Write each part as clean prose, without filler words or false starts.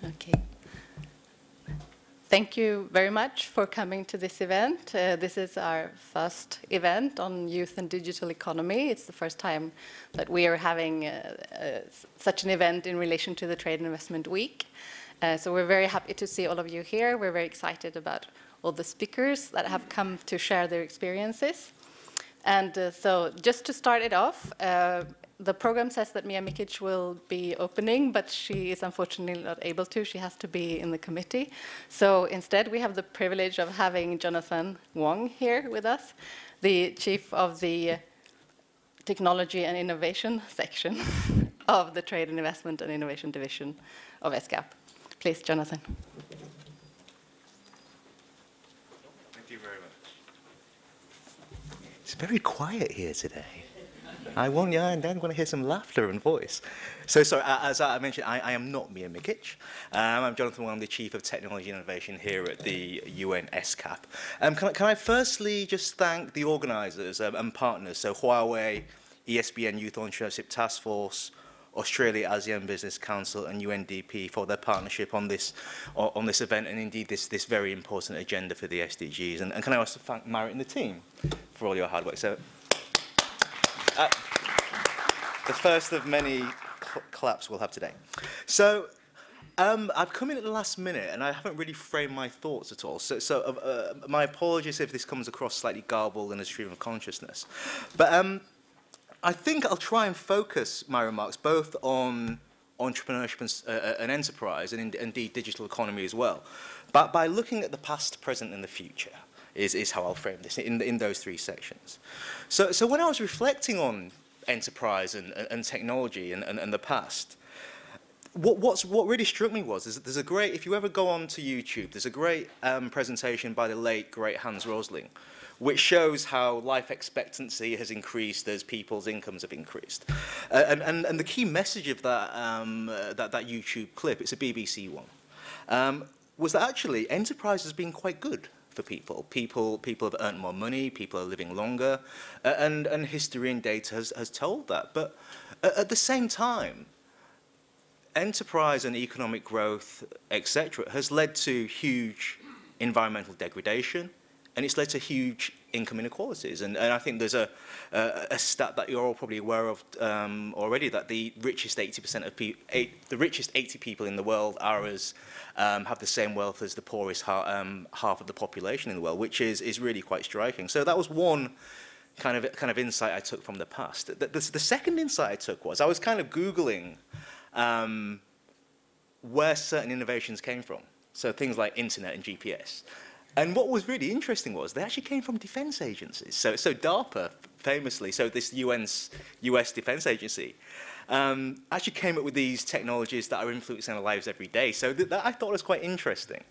Okay. Thank you very much for coming to this event. This is our first event on youth and digital economy. It's the first time that we are having such an event in relation to the Trade and Investment Week. So we're very happy to see all of you here. We're very excited about all the speakers that have come to share their experiences. And so just to start it off, the program says that Mia Mikic will be opening, but she is unfortunately not able to. She has to be in the committee. So instead, we have the privilege of having Jonathan Wong here with us, the chief of the Technology and Innovation section of the Trade and Investment and Innovation Division of ESCAP. Please, Jonathan. Thank you very much. It's very quiet here today. I want to hear some laughter and voice. So sorry, as I mentioned, I am not Mia Mikic. I'm Jonathan Wong, I'm the Chief of Technology and Innovation here at the UN ESCAP. Can I firstly just thank the organisers and partners, so Huawei, ESBN Youth Entrepreneurship Task Force, Australia ASEAN Business Council and UNDP for their partnership on this event and indeed this very important agenda for the SDGs. And can I also thank Marit and the team for all your hard work. So, the first of many claps we'll have today. So I've come in at the last minute and I haven't really framed my thoughts at all. So my apologies if this comes across slightly garbled in a stream of consciousness. But I think I'll try and focus my remarks both on entrepreneurship and enterprise and indeed digital economy as well. But by looking at the past, present and the future is how I'll frame this in those three sections. So when I was reflecting on enterprise and technology and the past, what really struck me was there's a great, if you ever go onto YouTube, there's a great presentation by the late, great Hans Rosling, which shows how life expectancy has increased as people's incomes have increased. And the key message of that, that YouTube clip, it's a BBC one, was that actually enterprise has been quite good for people. People have earned more money, people are living longer, and history and data has told that. But at the same time, enterprise and economic growth, etc., has led to huge environmental degradation, and it's led to huge income inequalities. And I think there's a stat that you're all probably aware of already, that the richest 80% of the richest 80 people in the world have the same wealth as the poorest half of the population in the world, which is really quite striking. So that was one kind of insight I took from the past. The second insight I took was I was kind of Googling where certain innovations came from. So things like internet and GPS. And what was really interesting was they actually came from defense agencies. So DARPA, famously, so this US defense agency, actually came up with these technologies that are influencing our lives every day. So that I thought was quite interesting.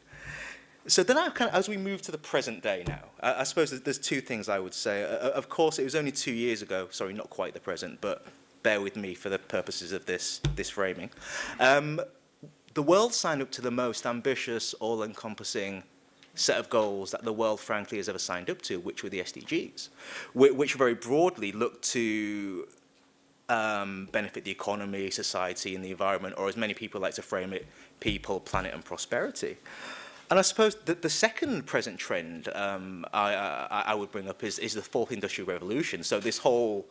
So then as we move to the present day now, I suppose there's two things I would say. Of course, it was only 2 years ago, sorry, not quite the present, but bear with me for the purposes of this framing. The world signed up to the most ambitious, all-encompassing set of goals that the world, frankly, has ever signed up to, which were the SDGs, which very broadly look to benefit the economy, society, and the environment, or as many people like to frame it, people, planet, and prosperity. And I suppose that the second present trend I would bring up is the fourth industrial revolution. So this whole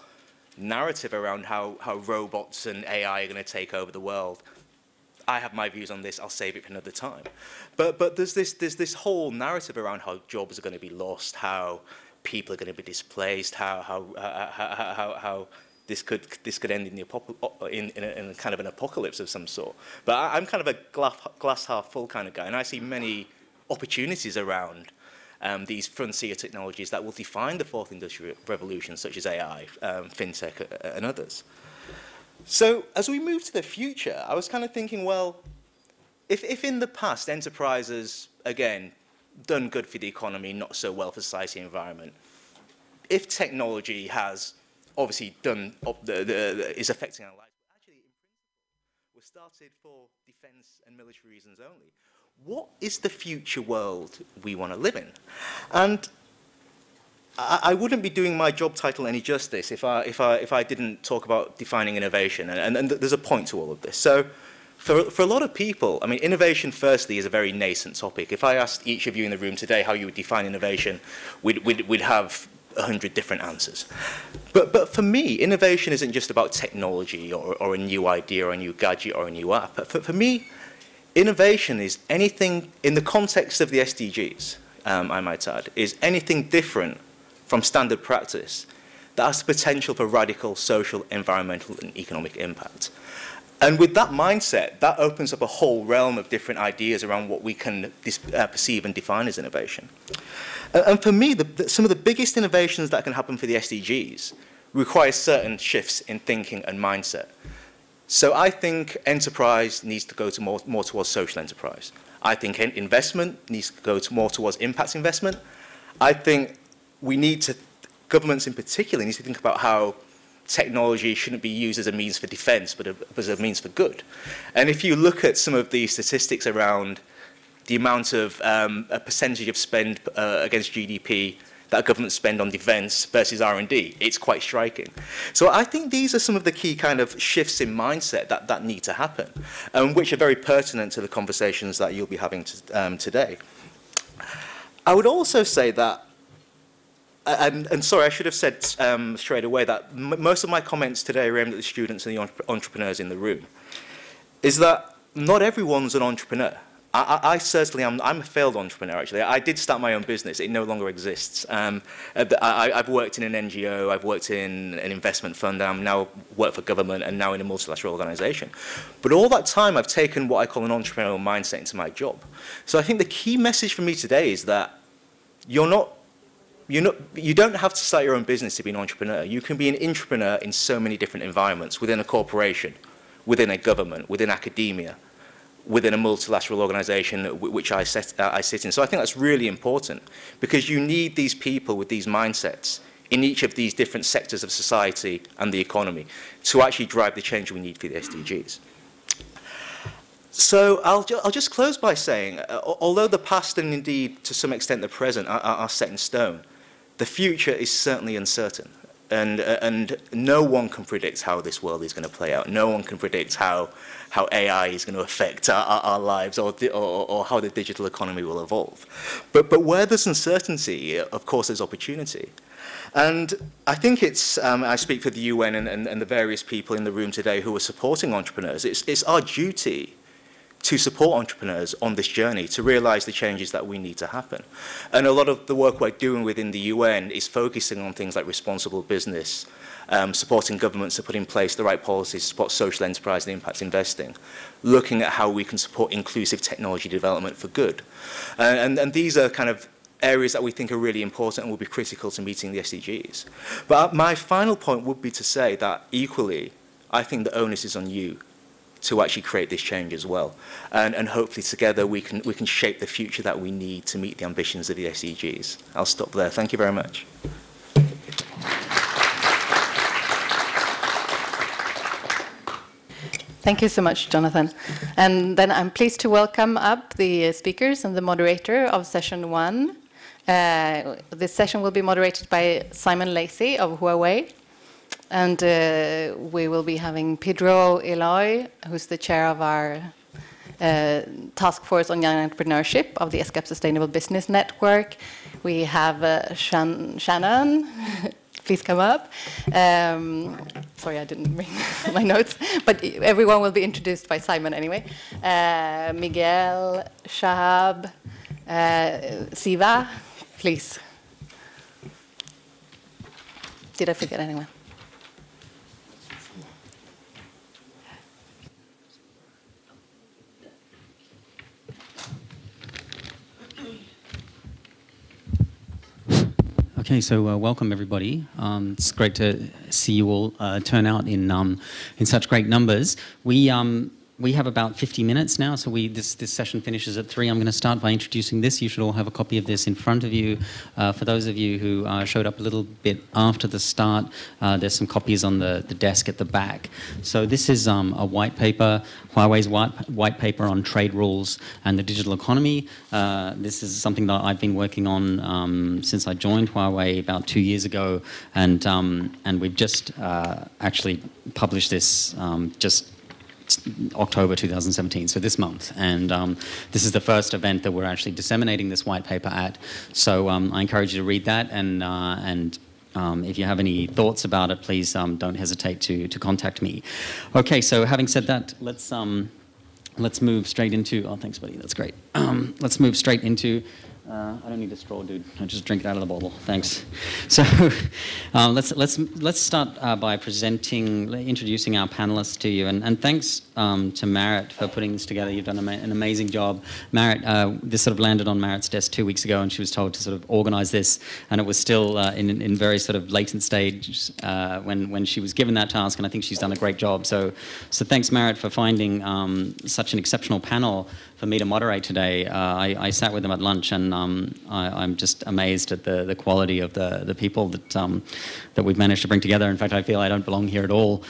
narrative around how robots and AI are going to take over the world. I have my views on this. I'll save it for another time. But there's this whole narrative around how jobs are going to be lost, how people are going to be displaced, how this could end in a kind of an apocalypse of some sort. But I'm kind of a glass half full kind of guy, and I see many opportunities around these frontier technologies that will define the fourth industrial revolution, such as AI, fintech, and others. So as we move to the future, I was kind of thinking, well, if in the past enterprises, again, done good for the economy, not so well for society and environment, if technology has obviously is affecting our lives, but actually in principle was started for defense and military reasons only, what is the future world we want to live in? And I wouldn't be doing my job title any justice if I didn't talk about defining innovation, and there's a point to all of this. So for a lot of people, I mean, innovation, firstly, is a very nascent topic. If I asked each of you in the room today how you would define innovation, we'd have 100 different answers. But for me, innovation isn't just about technology or a new idea or a new gadget or a new app. For me, innovation is anything, in the context of the SDGs, I might add, is anything different from standard practice that has the potential for radical social, environmental, and economic impact. And with that mindset, that opens up a whole realm of different ideas around what we can perceive and define as innovation. And for me, some of the biggest innovations that can happen for the SDGs require certain shifts in thinking and mindset. So I think enterprise needs to go to more towards social enterprise. I think investment needs to go more towards impact investment. I think we need to, governments in particular, need to think about how technology shouldn't be used as a means for defense, but as a means for good. And if you look at some of the statistics around the amount of a percentage of spend against GDP that governments spend on defense versus R&D, it's quite striking. So I think these are some of the key kind of shifts in mindset that need to happen, which are very pertinent to the conversations that you'll be having today. I would also say that, and sorry, I should have said straight away that most of my comments today are aimed at the students and the entrepreneurs in the room, is that not everyone's an entrepreneur. I certainly am. I'm a failed entrepreneur, actually. I did start my own business. It no longer exists. I've worked in an NGO. I've worked in an investment fund. I'm now work for government and now in a multilateral organization. But all that time, I've taken what I call an entrepreneurial mindset into my job. So I think the key message for me today is that you don't have to start your own business to be an entrepreneur. You can be an entrepreneur in so many different environments, within a corporation, within a government, within academia, within a multilateral organization which I sit in. So I think that's really important, because you need these people with these mindsets in each of these different sectors of society and the economy to actually drive the change we need for the SDGs. So I'll just close by saying, although the past and indeed to some extent the present are set in stone, the future is certainly uncertain. And no one can predict how this world is going to play out. No one can predict how AI is going to affect our lives or how the digital economy will evolve. But where there's uncertainty, of course, there's opportunity. And I think it's, I speak for the UN and the various people in the room today who are supporting entrepreneurs. It's our duty to support entrepreneurs on this journey, to realize the changes that we need to happen. And a lot of the work we're doing within the UN is focusing on things like responsible business, supporting governments to put in place the right policies to support social enterprise and impact investing, looking at how we can support inclusive technology development for good. And these are kind of areas that we think are really important and will be critical to meeting the SDGs. But my final point would be to say that equally, I think the onus is on you to actually create this change as well. And hopefully together we can shape the future that we need to meet the ambitions of the SDGs. I'll stop there. Thank you very much. Thank you so much, Jonathan. And then I'm pleased to welcome up the speakers and the moderator of session 1. This session will be moderated by Simon Lacey of Huawei. And we will be having Pedro Eloy, who's the chair of our task force on young entrepreneurship of the ESCAP Sustainable Business Network. We have Shannon, please come up. Sorry, I didn't bring my notes, but everyone will be introduced by Simon anyway. Miguel, Shahab, Siva, please. Did I forget anyone? Okay, so welcome everybody. It's great to see you all turn out in such great numbers. We have about 50 minutes now, so this session finishes at 3. I'm going to start by introducing this. You should all have a copy of this in front of you. For those of you who showed up a little bit after the start, there's some copies on the desk at the back. So this is a white paper, Huawei's white paper on trade rules and the digital economy. This is something that I've been working on since I joined Huawei about 2 years ago, and we've just actually published this just October 2017, so this month. And this is the first event that we're actually disseminating this white paper at. So I encourage you to read that, and if you have any thoughts about it, please don't hesitate to contact me. Okay, so having said that, let's move straight into, oh, thanks, buddy, that's great. Let's move straight into, I don't need a straw, dude. I just drink it out of the bottle. Thanks. So let's start by introducing our panelists to you. And thanks to Marit for putting this together. You've done an amazing job. Marit, this sort of landed on Marit's desk 2 weeks ago, and she was told to sort of organize this, and it was still in very sort of latent stage when she was given that task, and I think she's done a great job. So thanks, Marit, for finding such an exceptional panel for me to moderate today. I sat with them at lunch, and I'm just amazed at the quality of the people that we've managed to bring together. In fact, I feel I don't belong here at all.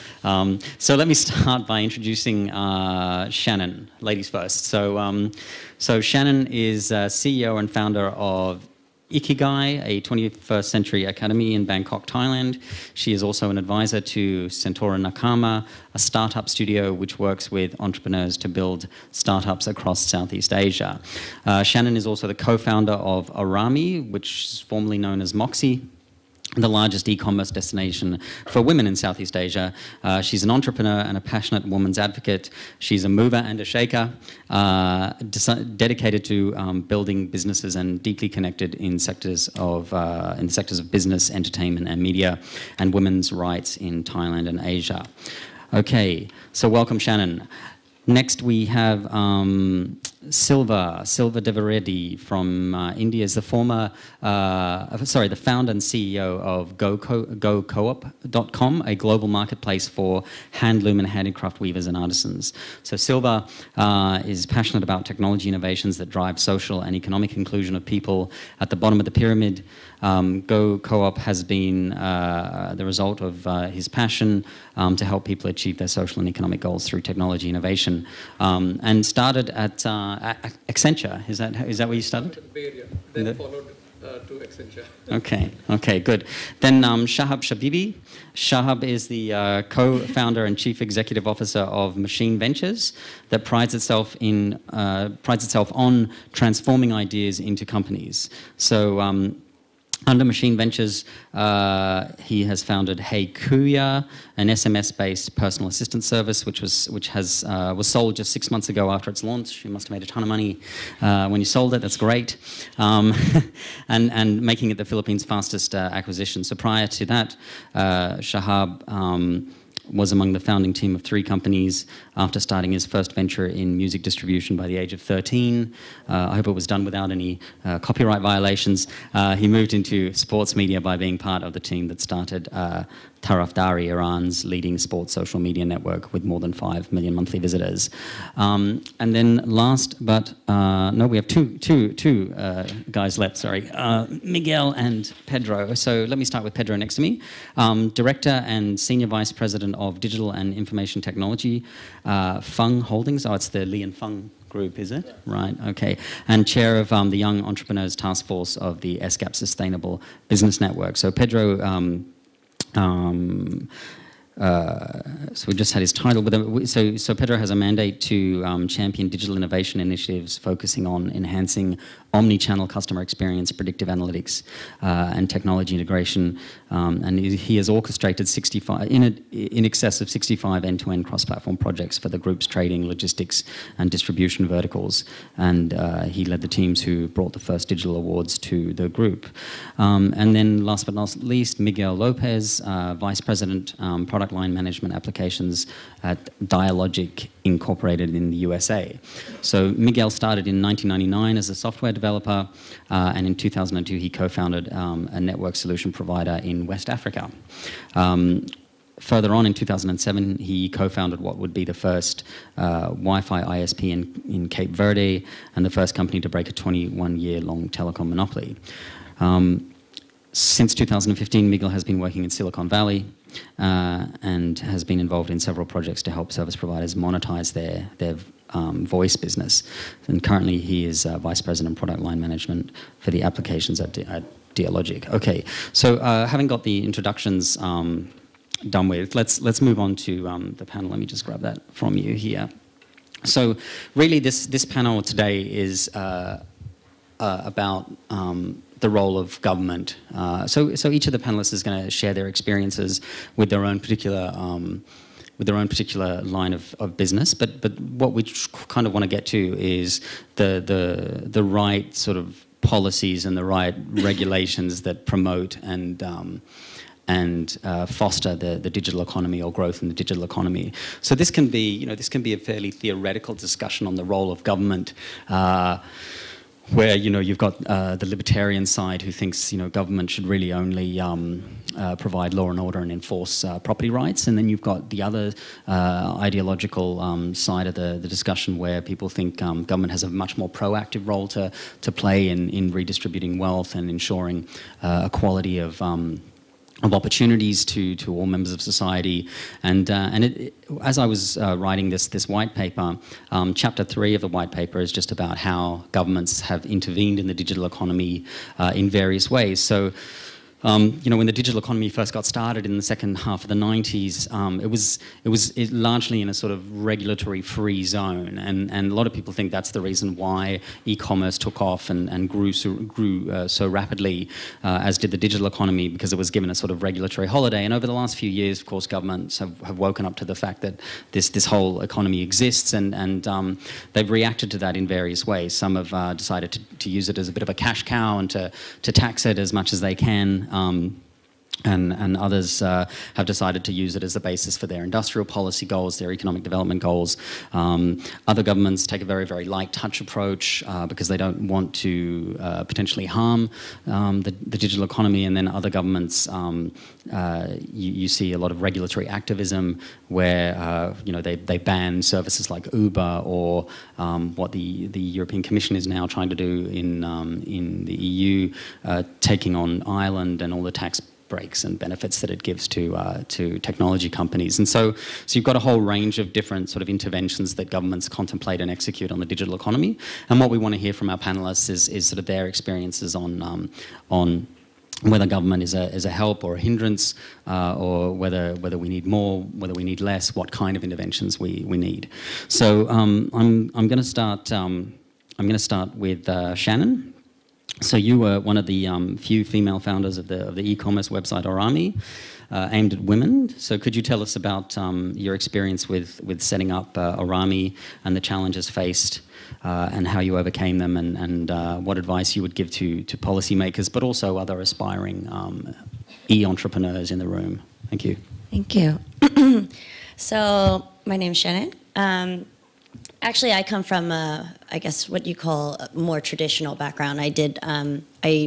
So let me start by introducing Shannon, ladies first. So Shannon is CEO and founder of Ikigai, a 21st Century Academy in Bangkok, Thailand. She is also an advisor to Centaura Nakama, a startup studio which works with entrepreneurs to build startups across Southeast Asia. Shannon is also the co-founder of Arami, which is formerly known as Moxie, the largest e-commerce destination for women in Southeast Asia. She's an entrepreneur and a passionate woman's advocate. She's a mover and a shaker, dedicated to building businesses and deeply connected in sectors of business, entertainment, and media, and women's rights in Thailand and Asia. Okay, so welcome, Shannon. Next, we have Silva Devareddy from India, is the founder and CEO of GoCoop.com, a global marketplace for handloom and handicraft weavers and artisans. So Silva is passionate about technology innovations that drive social and economic inclusion of people at the bottom of the pyramid. GoCoop has been the result of his passion to help people achieve their social and economic goals through technology innovation, and started at Accenture. Is that where you started? Bay Area, then followed to Accenture. Okay, good. Then Shahab Shabibi. Shahab is the co-founder and chief executive officer of Machine Ventures, that prides itself on transforming ideas into companies. So under Machine Ventures, he has founded Hey Kuya, an SMS-based personal assistance service, which was sold just 6 months ago after its launch. You must have made a ton of money when you sold it. That's great, and making it the Philippines' fastest acquisition. So prior to that, Shahab was among the founding team of 3 companies after starting his first venture in music distribution by the age of 13. I hope it was done without any copyright violations. He moved into sports media by being part of the team that started Tarafdari, Iran's leading sports social media network with more than 5 million monthly visitors. And then last but no, we have two guys left, sorry. Miguel and Pedro. So let me start with Pedro next to me. Director and Senior Vice President of Digital and Information Technology, Fung Holdings. Oh, it's the Li and Fung group, is it? Yeah. Right, okay. And chair of the Young Entrepreneurs Task Force of the ESCAP Sustainable Business Network. So Pedro, so we just had his title with him. So Pedro has a mandate to champion digital innovation initiatives focusing on enhancing omni-channel customer experience, predictive analytics, and technology integration. And he has orchestrated in excess of 65 end-to-end cross-platform projects for the group's trading, logistics, and distribution verticals. And he led the teams who brought the first digital awards to the group. And then last but not least, Miguel Lopez, Vice President, Product Line Management Applications at Dialogic Incorporated in the USA. So Miguel started in 1999 as a software developer, and in 2002 he co-founded a network solution provider in West Africa. Further on in 2007, he co-founded what would be the first Wi-Fi ISP in Cape Verde and the first company to break a 21-year-long telecom monopoly. Since 2015, Miguel has been working in Silicon Valley and has been involved in several projects to help service providers monetize their voice business. And currently he is Vice President Product Line Management for the applications at Dialogic. Okay, so having got the introductions done with. Let's move on to the panel. Let me just grab that from you here. So really this panel today is about the role of government. So each of the panelists is going to share their experiences with their own particular line of business. But what we kind of want to get to is the right sort of policies and the right regulations that promote and foster the digital economy or growth in the digital economy. So this can be, a fairly theoretical discussion on the role of government, where you've got the libertarian side who thinks government should really only provide law and order and enforce property rights, and then you've got the other ideological side of the discussion where people think government has a much more proactive role to play in redistributing wealth and ensuring equality of opportunities to all members of society, and as I was writing this white paper, chapter 3 of the white paper is just about how governments have intervened in the digital economy in various ways. So, when the digital economy first got started in the second half of the 90s, it was largely in a sort of regulatory-free zone, and a lot of people think that's the reason why e-commerce took off and grew so rapidly, as did the digital economy, because it was given a sort of regulatory holiday. And over the last few years, of course, governments have woken up to the fact that this whole economy exists, and they've reacted to that in various ways. Some have decided to use it as a bit of a cash cow and to tax it as much as they can. And others have decided to use it as the basis for their industrial policy goals, their economic development goals. Other governments take a very, very light touch approach because they don't want to potentially harm the digital economy. And then other governments, you see a lot of regulatory activism where they ban services like Uber, or what the European Commission is now trying to do in the EU, taking on Ireland and all the tax breaks and benefits that it gives to technology companies. And so you've got a whole range of different sort of interventions that governments contemplate and execute on the digital economy. And what we want to hear from our panelists is sort of their experiences on whether government is a help or a hindrance, or whether we need more, whether we need less, what kind of interventions we need. So I'm going to start. I'm going to start with Shannon. So you were one of the few female founders of the e-commerce website Orami, aimed at women. So could you tell us about your experience with setting up Orami and the challenges faced, and how you overcame them, and what advice you would give to policymakers, but also other aspiring e-entrepreneurs in the room? Thank you. Thank you. So my name's Shannon. Actually, I come from, I guess, what you call a more traditional background. I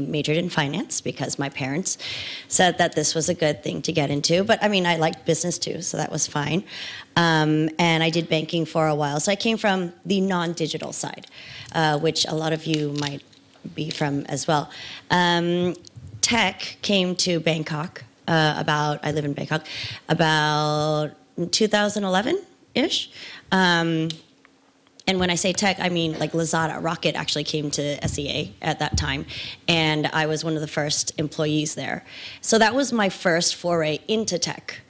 majored in finance because my parents said that this was a good thing to get into. But I mean, I liked business too, so that was fine. And I did banking for a while. So I came from the non-digital side, which a lot of you might be from as well. Tech came to Bangkok I live in Bangkok, about 2011-ish. And when I say tech, I mean like Lazada, Rocket actually came to SEA at that time, and I was one of the first employees there. So that was my first foray into tech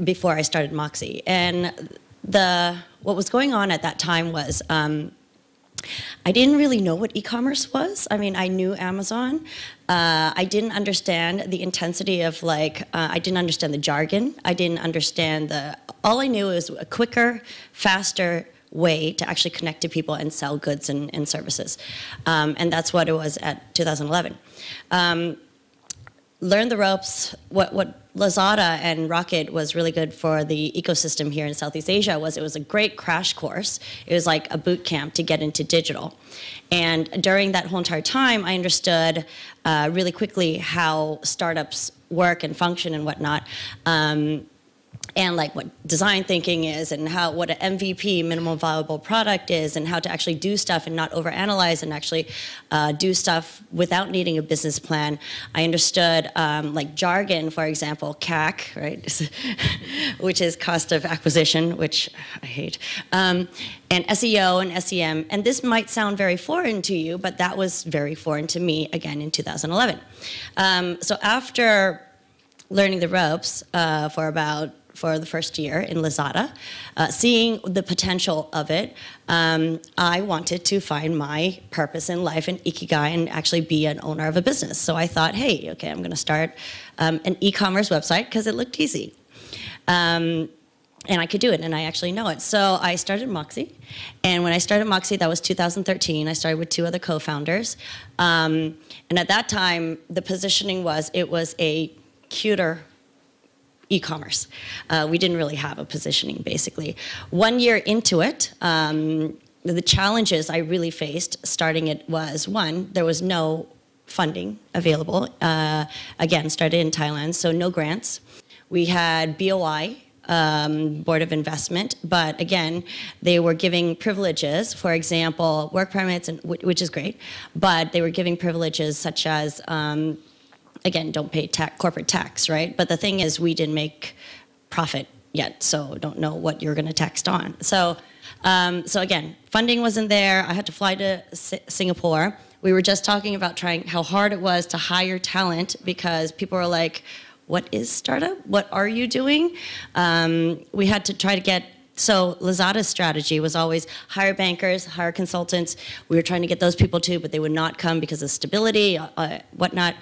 before I started Moxie. And what was going on at that time was I didn't really know what e-commerce was. I mean, I knew Amazon. I didn't understand the intensity of I didn't understand the jargon. I didn't understand all I knew was a quicker, faster way to actually connect to people and sell goods and services. And that's what it was at 2011. Learned the ropes. What Lazada and Rocket was really good for the ecosystem here in Southeast Asia it was a great crash course. It was like a boot camp to get into digital. And during that whole entire time, I understood really quickly how startups work and function and whatnot. And like what design thinking is, and what an MVP, minimum viable product, is, and how to actually do stuff and not overanalyze, and actually do stuff without needing a business plan. I understood like jargon, for example, CAC, right, which is cost of acquisition, which I hate, and SEO and SEM. And this might sound very foreign to you, but that was very foreign to me again in 2011. So after learning the ropes for the first year in Lazada, seeing the potential of it, I wanted to find my purpose in life and ikigai and actually be an owner of a business. So I thought, hey, okay, I'm going to start an e-commerce website because it looked easy. And I could do it, and I actually know it. So I started Moxie, and when I started Moxie, that was 2013. I started with 2 other co-founders. And at that time, the positioning was, it was a cuter e-commerce. We didn't really have a positioning, basically. 1 year into it, the challenges I really faced starting it was, 1, there was no funding available. Again, started in Thailand, so no grants. We had BOI, Board of Investment, but again, they were giving privileges, for example, work permits, and which is great, but they were giving privileges such as, again, don't pay corporate tax, right? But the thing is, we didn't make profit yet, so don't know what you're going to tax on. So again, funding wasn't there. I had to fly to Singapore. We were just talking about how hard it was to hire talent because people were like, what is startup? What are you doing? We had to try to get, so Lazada's strategy was always hire bankers, hire consultants. We were trying to get those people too, but they would not come because of stability, whatnot.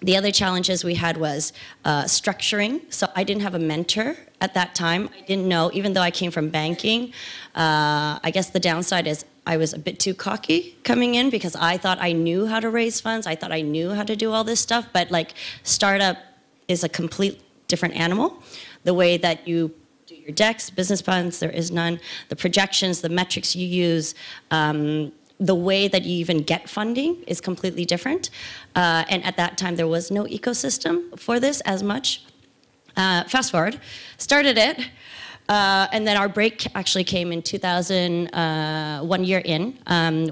The other challenges we had was structuring. So I didn't have a mentor at that time. I didn't know, even though I came from banking, I guess the downside is I was a bit too cocky coming in because I thought I knew how to raise funds. I thought I knew how to do all this stuff, but like startup is a complete different animal. The way that you do your decks, business plans, there is none. The projections, the metrics you use, the way that you even get funding is completely different. And at that time, there was no ecosystem for this as much. Fast forward, started it. And then our break actually came in 2000, 1 year in.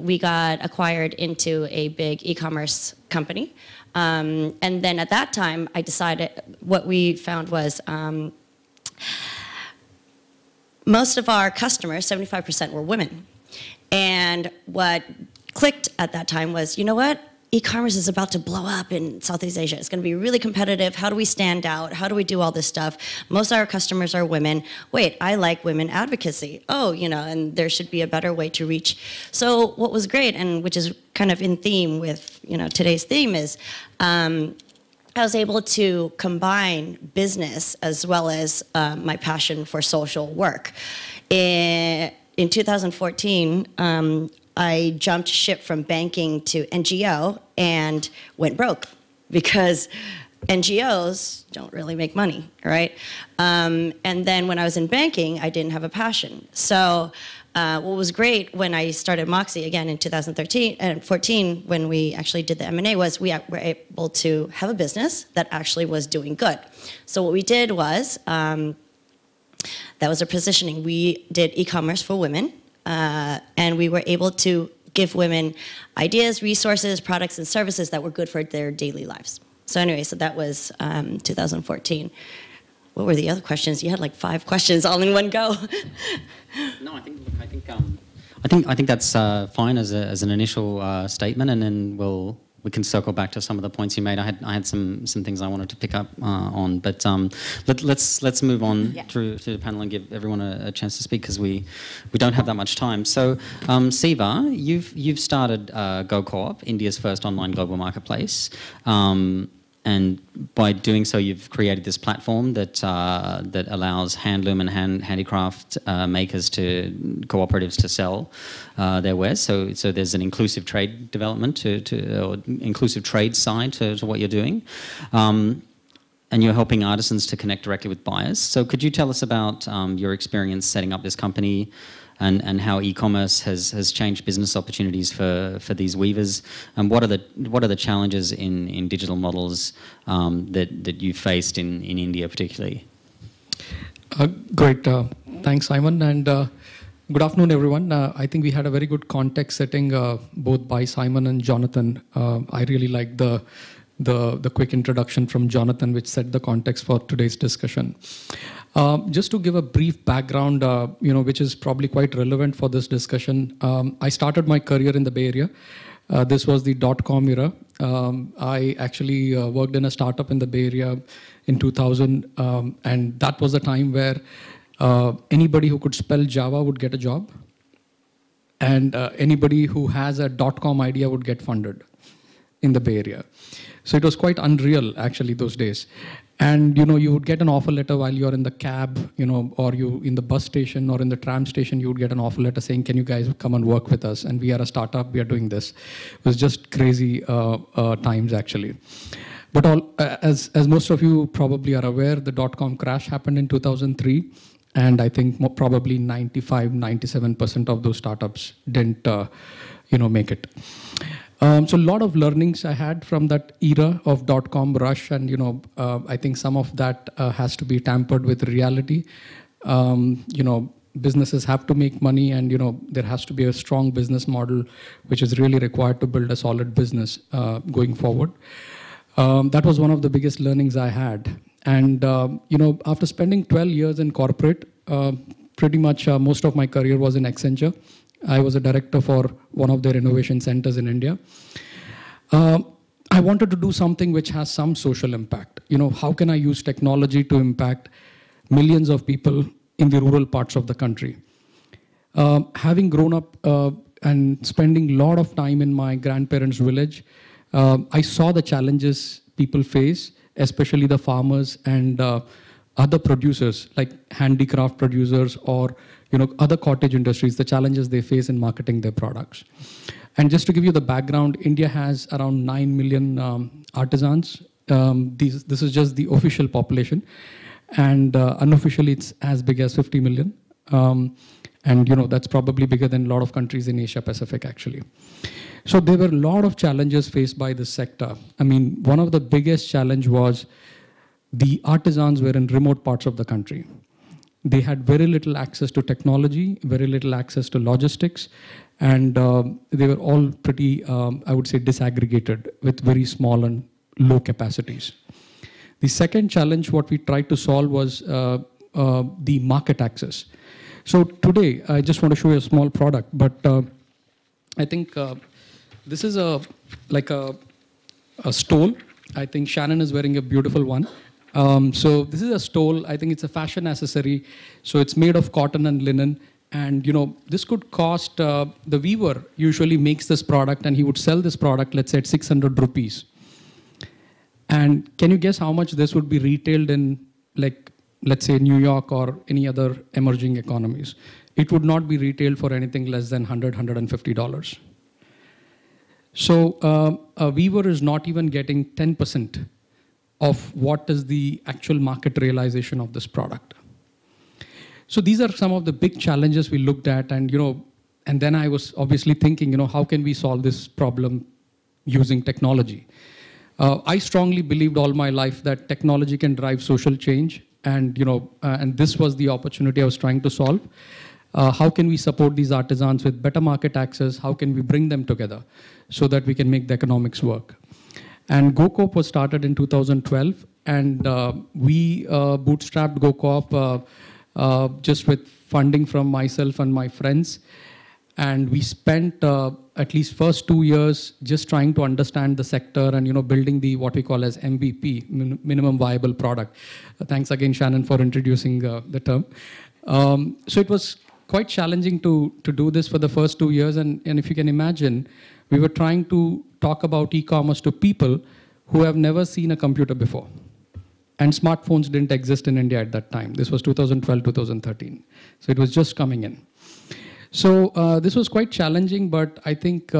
We got acquired into a big e-commerce company. And then at that time, I decided, what we found was most of our customers, 75% were women. And what clicked at that time was, you know what? E-commerce is about to blow up in Southeast Asia. It's going to be really competitive. How do we stand out? How do we do all this stuff? Most of our customers are women. Wait, I like women advocacy. Oh, and there should be a better way to reach. So what was great, and which is kind of in theme with, today's theme is, I was able to combine business as well as my passion for social work. In 2014, I jumped ship from banking to NGO and went broke because NGOs don't really make money, right? And then when I was in banking, I didn't have a passion. So what was great when I started Moxie again in 2013 and 14, when we actually did the M&A, was we were able to have a business that actually was doing good. So what we did was, that was a positioning. We did e-commerce for women. And we were able to give women ideas, resources, products, and services that were good for their daily lives. So anyway, so that was 2014. What were the other questions? You had like 5 questions all in one go. No, I think that's fine as an initial statement, and then we can circle back to some of the points you made. I had some things I wanted to pick up on, but let's move on through to the panel and give everyone a chance to speak because we don't have that much time. So, Siva, you've started GoCoop, India's first online global marketplace. And by doing so, you've created this platform that allows handloom and handicraft makers cooperatives to sell their wares. So there's an inclusive trade development or inclusive trade side to what you're doing. And you're helping artisans to connect directly with buyers. So could you tell us about your experience setting up this company and how e-commerce has changed business opportunities for these weavers? And what are the challenges in digital models that you faced in India particularly? Great. Thanks, Simon. And good afternoon, everyone. I think we had a very good context setting both by Simon and Jonathan. I really like the quick introduction from Jonathan, which set the context for today's discussion. Just to give a brief background, which is probably quite relevant for this discussion. I started my career in the Bay Area. This was the dot-com era. I actually worked in a startup in the Bay Area in 2000, and that was a time where anybody who could spell Java would get a job, and anybody who has a dot-com idea would get funded in the Bay Area. So it was quite unreal, actually, those days. And you would get an offer letter while you're in the cab, or you in the bus station or in the tram station, you would get an offer letter saying, "Can you guys come and work with us? And we are a startup, we are doing this." It was just crazy times, actually. But as most of you probably are aware, the dot-com crash happened in 2003. And I think probably 95, 97% of those startups didn't make it. So a lot of learnings I had from that era of dot-com rush, and I think some of that has to be tampered with reality. Businesses have to make money, and there has to be a strong business model, which is really required to build a solid business going forward. That was one of the biggest learnings I had. And after spending 12 years in corporate, pretty much most of my career was in Accenture. I was a director for one of their innovation centers in India. I wanted to do something which has some social impact. How can I use technology to impact millions of people in the rural parts of the country? Having grown up and spending a lot of time in my grandparents' village, I saw the challenges people face, especially the farmers and other producers like handicraft producers or other cottage industries, the challenges they face in marketing their products. And just to give you the background, India has around 9 million artisans. This is just the official population. And unofficially, it's as big as 50 million. And that's probably bigger than a lot of countries in Asia Pacific, actually. So there were a lot of challenges faced by this sector. I mean, one of the biggest challenge was the artisans were in remote parts of the country. They had very little access to technology, very little access to logistics, and they were all pretty, I would say, disaggregated with very small and low capacities. The second challenge, what we tried to solve was the market access. So today, I just want to show you a small product, but I think this is like a stole. I think Shannon is wearing a beautiful one. So this is a stole. I think it's a fashion accessory. So it's made of cotton and linen. And this could cost, the weaver usually makes this product and he would sell this product, let's say at 600 rupees. And can you guess how much this would be retailed in, like, let's say New York or any other emerging economies? It would not be retailed for anything less than $100, $150. So a weaver is not even getting 10% of what is the actual market realization of this product. So these are some of the big challenges we looked at, and and then I was obviously thinking, how can we solve this problem using technology? I strongly believed all my life that technology can drive social change, and and this was the opportunity I was trying to solve. How can we support these artisans with better market access? How can we bring them together so that we can make the economics work? And GoCoop was started in 2012, and we bootstrapped GoCoop just with funding from myself and my friends. And we spent at least first 2 years just trying to understand the sector and building the what we call as MVP, minimum viable product. Thanks again, Shannon, for introducing the term. So it was quite challenging to do this for the first 2 years. And if you can imagine, we were trying to talk about e-commerce to people who have never seen a computer before. And smartphones didn't exist in India at that time. This was 2012, 2013. So it was just coming in. So this was quite challenging, but I think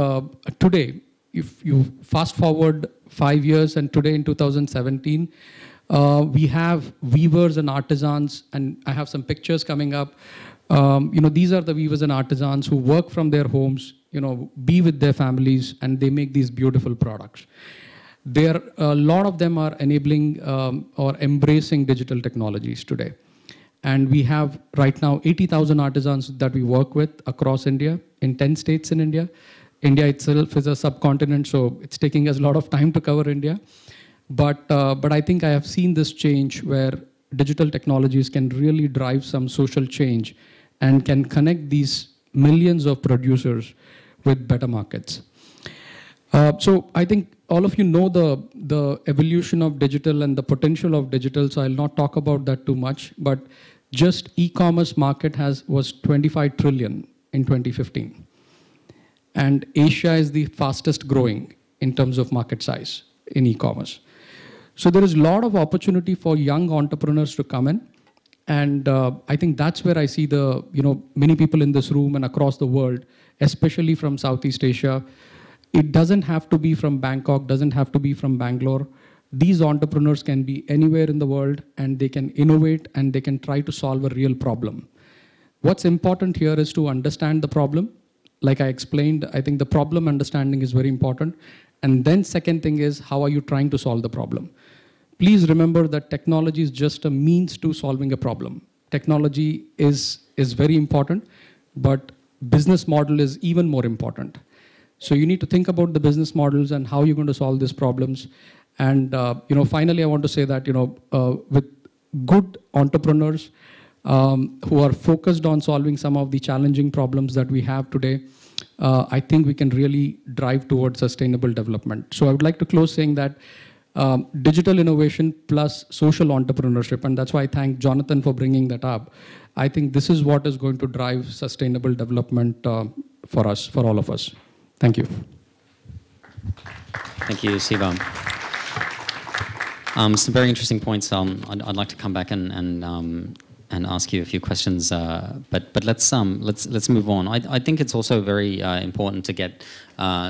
today, if you fast forward 5 years, and today in 2017, we have weavers and artisans, and I have some pictures coming up. These are the weavers and artisans who work from their homes, be with their families, and they make these beautiful products. A lot of them are enabling or embracing digital technologies today. And we have right now 80,000 artisans that we work with across India, in 10 states in India. India itself is a subcontinent, so it's taking us a lot of time to cover India. But I think I have seen this change where digital technologies can really drive some social change and can connect these millions of producers with better markets. So I think all of you know the evolution of digital and the potential of digital, so I'll not talk about that too much, but just e-commerce market was 25 trillion in 2015. And Asia is the fastest growing in terms of market size in e-commerce. So there is a lot of opportunity for young entrepreneurs to come in. And I think that's where I see many people in this room and across the world, especially from Southeast Asia. It doesn't have to be from Bangkok, doesn't have to be from Bangalore. These entrepreneurs can be anywhere in the world, and they can innovate and they can try to solve a real problem. What's important here is to understand the problem. Like I explained, I think the problem understanding is very important. And then second thing is, how are you trying to solve the problem? Please remember that technology is just a means to solving a problem. Technology is very important, but business model is even more important. So you need to think about the business models and how you're going to solve these problems. And finally, I want to say that with good entrepreneurs who are focused on solving some of the challenging problems that we have today, I think we can really drive towards sustainable development. So I would like to close saying that digital innovation plus social entrepreneurship, and that's why I thank Jonathan for bringing that up. I think this is what is going to drive sustainable development for us, for all of us. Thank you. Thank you, Sivam. Some very interesting points. I'd like to come back and ask you a few questions, but let's move on. I think it's also very important to get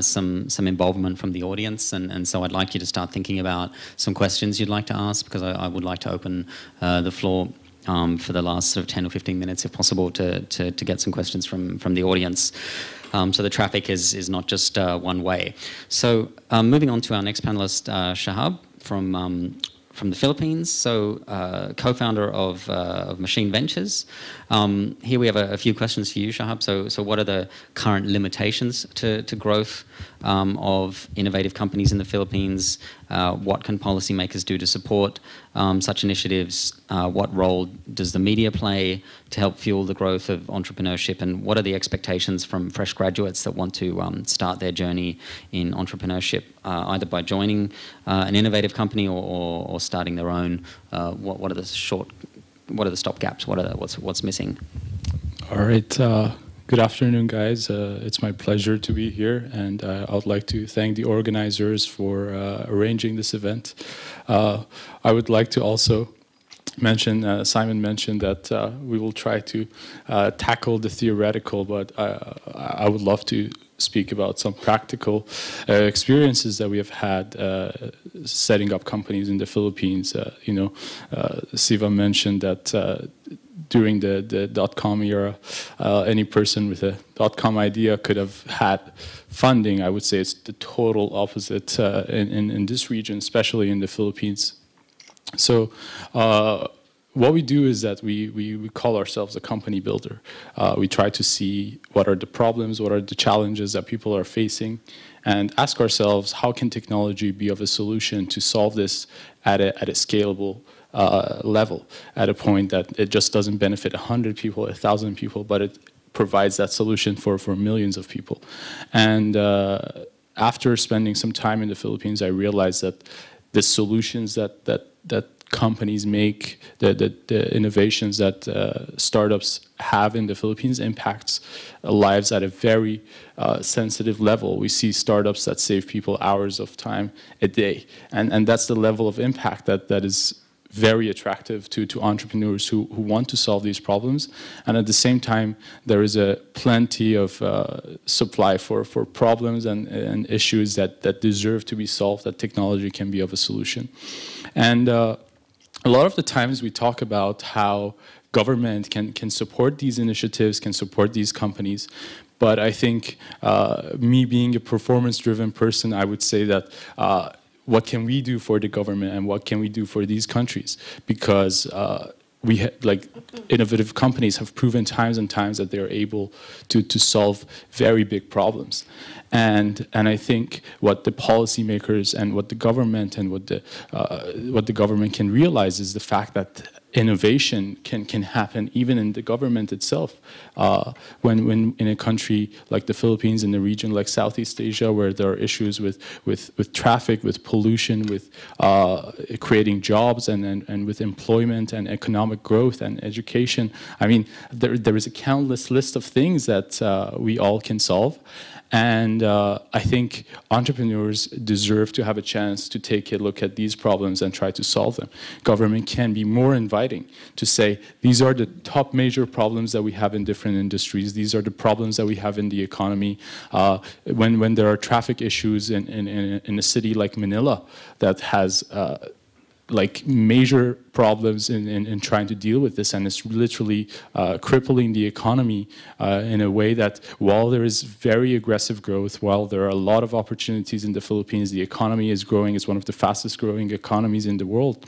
some involvement from the audience, and so I'd like you to start thinking about some questions you'd like to ask, because I would like to open the floor for the last sort of 10 or 15 minutes, if possible, to get some questions from the audience. So the traffic is not just one way. So moving on to our next panelist, Shahab from the Philippines, so co-founder of Machine Ventures. Here we have a few questions for you, Shahab. So what are the current limitations to growth of innovative companies in the Philippines? What can policymakers do to support such initiatives? What role does the media play to help fuel the growth of entrepreneurship? And what are the expectations from fresh graduates that want to start their journey in entrepreneurship, either by joining an innovative company or starting their own? What are the stopgaps? What's missing? All right. Good afternoon, guys. It's my pleasure to be here, and I would like to thank the organizers for arranging this event. I would like to also mention, Simon mentioned that we will try to tackle the theoretical, but I would love to speak about some practical experiences that we have had setting up companies in the Philippines. Siva mentioned that during the dot-com era, any person with a dot-com idea could have had funding. I would say it's the total opposite in this region, especially in the Philippines. So what we do is that we call ourselves a company builder. We try to see what are the problems, what are the challenges that people are facing, and ask ourselves, how can technology be of a solution to solve this at a scalable level, at a point that it just doesn't benefit 100 people, 1,000 people, but it provides that solution for millions of people. And after spending some time in the Philippines, I realized that the solutions that companies make, the innovations that startups have in the Philippines impacts lives at a very sensitive level. We see startups that save people hours of time a day. And that's the level of impact that is very attractive to entrepreneurs who want to solve these problems. And at the same time, there is a plenty of supply for problems and issues that deserve to be solved, that technology can be of a solution. And a lot of the times we talk about how government can support these initiatives, can support these companies. But I think me being a performance-driven person, I would say that what can we do for the government and what can we do for these countries? Because innovative companies have proven times and times that they are able to solve very big problems. And I think what the policymakers and what the government and what the government can realize is the fact that innovation can happen even in the government itself. When in a country like the Philippines, in a region like Southeast Asia, where there are issues with traffic, with pollution, with creating jobs, and with employment and economic growth and education. I mean, there is a countless list of things that we all can solve. And I think entrepreneurs deserve to have a chance to take a look at these problems and try to solve them. Government can be more inviting to say, these are the top major problems that we have in different industries. These are the problems that we have in the economy. When there are traffic issues in a city like Manila that has like major problems in trying to deal with this, and it's literally crippling the economy in a way that while there is very aggressive growth, while there are a lot of opportunities in the Philippines, the economy is growing, it's one of the fastest growing economies in the world,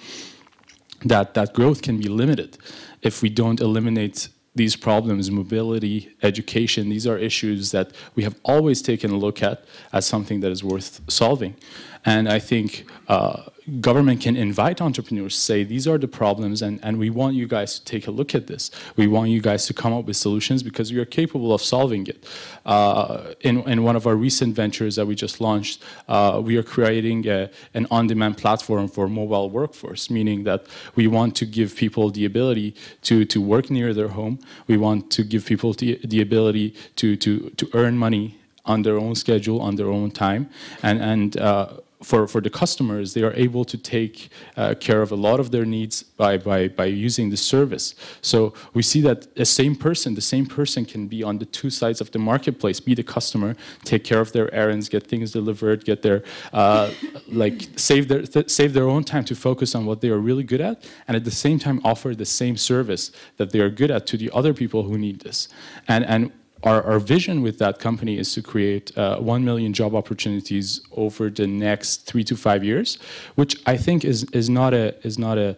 that growth can be limited if we don't eliminate these problems. Mobility, education, these are issues that we have always taken a look at as something that is worth solving. And I think government can invite entrepreneurs, say, these are the problems, and we want you guys to take a look at this. We want you guys to come up with solutions because we are capable of solving it. In one of our recent ventures that we just launched, we are creating an on-demand platform for mobile workforce, meaning that we want to give people the ability to work near their home. We want to give people the ability to earn money on their own schedule, on their own time, and for the customers, they are able to take care of a lot of their needs by using the service. So we see that the same person can be on the two sides of the marketplace, be the customer, take care of their errands, get things delivered, get their save their own time to focus on what they are really good at, and at the same time offer the same service that they are good at to the other people who need this. And our vision with that company is to create 1 million job opportunities over the next 3 to 5 years, which I think is not a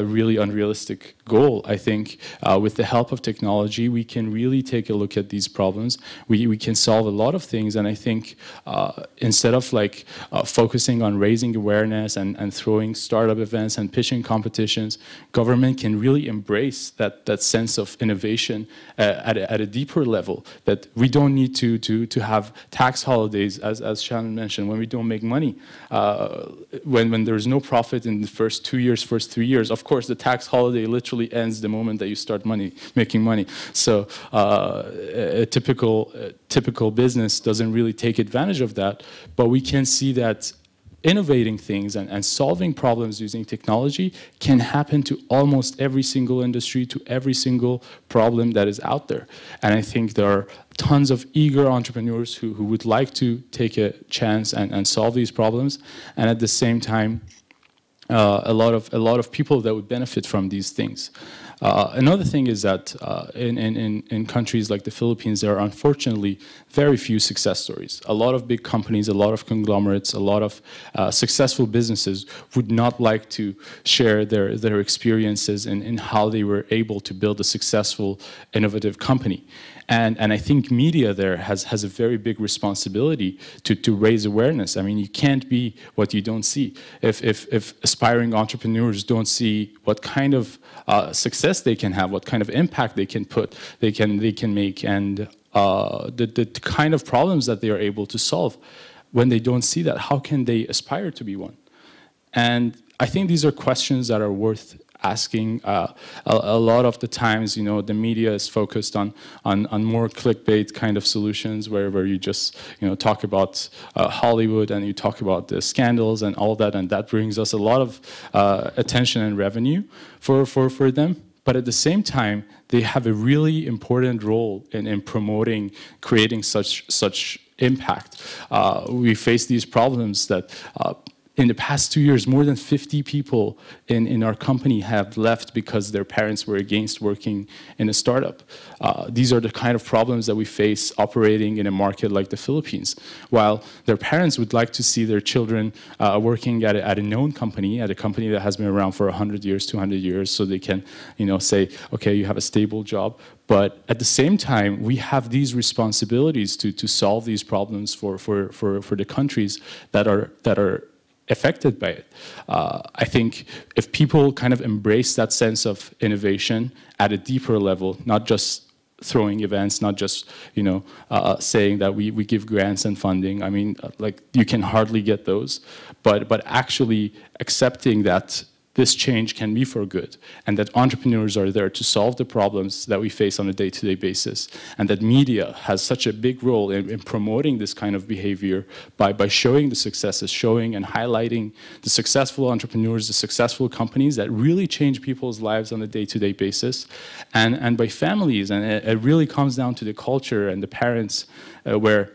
really unrealistic goal. I think with the help of technology, we can really take a look at these problems. We can solve a lot of things, and I think instead of focusing on raising awareness and throwing startup events and pitching competitions, government can really embrace that sense of innovation at a deeper level. That we don't need to have tax holidays, as Shannon mentioned, when we don't make money. When there's no profit in the first 2 years, first 3 years, of course the tax holiday literally ends the moment that you start making money. So a typical business doesn't really take advantage of that, but we can see that innovating things and solving problems using technology can happen to almost every single industry, to every single problem that is out there. And I think there are tons of eager entrepreneurs who would like to take a chance and solve these problems, and at the same time a lot of people that would benefit from these things. Another thing is that in countries like the Philippines, there are unfortunately very few success stories. A lot of big companies, a lot of conglomerates, a lot of successful businesses would not like to share their experiences in how they were able to build a successful, innovative company. And I think media there has a very big responsibility to raise awareness. I mean, you can't be what you don't see. If aspiring entrepreneurs don't see what kind of success they can have, what kind of impact they can make, and the kind of problems that they are able to solve, when they don't see that, how can they aspire to be one? And I think these are questions that are worth asking. A lot of the times, the media is focused on more clickbait kind of solutions where you just talk about Hollywood and you talk about the scandals and all that, and that brings us a lot of attention and revenue for them. But at the same time, they have a really important role in promoting, creating such impact. We face these problems that in the past 2 years, more than 50 people in our company have left because their parents were against working in a startup. These are the kind of problems that we face operating in a market like the Philippines. While their parents would like to see their children working at a known company, at a company that has been around for 100 years, 200 years, so they can say, okay, you have a stable job. But at the same time, we have these responsibilities to solve these problems for the countries that are affected by it. I think if people kind of embrace that sense of innovation at a deeper level, not just throwing events, not just saying that we give grants and funding. I mean, like you can hardly get those, but actually accepting that this change can be for good, and that entrepreneurs are there to solve the problems that we face on a day-to-day basis, and that media has such a big role in promoting this kind of behavior by showing the successes, showing and highlighting the successful entrepreneurs, the successful companies that really change people's lives on a day-to-day basis, and by families. And it really comes down to the culture and the parents where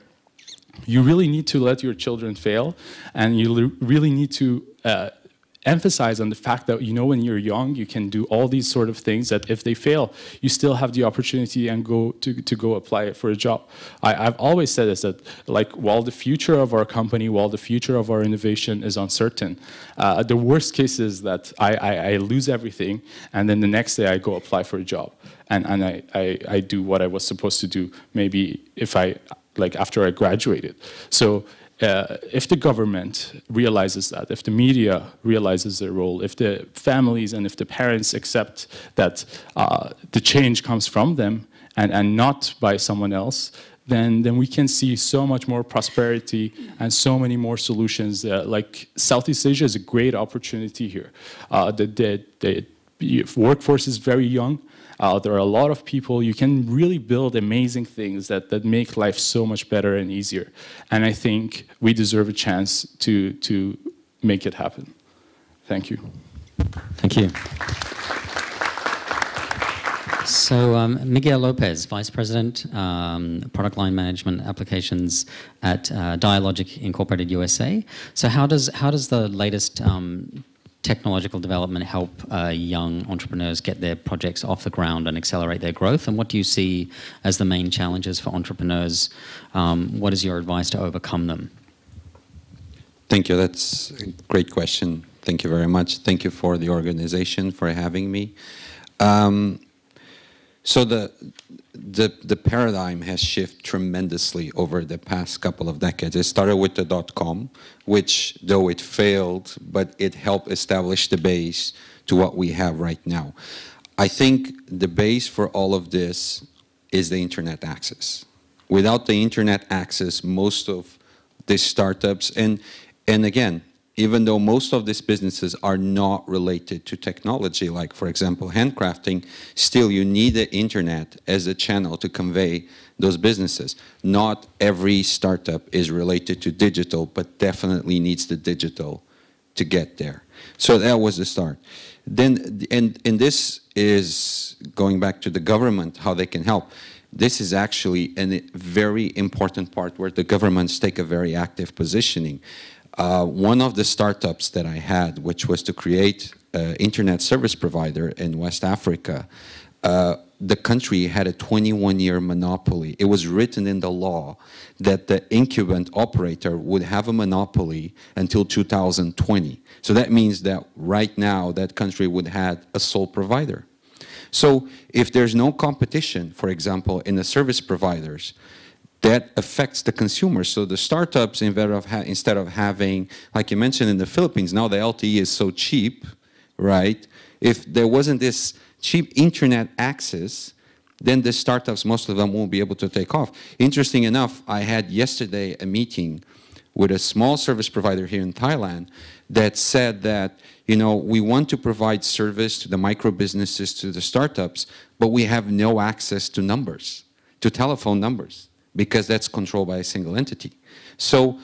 you really need to let your children fail, and you really need to emphasize on the fact that, when you're young, you can do all these sort of things, that if they fail, you still have the opportunity and to go apply it for a job. I've always said this, that like, while the future of our company, while the future of our innovation is uncertain, the worst case is that I lose everything, and then the next day I go apply for a job. And I do what I was supposed to do, maybe after I graduated. So if the government realizes that, if the media realizes their role, if the families and if the parents accept that the change comes from them and not by someone else, then we can see so much more prosperity and so many more solutions. Like Southeast Asia is a great opportunity here. The workforce is very young. There are a lot of people. You can really build amazing things that make life so much better and easier. And I think we deserve a chance to make it happen. Thank you. Thank you. So Miguel Lopez, Vice President, Product Line Management Applications at Dialogic Incorporated USA. So how does the latest technological development help young entrepreneurs get their projects off the ground and accelerate their growth? And what do you see as the main challenges for entrepreneurs? What is your advice to overcome them? Thank you. That's a great question. Thank you very much. Thank you for the organization for having me. So the paradigm has shifted tremendously over the past couple of decades. It started with the .com, which, though it failed, but it helped establish the base to what we have right now. I think the base for all of this is the internet access. Without the internet access, most of these startups, and again, even though most of these businesses are not related to technology, like, for example, handcrafting, still you need the internet as a channel to convey those businesses. Not every startup is related to digital, but definitely needs the digital to get there. So that was the start. Then, and this is going back to the government, how they can help. This is actually a very important part where the governments take a very active positioning. One of the startups that I had, which was to create an internet service provider in West Africa, the country had a 21-year monopoly. It was written in the law that the incumbent operator would have a monopoly until 2020. So that means that right now that country would have a sole provider. So if there's no competition, for example, in the service providers, that affects the consumers. So the startups, instead of having, like you mentioned in the Philippines, now the LTE is so cheap, right? If there wasn't this cheap internet access, then the startups, most of them won't be able to take off. Interesting enough, I had yesterday a meeting with a small service provider here in Thailand that said that, we want to provide service to the micro businesses, to the startups, but we have no access to numbers, to telephone numbers, because that's controlled by a single entity. So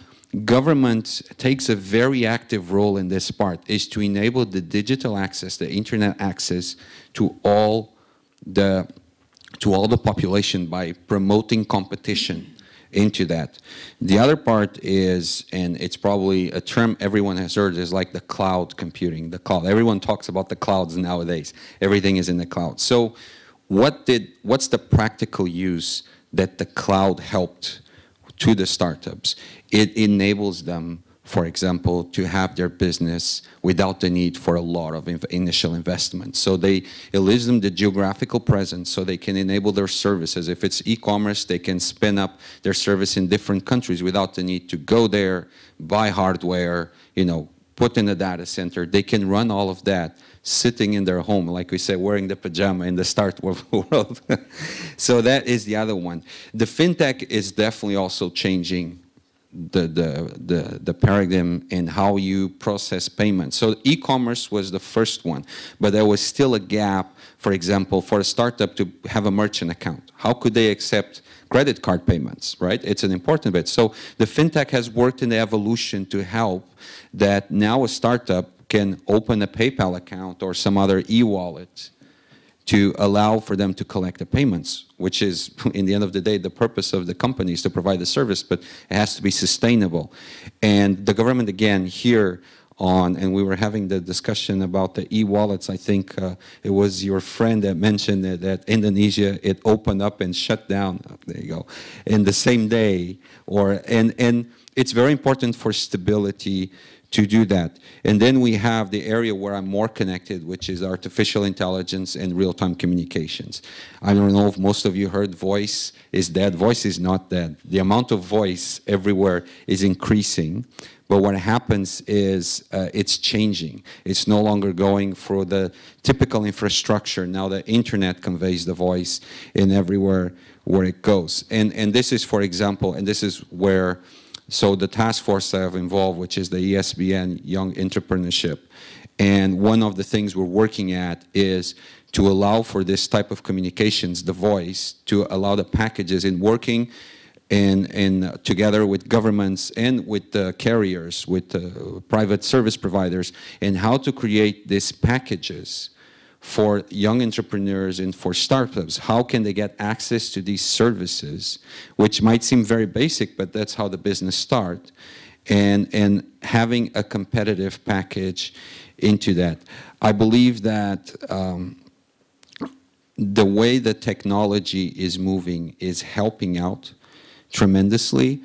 government takes a very active role in this part, is to enable the digital access, the internet access to all the population by promoting competition into that. The other part is, and it's probably a term everyone has heard, is like the cloud computing, the cloud. Everyone talks about the clouds nowadays. Everything is in the cloud. So what's the practical use that the cloud helped to the startups? It enables them, for example, to have their business without the need for a lot of initial investment. So it leaves them the geographical presence so they can enable their services. If it's e-commerce, they can spin up their service in different countries without the need to go there, buy hardware, put in a data center. They can run all of that sitting in their home, like we say, wearing the pajama in the startup world. So that is the other one. The fintech is definitely also changing the paradigm in how you process payments. So e-commerce was the first one, but there was still a gap, for example, for a startup to have a merchant account. How could they accept credit card payments, right? It's an important bit. So the fintech has worked in the evolution to help that now a startup can open a PayPal account or some other e-wallet to allow for them to collect the payments, which is, in the end of the day, the purpose of the company is to provide the service, but it has to be sustainable. And the government, again, here on, and we were having the discussion about the e-wallets. I think it was your friend that mentioned that Indonesia, it opened up and shut down, there you go, in the same day. And it's very important for stability to do that. And then we have the area where I'm more connected, which is artificial intelligence and real-time communications. I don't know if most of you heard voice is dead. Voice is not dead. The amount of voice everywhere is increasing. But what happens is it's changing. It's no longer going for the typical infrastructure. Now the internet conveys the voice in everywhere where it goes. And this is, for example, and this is where, so the task force I have involved, which is the ESBN Young Entrepreneurship. And one of the things we're working at is to allow for this type of communications, the voice, to allow the packages in working and together with governments and with the carriers, with the private service providers, and how to create these packages for young entrepreneurs and for startups. How can they get access to these services, which might seem very basic, but that's how the business starts, and having a competitive package into that. I believe that the way the technology is moving is helping out tremendously.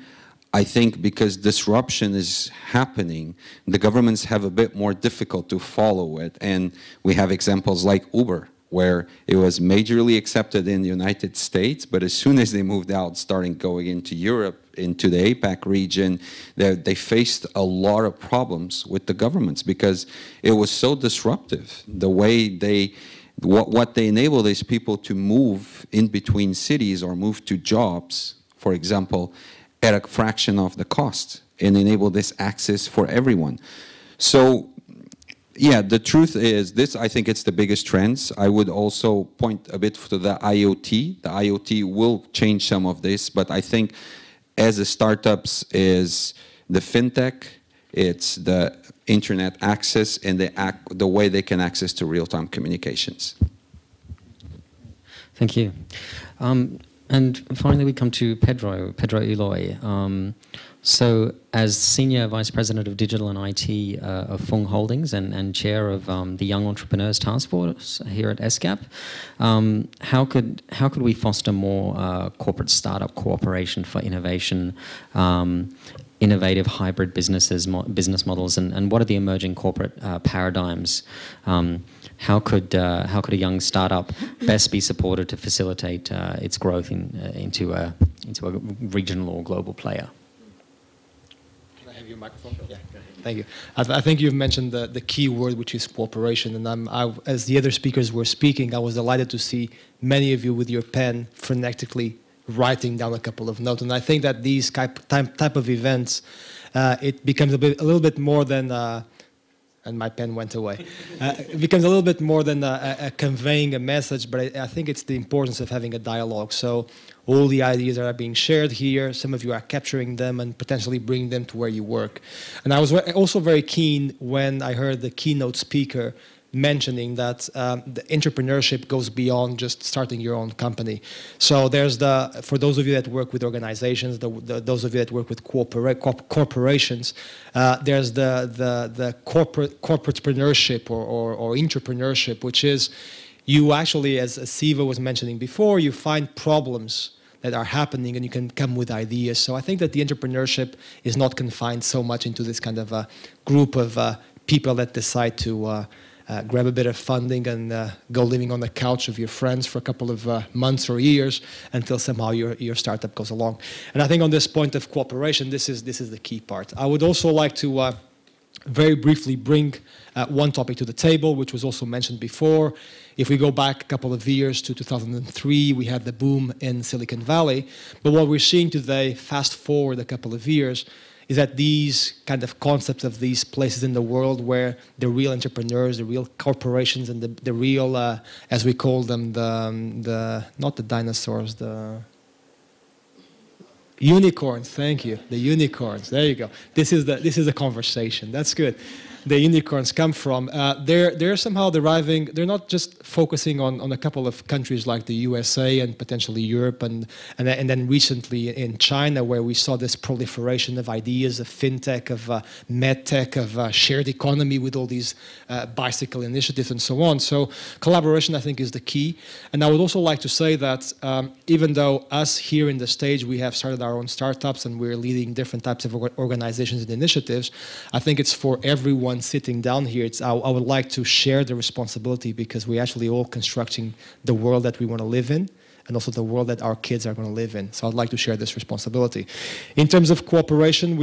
I think because disruption is happening, the governments have a bit more difficult to follow it. And we have examples like Uber, where it was majorly accepted in the United States, but as soon as they moved out, starting going into Europe, into the APAC region, they faced a lot of problems with the governments because it was so disruptive. The way what they enable these people to move in between cities or move to jobs, for example, at a fraction of the cost, and enable this access for everyone. So, yeah, the truth is this, I think it's the biggest trends. I would also point a bit to the IoT. The IoT will change some of this, but I think as the startups is the fintech, it's the internet access and the way they can access to real-time communications. Thank you. And finally, we come to Pedro Eloy. So as Senior Vice President of Digital and IT of Fung Holdings and Chair of the Young Entrepreneurs Task Force here at ESCAP, how could we foster more corporate startup cooperation for innovation, innovative hybrid business models, and what are the emerging corporate paradigms? How could a young startup best be supported to facilitate its growth into a regional or global player? Can I have your microphone? Yeah, thank you. I think you've mentioned the key word, which is cooperation. And as the other speakers were speaking, I was delighted to see many of you with your pen frenetically writing down a couple of notes. And I think that these type of events, it becomes a little bit more than. And my pen went away. It becomes a little bit more than conveying a message, but I think it's the importance of having a dialogue. So all the ideas that are being shared here, some of you are capturing them and potentially bringing them to where you work. And I was also very keen when I heard the keynote speaker mentioning that the entrepreneurship goes beyond just starting your own company. So there's for those of you that work with organizations, those of you that work with corporations, there's the corporatepreneurship or entrepreneurship, which is you actually, as Siva was mentioning before, you find problems that are happening and you can come with ideas. So I think that the entrepreneurship is not confined so much into this kind of a group of people that decide to grab a bit of funding and go living on the couch of your friends for a couple of months or years until somehow your startup goes along. And I think on this point of cooperation, this is the key part. I would also like to very briefly bring one topic to the table, which was also mentioned before. If we go back a couple of years to 2003, we had the boom in Silicon Valley. But what we're seeing today, fast forward a couple of years, is that these kind of concepts of these places in the world where the real entrepreneurs, the real corporations, and the real, as we call them, not the dinosaurs, the unicorns. Thank you, the unicorns. There you go. This is a conversation. That's good. The unicorns come from. They're somehow deriving. They're not just focusing on a couple of countries like the USA and potentially Europe, and then recently in China, where we saw this proliferation of ideas of fintech, of medtech, of shared economy with all these bicycle initiatives and so on. So collaboration, I think, is the key. And I would also like to say that even though us here in the stage, we have started our own startups and we're leading different types of organizations and initiatives, I think it's for everyone sitting down here. I would like to share the responsibility, because we're actually all constructing the world that we want to live in, and also the world that our kids are going to live in. So I'd like to share this responsibility. In terms of cooperation,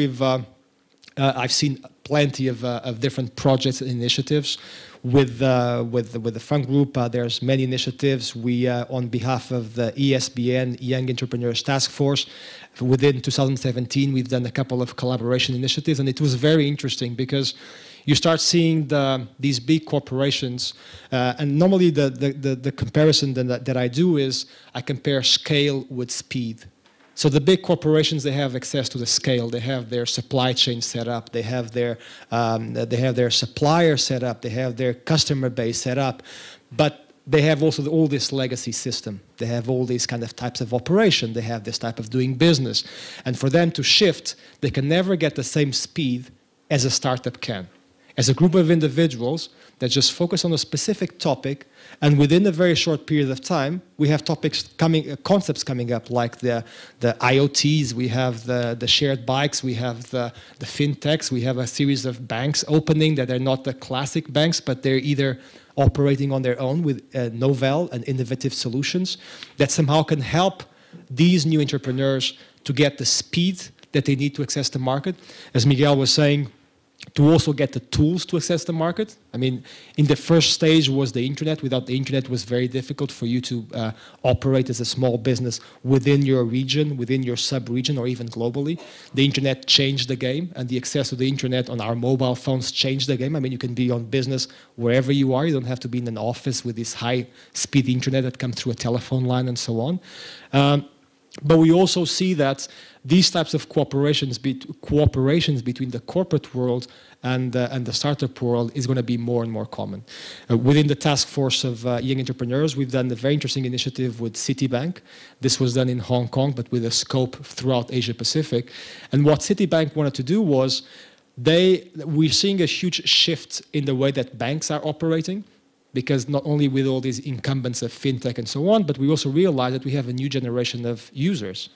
I've seen plenty of different projects and initiatives. With the Fund Group, there's many initiatives. We, on behalf of the ESBN, Young Entrepreneurs Task Force, within 2017, we've done a couple of collaboration initiatives, and it was very interesting because you start seeing these big corporations, and normally the comparison that I do is I compare scale with speed. So the big corporations, they have access to the scale. They have their supply chain set up. They have their supplier set up. They have their customer base set up. But they have also all this legacy system. They have all these kind of types of operation. They have this type of doing business. And for them to shift, they can never get the same speed as a startup can. As a group of individuals that just focus on a specific topic, and within a very short period of time, we have concepts coming up like the IoTs, we have the shared bikes, we have the fintechs, we have a series of banks opening that are not the classic banks, but they're either operating on their own with novel and innovative solutions that somehow can help these new entrepreneurs to get the speed that they need to access the market. As Miguel was saying, to also get the tools to access the market. I mean, in the first stage was the internet. Without the internet, it was very difficult for you to operate as a small business within your region, within your sub-region, or even globally. The internet changed the game, and the access to the internet on our mobile phones changed the game. I mean, you can be on business wherever you are. You don't have to be in an office with this high-speed internet that comes through a telephone line and so on. But we also see that these types of cooperations between the corporate world and the startup world is going to be more and more common. Within the task force of young entrepreneurs, we've done a very interesting initiative with Citibank. This was done in Hong Kong, but with a scope throughout Asia Pacific. And what Citibank wanted to do was, we're seeing a huge shift in the way that banks are operating, because not only with all these incumbents of fintech and so on, but we also realize that we have a new generation of users.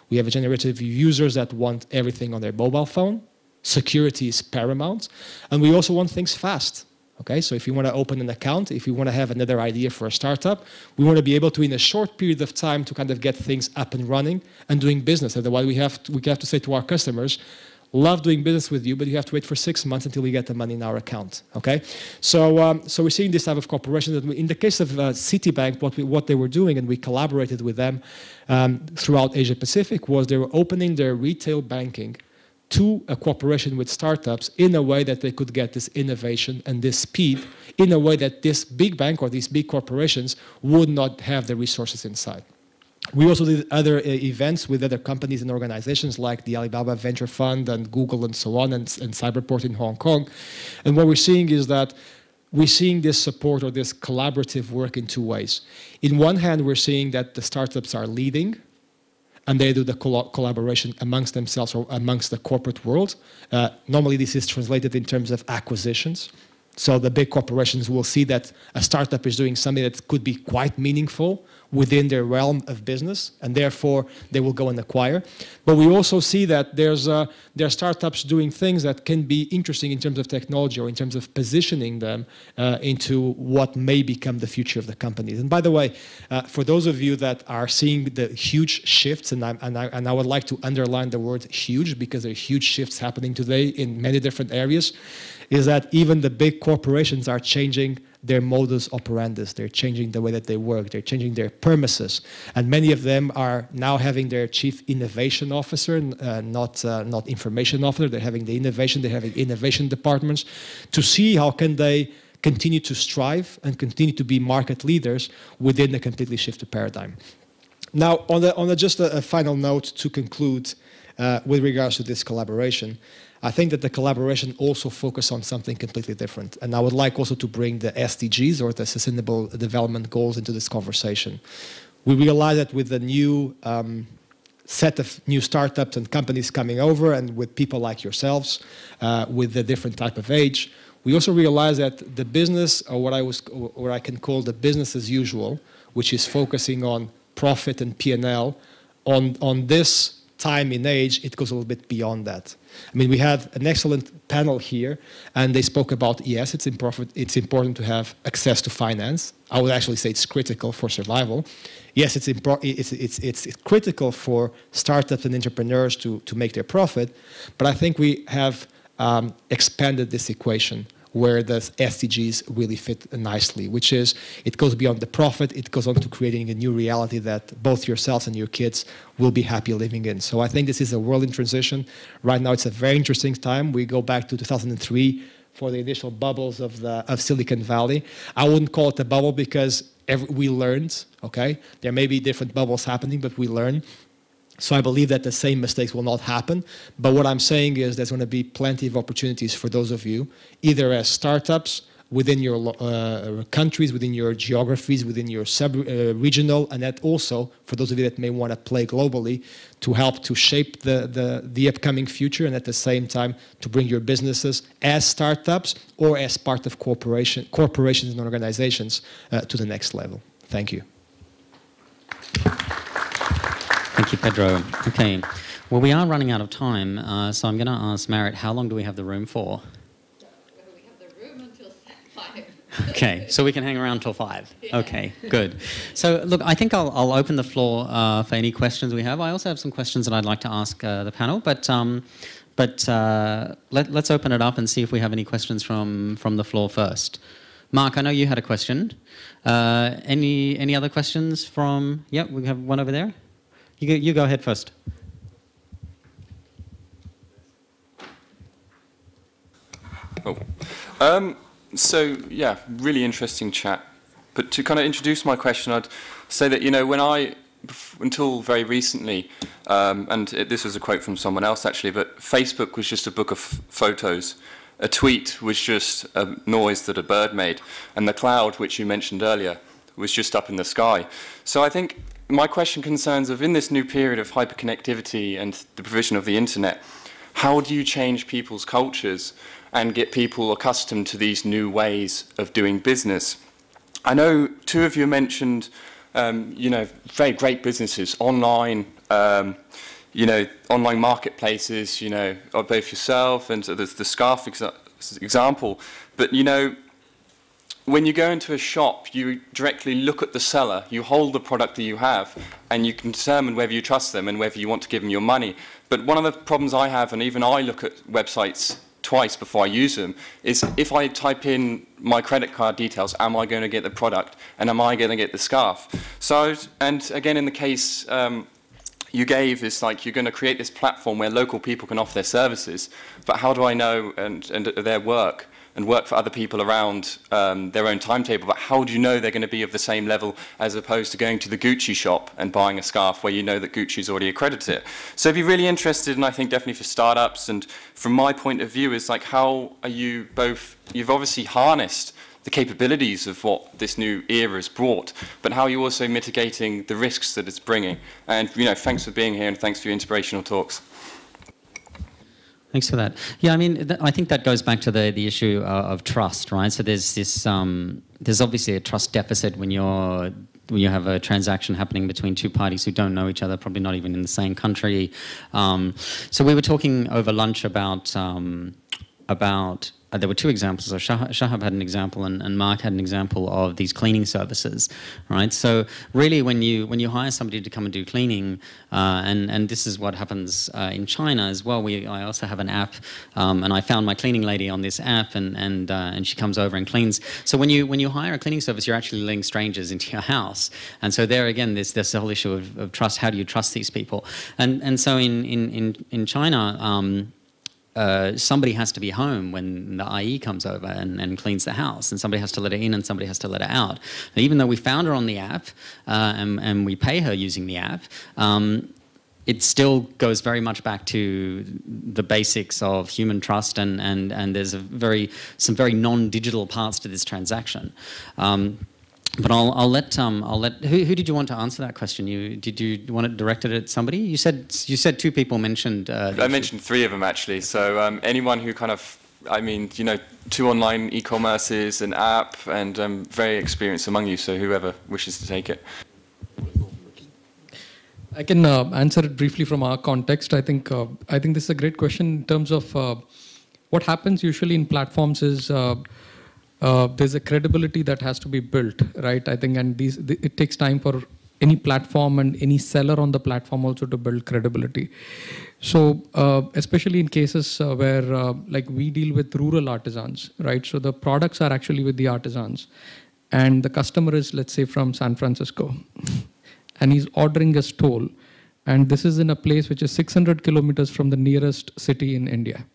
We have a generation of users that want everything on their mobile phone. Security is paramount. And we also want things fast. Okay, so if you want to open an account, if you want to have another idea for a startup, we want to be able to, in a short period of time, to kind of get things up and running and doing business. Otherwise, we have to say to our customers, love doing business with you, but you have to wait for 6 months until we get the money in our account. Okay, so we're seeing this type of cooperation. That in the case of Citibank, what they were doing, and we collaborated with them throughout Asia Pacific, was they were opening their retail banking to a cooperation with startups in a way that they could get this innovation and this speed in a way that this big bank or these big corporations would not have the resources inside. We also did other events with other companies and organizations like the Alibaba Venture Fund and Google and so on, and Cyberport in Hong Kong. And what we're seeing is that we're seeing this support or this collaborative work in two ways. In one hand, we're seeing that the startups are leading, and they do the collaboration amongst themselves or amongst the corporate world. Normally, this is translated in terms of acquisitions. So the big corporations will see that a startup is doing something that could be quite meaningful within their realm of business, and therefore they will go and acquire. But we also see that there are startups doing things that can be interesting in terms of technology or in terms of positioning them into what may become the future of the companies. And by the way, for those of you that are seeing the huge shifts, and I would like to underline the word huge, because there are huge shifts happening today in many different areas, is that even the big corporations are changing their modus operandus. They're changing the way that they work. They're changing their premises. And many of them are now having their chief innovation officer, not information officer. They're having the innovation. They're having innovation departments to see how can they continue to strive and continue to be market leaders within a completely shifted paradigm. Now, on just a final note to conclude with regards to this collaboration, I think that the collaboration also focuses on something completely different. And I would like also to bring the SDGs, or the Sustainable Development Goals, into this conversation. We realize that with the new set of new startups and companies coming over, and with people like yourselves, with a different type of age, we also realize that the business, or what I can call the business as usual, which is focusing on profit and P&L, on this time in age, it goes a little bit beyond that. I mean, we had an excellent panel here, and they spoke about, yes, it's important to have access to finance. I would actually say it's critical for survival. Yes, it's critical for startups and entrepreneurs to make their profit, but I think we have expanded this equation where the SDGs really fit nicely, which is, it goes beyond the profit, it goes on to creating a new reality that both yourselves and your kids will be happy living in. So I think this is a world in transition. Right now it's a very interesting time. We go back to 2003 for the initial bubbles of Silicon Valley. I wouldn't call it a bubble because we learned, okay? There may be different bubbles happening, but we learn. So I believe that the same mistakes will not happen. But what I'm saying is there's going to be plenty of opportunities for those of you, either as startups within your countries, within your geographies, within your sub-regional, and that also for those of you that may want to play globally, to help to shape the upcoming future, and at the same time to bring your businesses as startups or as part of corporations and organizations to the next level. Thank you. Thank you, Pedro. Okay, well, we are running out of time, so I'm going to ask Marit, how long do we have the room for? We have the room until 5. Okay, so we can hang around till 5. Yeah. Okay, good. So, look, I think I'll open the floor for any questions we have. I also have some questions that I'd like to ask the panel, but let's open it up and see if we have any questions from the floor first. Mark, I know you had a question. Any other questions from? Yep, we have one over there. You go ahead first. So, yeah, really interesting chat. But to kind of introduce my question, I'd say that, you know, until very recently, this was a quote from someone else actually, but Facebook was just a book of photos. A tweet was just a noise that a bird made. And the cloud, which you mentioned earlier, was just up in the sky. So I think my question concerns in this new period of hyperconnectivity and the provision of the internet, how do you change people's cultures and get people accustomed to these new ways of doing business? I know two of you mentioned, you know, very great businesses, online, you know, online marketplaces, you know, both yourself and the scarf example. But, you know, when you go into a shop, you directly look at the seller, you hold the product that you have, and you can determine whether you trust them and whether you want to give them your money. But one of the problems I have, and even I look at websites twice before I use them, is if I type in my credit card details, am I going to get the product, and am I going to get the scarf? So, and again, in the case you gave, is like you're going to create this platform where local people can offer their services, but how do I know and their work? And work for other people around their own timetable, but how do you know they're going to be of the same level as opposed to going to the Gucci shop and buying a scarf where you know that Gucci's already accredited it? So I'd be really interested, and I think definitely for startups, and from my point of view, is like, how are you both, you've obviously harnessed the capabilities of what this new era has brought, but how are you also mitigating the risks that it's bringing? And, you know, thanks for being here, and thanks for your inspirational talks. Thanks for that. Yeah, I mean, I think that goes back to the issue of trust, right? So there's this, there's obviously a trust deficit when you're you have a transaction happening between two parties who don't know each other, probably not even in the same country. So we were talking over lunch about there were two examples. So Shahab had an example, and Mark had an example of these cleaning services, right? So really, when you hire somebody to come and do cleaning, and this is what happens in China as well. I also have an app, and I found my cleaning lady on this app, and she comes over and cleans. So when you hire a cleaning service, you're actually letting strangers into your house, and so there again, there's this whole issue of trust. How do you trust these people? And so in China. Somebody has to be home when the IE comes over and cleans the house, and somebody has to let her in and somebody has to let her out. And even though we found her on the app and we pay her using the app, it still goes very much back to the basics of human trust, and there's some very non-digital parts to this transaction. But I'll let who did you want to answer that question? Did you want it directed at somebody? You said two people mentioned. I mentioned three of them actually. So anyone who two online e-commerces, an app, and very experienced among you. So whoever wishes to take it. I can answer it briefly from our context. I think this is a great question in terms of what happens usually in platforms is. There's a credibility that has to be built, right? I think, and it takes time for any platform and any seller on the platform also to build credibility. So, especially in cases where, like we deal with rural artisans, right? So the products are actually with the artisans, and the customer is, let's say, from San Francisco, and he's ordering a stole, and this is in a place which is 600 kilometers from the nearest city in India.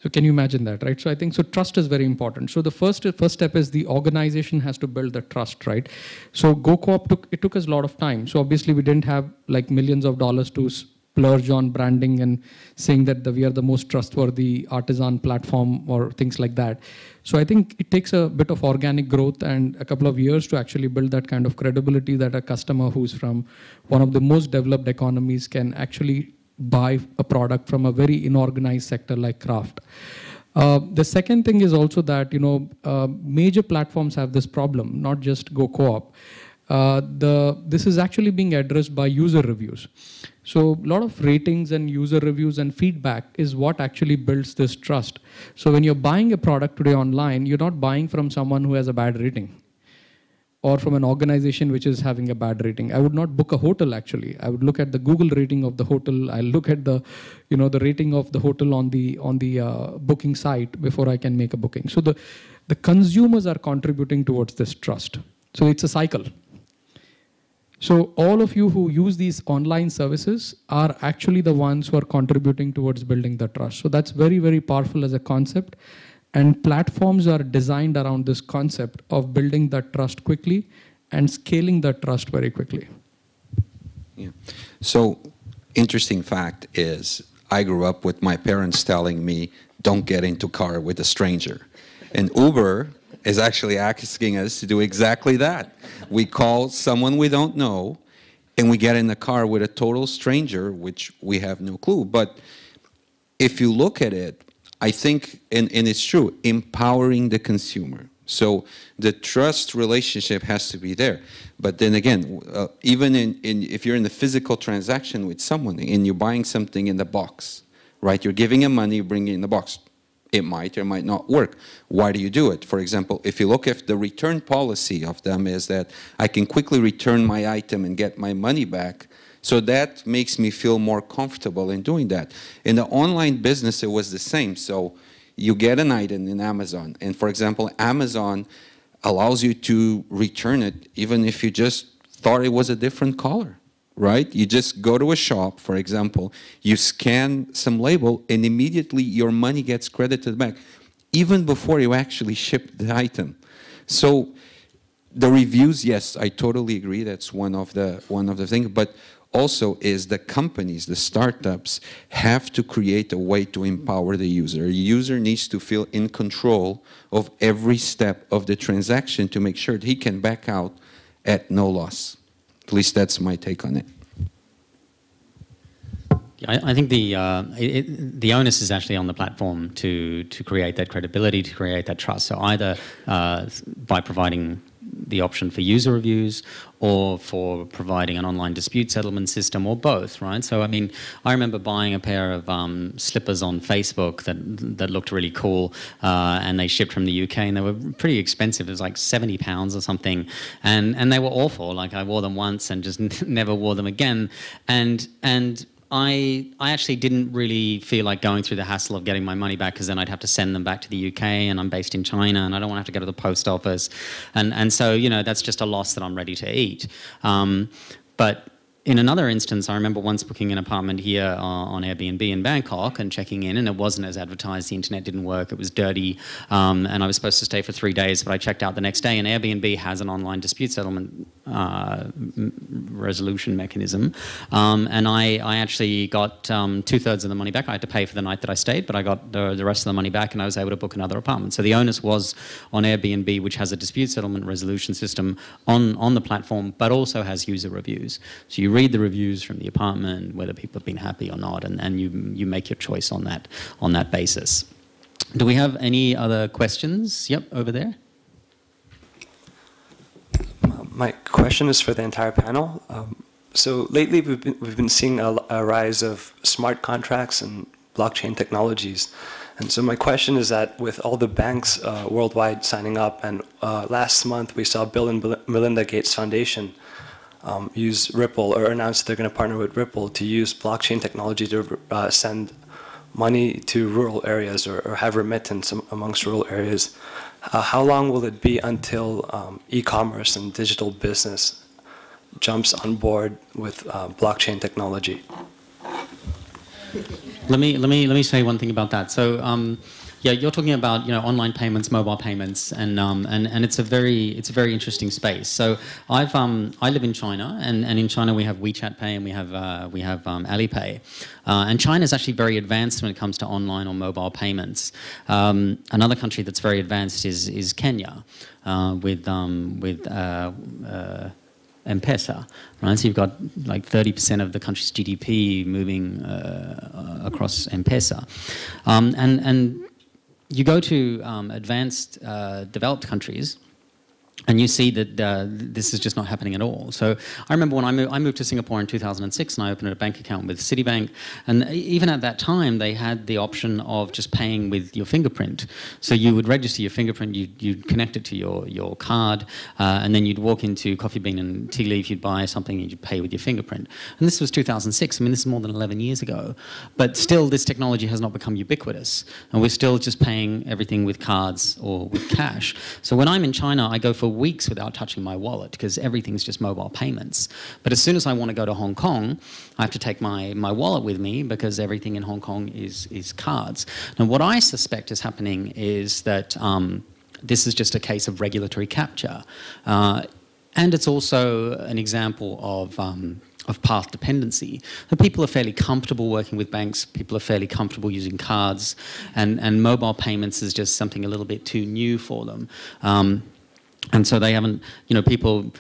So can you imagine that, right? So I think trust is very important. So the first step is the organization has to build the trust, right? So GoCoop took us a lot of time. So obviously we didn't have like millions of dollars to splurge on branding and saying that we are the most trustworthy artisan platform or things like that. So I think it takes a bit of organic growth and a couple of years to actually build that kind of credibility that a customer who's from one of the most developed economies can actually buy a product from a very inorganized sector like craft. The second thing is also that major platforms have this problem, not just GoCoop. This is actually being addressed by user reviews. So a lot of ratings and user reviews and feedback is what actually builds this trust. So when you're buying a product today online, you're not buying from someone who has a bad rating, or from an organization which is having a bad rating. I would not book a hotel actually. I would look at the Google rating of the hotel. I'll look at the rating of the hotel on the booking site before I can make a booking. So the consumers are contributing towards this trust. So it's a cycle. So all of you who use these online services are actually the ones who are contributing towards building the trust. So that's very, very powerful as a concept. And platforms are designed around this concept of building that trust quickly and scaling that trust very quickly. Yeah. So, interesting fact is, I grew up with my parents telling me, don't get into car with a stranger. And Uber is actually asking us to do exactly that. We call someone we don't know, and we get in the car with a total stranger, which we have no clue. But if you look at it, I think, and it's true, empowering the consumer. So the trust relationship has to be there. But then again, even if you're in a physical transaction with someone and you're buying something in the box, right? You're giving them money, you bring it in the box. It might or might not work. Why do you do it? For example, if you look at the return policy of them is that I can quickly return my item and get my money back. So that makes me feel more comfortable in doing that. In the online business, it was the same. So you get an item in Amazon. And for example, Amazon allows you to return it even if you just thought it was a different color, right? You just go to a shop, for example, you scan some label, and immediately your money gets credited back, even before you actually ship the item. So the reviews, yes, I totally agree. That's one of the things. But also is the companies, the startups, have to create a way to empower the user. The user needs to feel in control of every step of the transaction to make sure that he can back out at no loss. At least that's my take on it. I think the onus is actually on the platform to create that credibility, to create that trust. So either by providing the option for user reviews or for providing an online dispute settlement system or both, right? So, I mean, I remember buying a pair of slippers on Facebook that looked really cool, and they shipped from the UK, and they were pretty expensive. It was like £70 or something, and they were awful. Like, I wore them once and just never wore them again, and I actually didn't really feel like going through the hassle of getting my money back, because then I'd have to send them back to the UK, and I'm based in China, and I don't want to have to go to the post office. And so, you know, that's just a loss that I'm ready to eat. But in another instance, I remember once booking an apartment here on Airbnb in Bangkok and checking in, and it wasn't as advertised. The internet didn't work. It was dirty, and I was supposed to stay for 3 days, but I checked out the next day, and Airbnb has an online dispute settlement resolution mechanism, and I actually got 2/3 of the money back. I had to pay for the night that I stayed, but I got the rest of the money back, and I was able to book another apartment. So the onus was on Airbnb, which has a dispute settlement resolution system on the platform, but also has user reviews. So you read the reviews from the apartment, whether people have been happy or not, and you make your choice on that basis. Do we have any other questions? Yep, over there. My question is for the entire panel. So lately we've been seeing a rise of smart contracts and blockchain technologies. And so my question is that with all the banks worldwide signing up, and last month we saw Bill and Melinda Gates Foundation use Ripple, or announce that they're going to partner with Ripple to use blockchain technology to send money to rural areas, or have remittance amongst rural areas. How long will it be until e-commerce and digital business jumps on board with blockchain technology? Let me say one thing about that. So, yeah, you're talking about, you know, online payments, mobile payments, and it's a very interesting space. So I live in China, and in China we have WeChat Pay, and we have Alipay, and China is actually very advanced when it comes to online or mobile payments. Another country that's very advanced is Kenya, with M-Pesa, right? So you've got like 30% of the country's GDP moving across M-Pesa, and you go to advanced, developed countries, and you see that this is just not happening at all. So I remember when I moved to Singapore in 2006, and I opened a bank account with Citibank, and even at that time they had the option of just paying with your fingerprint. So you would register your fingerprint, you'd connect it to your card, and then you'd walk into Coffee Bean and Tea Leaf, you'd buy something and you'd pay with your fingerprint. And this was 2006. I mean, this is more than 11 years ago. But still, this technology has not become ubiquitous, and we're still just paying everything with cards or with cash. So when I'm in China, I go for weeks without touching my wallet, because everything's just mobile payments. But as soon as I want to go to Hong Kong, I have to take my wallet with me, because everything in Hong Kong is cards. Now, what I suspect is happening is that this is just a case of regulatory capture. And it's also an example of path dependency. So people are fairly comfortable working with banks, people are fairly comfortable using cards, and mobile payments is just something a little bit too new for them. And so they haven't, you know, people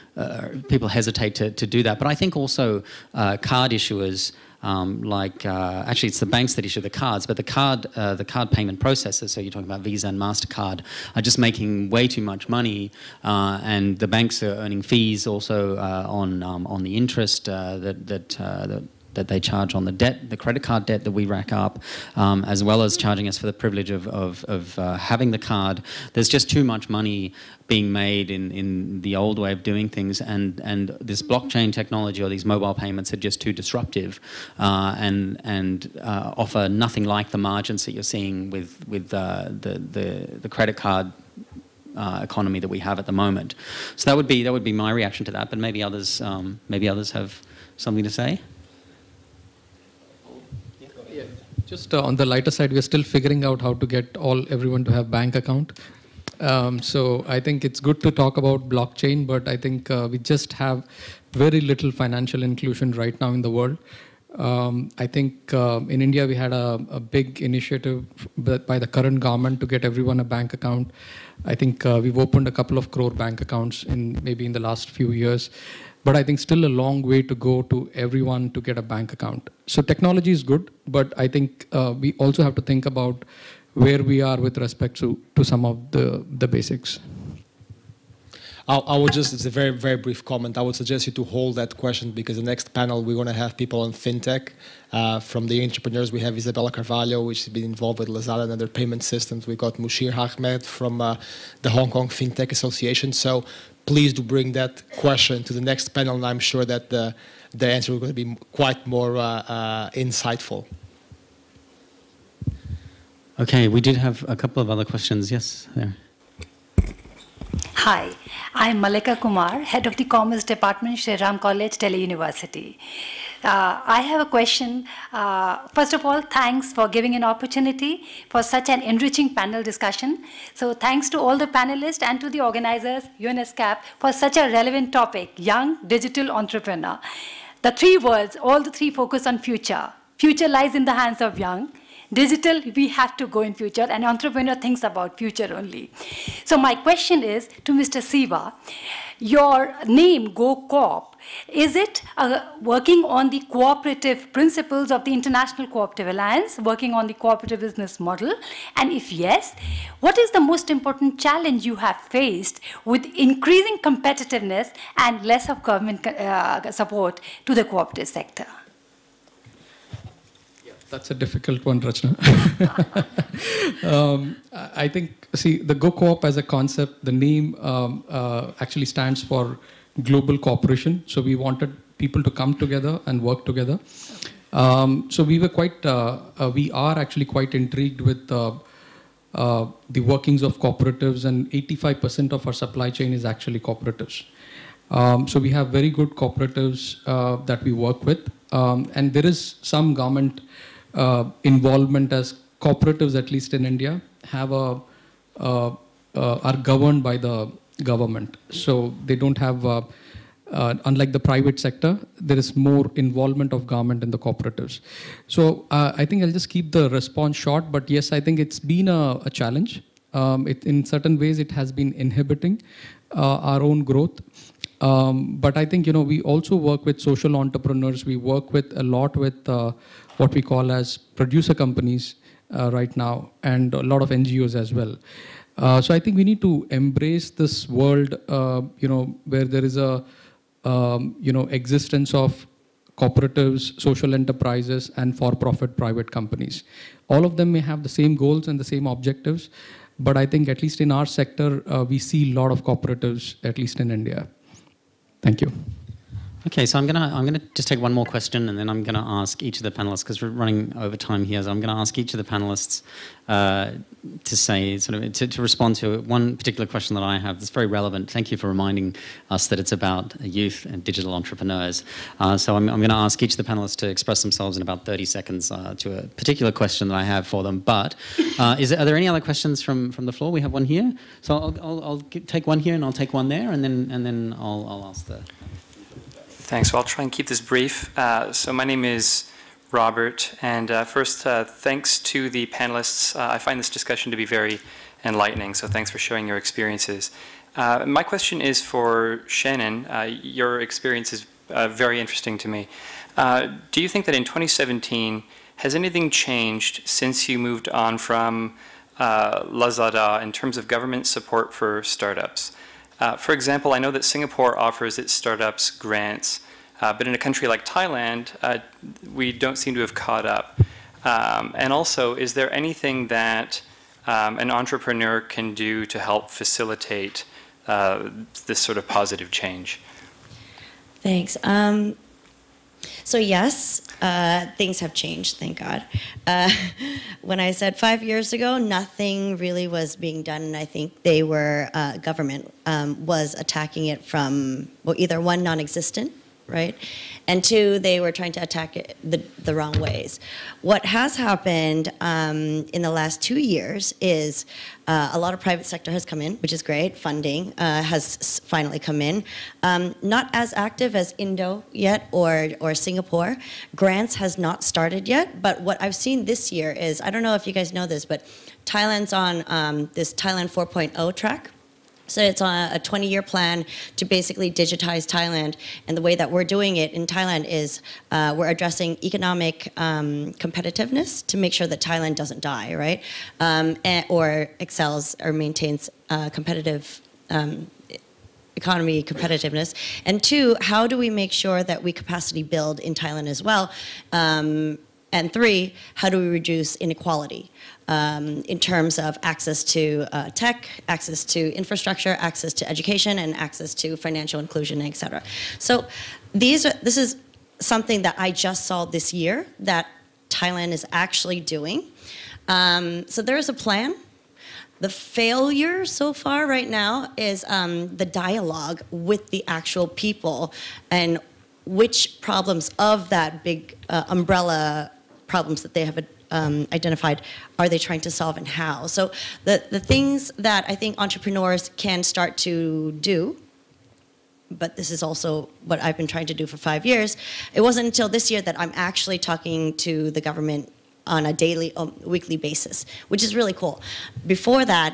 hesitate to do that. But I think also card issuers, actually it's the banks that issue the cards, but the card payment processors, so you're talking about Visa and MasterCard, are just making way too much money, and the banks are earning fees also on the interest that they charge on the debt, the credit card debt that we rack up, as well as charging us for the privilege of having the card. There's just too much money being made in the old way of doing things, and this blockchain technology or these mobile payments are just too disruptive, and offer nothing like the margins that you're seeing with the credit card economy that we have at the moment. So that would be my reaction to that. But maybe others have something to say. Just on the lighter side, we're still figuring out how to get everyone to have bank account. So I think it's good to talk about blockchain, but I think we just have very little financial inclusion right now in the world. I think in India we had a big initiative by the current government to get everyone a bank account. I think we've opened a couple of crore bank accounts maybe in the last few years. But I think still a long way to go to everyone to get a bank account. So technology is good, but I think we also have to think about where we are with respect to some of the basics. I would just, it's a very, very brief comment. I would suggest you to hold that question because the next panel, we're going to have people on fintech. From the entrepreneurs, we have Isabella Carvalho, which has been involved with Lazada and other payment systems. We got Mushir Ahmed from the Hong Kong Fintech Association. So please do bring that question to the next panel, and I'm sure that the answer is going to be quite more insightful. Okay, we did have a couple of other questions. Yes, there. Hi, I'm Malika Kumar, Head of the Commerce Department, Shri Ram College, Delhi University. I have a question. First of all, thanks for giving an opportunity for such an enriching panel discussion. So thanks to all the panelists and to the organizers, ESCAP, for such a relevant topic, young digital entrepreneur. The three words, all the three focus on future. Future lies in the hands of young. Digital, we have to go in future, and entrepreneur thinks about future only. So my question is to Mr. Siva, your name, Go Coop, is it working on the cooperative principles of the International Cooperative Alliance, working on the cooperative business model? And if yes, what is the most important challenge you have faced with increasing competitiveness and less of government support to the cooperative sector? That's a difficult one, Rachna. I think, see, the Go Co-op as a concept, the name actually stands for global cooperation. So we wanted people to come together and work together. So we were we are actually quite intrigued with the workings of cooperatives, and 85% of our supply chain is actually cooperatives. So we have very good cooperatives that we work with. And there is some government involvement, as cooperatives, at least in India, have are governed by the government. So they don't have, unlike the private sector, there is more involvement of government in the cooperatives. So I think I'll just keep the response short, but yes, I think it's been a challenge. In certain ways, it has been inhibiting our own growth. But I think, we also work with social entrepreneurs. We work a lot with what we call as producer companies right now, and a lot of NGOs as well. So I think we need to embrace this world, where there is a, existence of cooperatives, social enterprises, and for-profit private companies. All of them may have the same goals and the same objectives, but I think at least in our sector, we see a lot of cooperatives, at least in India. Thank you. Okay, so I'm gonna just take one more question, and then I'm gonna ask each of the panelists, because we're running over time here. So I'm gonna ask each of the panelists to say to respond to one particular question that I have that's very relevant. Thank you for reminding us that it's about youth and digital entrepreneurs. So I'm gonna ask each of the panelists to express themselves in about 30 seconds to a particular question that I have for them. But are there any other questions from the floor? We have one here. So I'll take one here, and I'll take one there, and then I'll ask the. Thanks. Well, I'll try and keep this brief. So my name is Robert, and first, thanks to the panelists. I find this discussion to be very enlightening, so thanks for sharing your experiences. My question is for Shannon. Your experience is very interesting to me. Do you think that in 2017, has anything changed since you moved on from Lazada in terms of government support for startups? For example, I know that Singapore offers its startups grants, but in a country like Thailand, we don't seem to have caught up. And also, is there anything that an entrepreneur can do to help facilitate this sort of positive change? Thanks. So yes, things have changed, thank God. When I said 5 years ago, nothing really was being done, and I think they were, government was attacking it from, well, either one, non-existent, right? And two, they were trying to attack it the wrong ways. What has happened in the last 2 years is a lot of private sector has come in, which is great. Funding has finally come in. Not as active as Indo yet or Singapore. Grants has not started yet, but what I've seen this year is, I don't know if you guys know this, but Thailand's on this Thailand 4.0 track. So it's on a 20-year plan to basically digitize Thailand. And the way that we're doing it in Thailand is we're addressing economic competitiveness to make sure that Thailand doesn't die, right? economy competitiveness? And two, how do we make sure that we capacity build in Thailand as well? And three, how do we reduce inequality in terms of access to tech, access to infrastructure, access to education, and access to financial inclusion, et cetera. So this is something that I just saw this year that Thailand is actually doing. So there is a plan. The failure so far right now is the dialogue with the actual people and which problems of that big umbrella problems that they have identified are they trying to solve and how. So the things that I think entrepreneurs can start to do, but this is also what I've been trying to do for 5 years. It wasn't until this year that I'm actually talking to the government on a daily, weekly basis, which is really cool. Before that,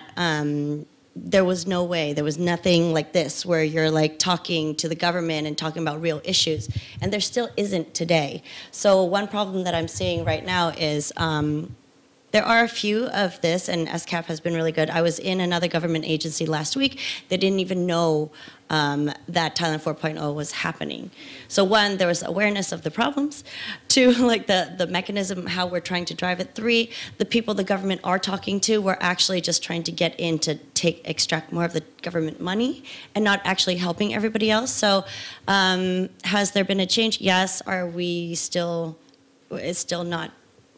there was no way, there was nothing like this where you're like talking to the government and talking about real issues, and there still isn't today. So one problem that I'm seeing right now is there are a few of this, and ESCAP has been really good. I was in another government agency last week. They didn't even know that Thailand 4.0 was happening. So one, there was awareness of the problems. Two, like the mechanism, how we're trying to drive it. Three, the people the government are talking to, we're actually just trying to get in to extract more of the government money and not actually helping everybody else. So has there been a change? Yes. Are we still, it's still not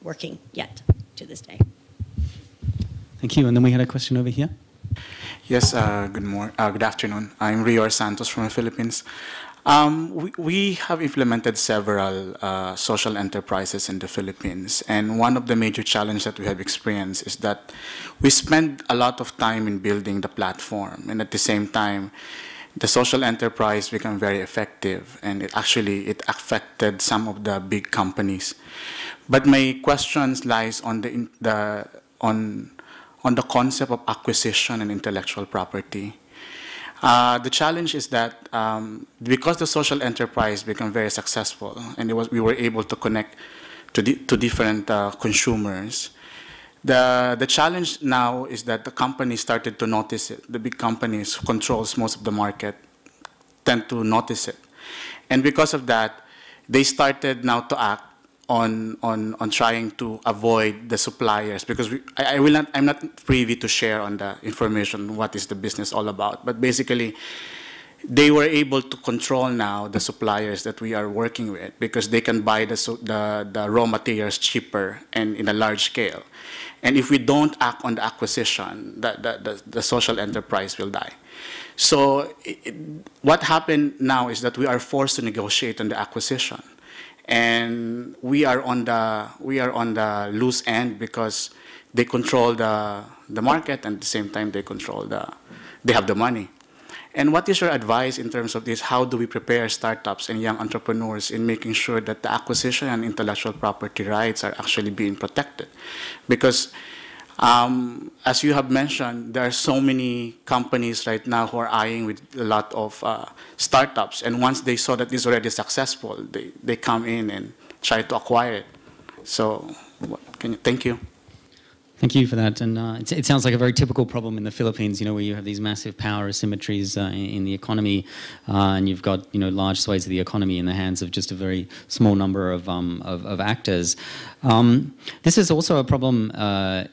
working yet to this day. Thank you. And then we had a question over here. Yes, good afternoon. I'm Rior Santos from the Philippines. We have implemented several social enterprises in the Philippines, and one of the major challenges that we have experienced is that we spend a lot of time in building the platform, and at the same time, the social enterprise became very effective, and it affected some of the big companies. But my questions lies on the concept of acquisition and intellectual property. The challenge is that because the social enterprise became very successful, and we were able to connect to different consumers, the challenge now is that the companies started to notice it. The big companies who controls most of the market tend to notice it. And because of that, they started now to act on trying to avoid the suppliers, because I'm not privy to share on the information what is the business all about, but basically they were able to control now the suppliers that we are working with, because they can buy the raw materials cheaper and in a large scale. And if we don't act on the acquisition, the social enterprise will die. So what happened now is that we are forced to negotiate on the acquisition. And we are on the loose end because they control the market, and at the same time they have the money. And what is your advice in terms of this? How do we prepare startups and young entrepreneurs in making sure that the acquisition and intellectual property rights are actually being protected? Because as you have mentioned, there are so many companies right now who are eyeing with a lot of startups, and once they saw that it's already successful, they come in and try to acquire it. So, thank you. Thank you for that. And it sounds like a very typical problem in the Philippines, where you have these massive power asymmetries in the economy, and you've got, large swathes of the economy in the hands of just a very small number of actors. This is also a problem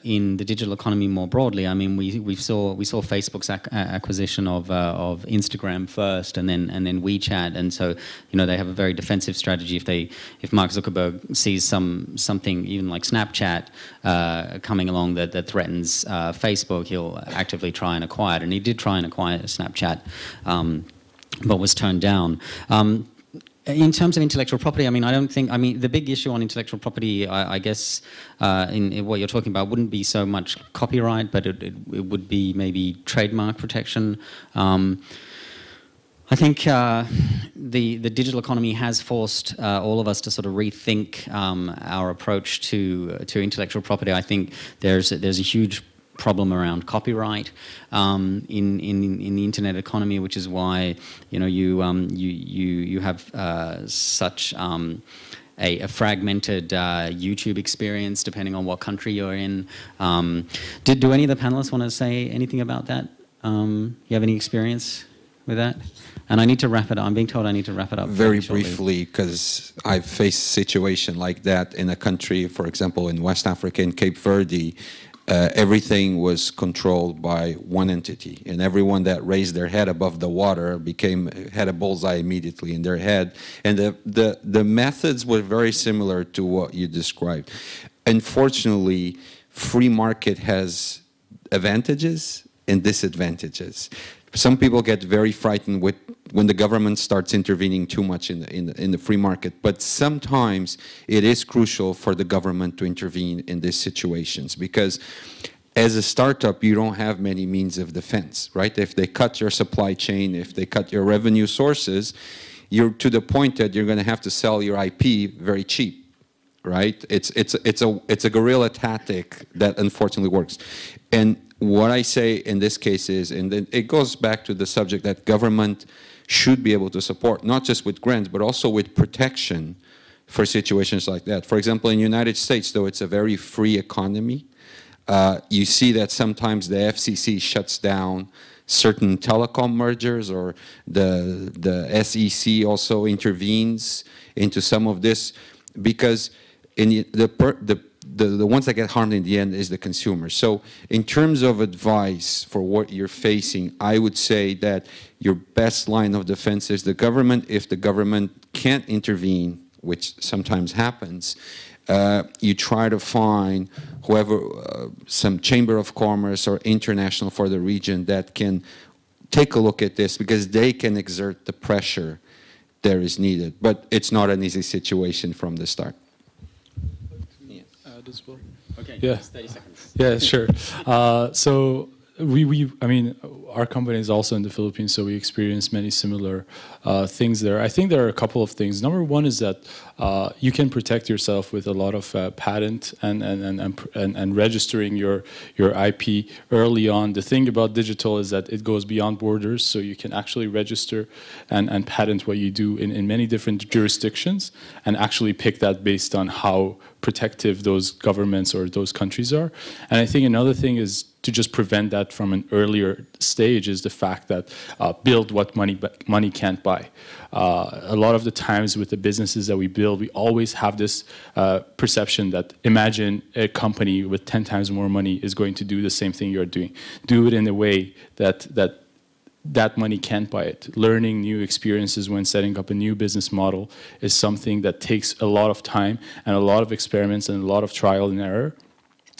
in the digital economy more broadly. I mean, we saw Facebook's acquisition of Instagram first, and then WeChat, and so they have a very defensive strategy. If Mark Zuckerberg sees something even like Snapchat coming along that threatens Facebook, he'll actively try and acquire it. And he did try and acquire Snapchat, but was turned down. In terms of intellectual property, the big issue on intellectual property, I guess, in what you're talking about wouldn't be so much copyright, but it would be maybe trademark protection. I think the digital economy has forced all of us to sort of rethink our approach to intellectual property. I think there's a huge problem around copyright in the internet economy, which is why you have such a fragmented YouTube experience depending on what country you're in. Do any of the panelists want to say anything about that? You have any experience with that? And I need to wrap it up. I'm being told I need to wrap it up. Very shortly. briefly, because I've faced a situation like that in a country, for example, in West Africa, in Cape Verde. Everything was controlled by one entity, and everyone that raised their head above the water had a bullseye immediately in their head. And the methods were very similar to what you described. Unfortunately, free market has advantages and disadvantages. Some people get very frightened when the government starts intervening too much in the free market, but sometimes it is crucial for the government to intervene in these situations, because as a startup, you don't have many means of defense, right? If they cut your supply chain, if they cut your revenue sources, you're to the point that you're going to have to sell your IP very cheap, right? It's a guerrilla tactic that unfortunately works. And what I say in this case is, and then it goes back to the subject that government should be able to support, not just with grants, but also with protection for situations like that. For example, in the United States, though it's a very free economy, you see that sometimes the FCC shuts down certain telecom mergers, or the SEC also intervenes into some of this, because in the ones that get harmed in the end is the consumer. So in terms of advice for what you're facing, I would say that your best line of defense is the government. If the government can't intervene, which sometimes happens, you try to find whoever, some chamber of commerce or international for the region that can take a look at this, because they can exert the pressure there is needed. But it's not an easy situation from the start. Okay, yeah. 30 seconds. Yeah, sure. So I mean, our company is also in the Philippines, so we experience many similar things there. I think there are a couple of things. Number one is that you can protect yourself with a lot of patent and registering your IP early on. The thing about digital is that it goes beyond borders, so you can actually register and patent what you do in many different jurisdictions, and actually pick that based on how protective those governments or those countries are. And I think another thing is to just prevent that from an earlier stage is the fact that build what money can't buy. A lot of the times with the businesses that we build, we always have this perception that imagine a company with 10 times more money is going to do the same thing you're doing. Do it in a way that money can't buy it. Learning new experiences when setting up a new business model is something that takes a lot of time and a lot of experiments and a lot of trial and error.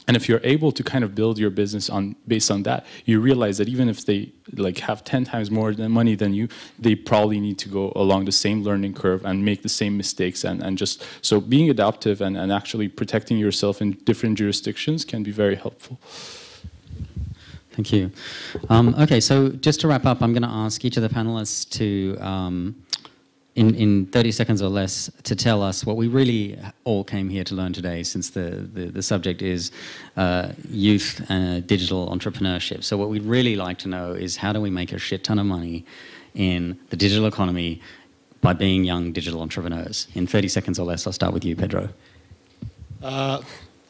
And if you're able to kind of build your business based on that, you realize that even if they have 10 times more money than you, they probably need to go along the same learning curve and make the same mistakes. And just so being adaptive and actually protecting yourself in different jurisdictions can be very helpful. Thank you. Okay, so just to wrap up, I'm going to ask each of the panelists to, in 30 seconds or less, to tell us what we really all came here to learn today, since the subject is youth digital entrepreneurship. So what we'd really like to know is, how do we make a shit ton of money in the digital economy by being young digital entrepreneurs? In 30 seconds or less, I'll start with you, Pedro.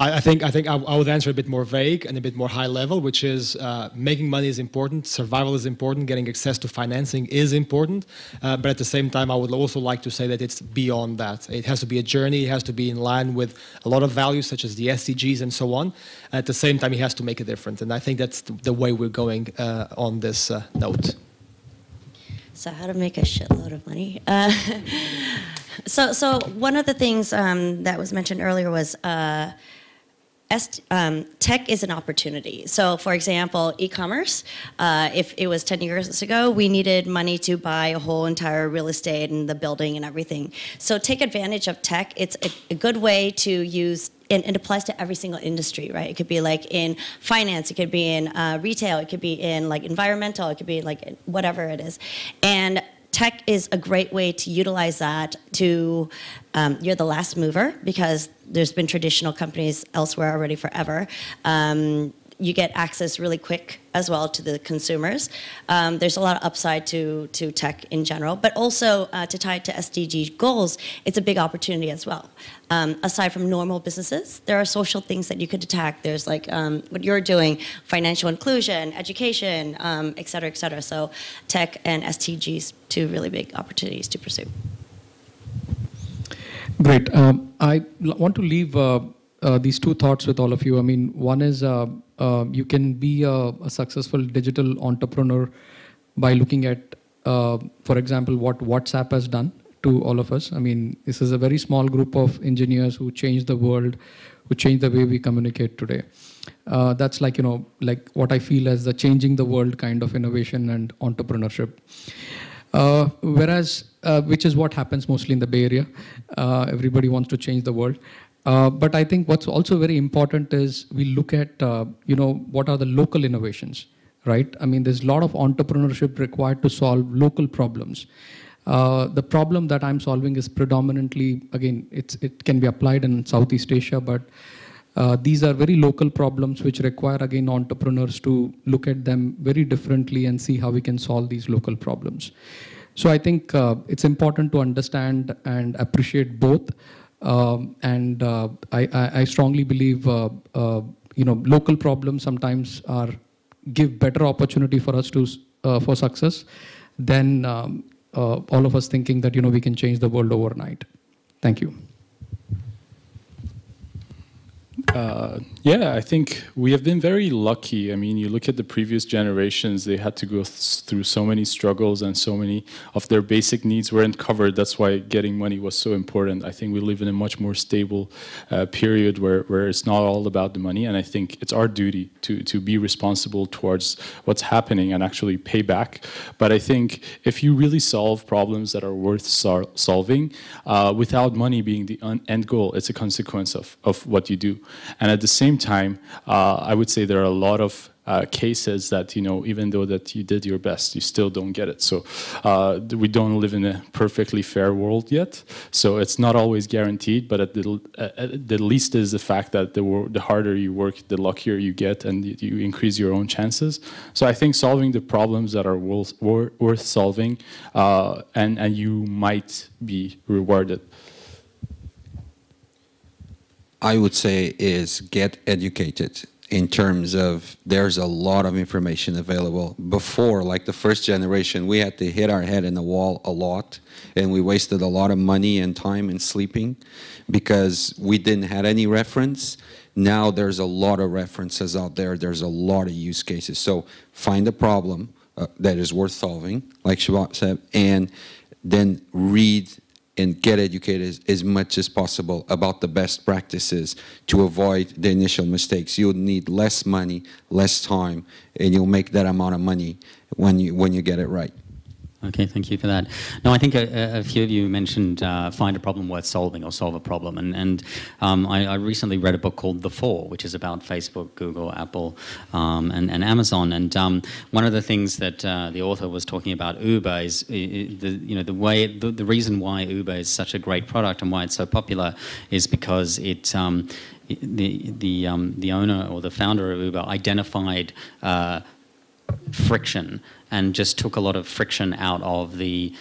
I think I would answer a bit more vague and a bit more high level, which is making money is important, survival is important, getting access to financing is important, but at the same time I would also like to say that it's beyond that. It has to be a journey, it has to be in line with a lot of values such as the SDGs and so on. At the same time it has to make a difference, and I think that's the way we're going on this note. So how to make a shitload of money. So one of the things that was mentioned earlier was tech is an opportunity. So for example, e-commerce, if it was 10 years ago, we needed money to buy a whole entire real estate and the building and everything. So take advantage of tech. It's a good way to use, and it applies to every single industry, right? It could be like in finance, it could be in retail, it could be in like environmental, it could be like whatever it is. And tech is a great way to utilize that to, you're the last mover because there's been traditional companies elsewhere already forever. you get access really quick as well to the consumers. There's a lot of upside to tech in general, but also to tie it to SDG goals, it's a big opportunity as well. Aside from normal businesses, there are social things that you could attack. There's like what you're doing, financial inclusion, education, et cetera, et cetera. So tech and SDGs, two really big opportunities to pursue. Great. I want to leave these two thoughts with all of you. I mean, one is you can be a successful digital entrepreneur by looking at, for example, what WhatsApp has done to all of us. I mean, this is a very small group of engineers who changed the world, who changed the way we communicate today. That's like, like what I feel as the changing the world kind of innovation and entrepreneurship. Whereas, which is what happens mostly in the Bay Area. Everybody wants to change the world. But I think what's also very important is we look at, what are the local innovations, right? I mean, there's a lot of entrepreneurship required to solve local problems. The problem that I'm solving is predominantly, again, it can be applied in Southeast Asia, but these are very local problems which require, again, entrepreneurs to look at them very differently and see how we can solve these local problems. So I think it's important to understand and appreciate both. And I strongly believe, local problems sometimes give better opportunity for us to for success than all of us thinking that we can change the world overnight. Thank you. Yeah, I think we have been very lucky. I mean, you look at the previous generations, they had to go through so many struggles and so many of their basic needs weren't covered. That's why getting money was so important. I think we live in a much more stable period where it's not all about the money. And I think it's our duty to be responsible towards what's happening and actually pay back. But I think if you really solve problems that are worth solving, without money being the end goal, it's a consequence of what you do. And at the same time, I would say there are a lot of cases that, even though that you did your best, you still don't get it. So we don't live in a perfectly fair world yet. So it's not always guaranteed, but at the least is the fact that the harder you work, the luckier you get, and you increase your own chances. So I think solving the problems that are worth solving, and you might be rewarded. I would say is get educated in terms of there's a lot of information available. Before, like the first generation, we had to hit our head in the wall a lot, and we wasted a lot of money and time in sleeping because we didn't have any reference. Now there's a lot of references out there. There's a lot of use cases. So find a problem that is worth solving, like Shabat said, and then read and get educated as much as possible about the best practices to avoid the initial mistakes. You'll need less money, less time, and you'll make that amount of money when you get it right. Okay, thank you for that. No, I think a few of you mentioned find a problem worth solving or solve a problem. And I recently read a book called The Four, which is about Facebook, Google, Apple, and Amazon. And one of the things that the author was talking about Uber is the reason why Uber is such a great product and why it's so popular is because it the owner or the founder of Uber identified friction and just took a lot of friction out of the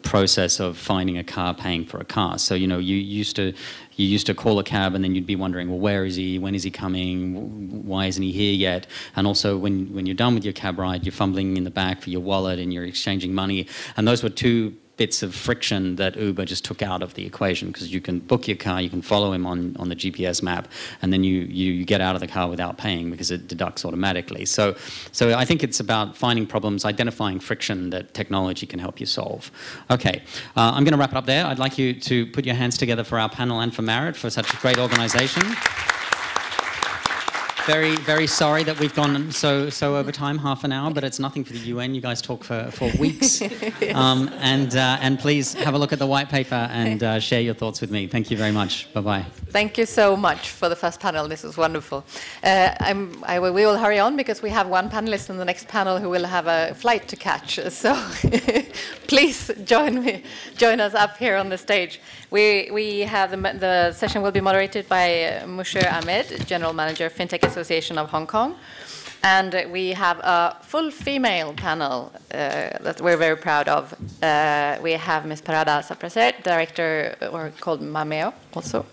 process of finding a car, paying for a car. So you used to call a cab and then you'd be wondering, well, where is he? When is he coming? Why isn't he here yet? And also when you're done with your cab ride, you're fumbling in the back for your wallet and you're exchanging money. And those were two bits of friction that Uber just took out of the equation, because you can book your car, you can follow him on the GPS map, and then you get out of the car without paying because it deducts automatically. So I think it's about finding problems, identifying friction that technology can help you solve. Okay, I'm going to wrap it up there. I'd like you to put your hands together for our panel and for Merit for such a great organization. Very, very sorry that we've gone so over time, half an hour, but it's nothing for the UN. You guys talk for weeks. And please have a look at the white paper and share your thoughts with me. Thank you very much. Bye-bye. Thank you so much for the first panel. This was wonderful. We will hurry on because we have one panelist in the next panel who will have a flight to catch. So please join us up here on the stage. We have the session will be moderated by Musher Ahmed, General Manager, FinTech Association of Hong Kong. And we have a full female panel that we're very proud of. We have Ms. Parada Sapraset, director, or called Mameo also,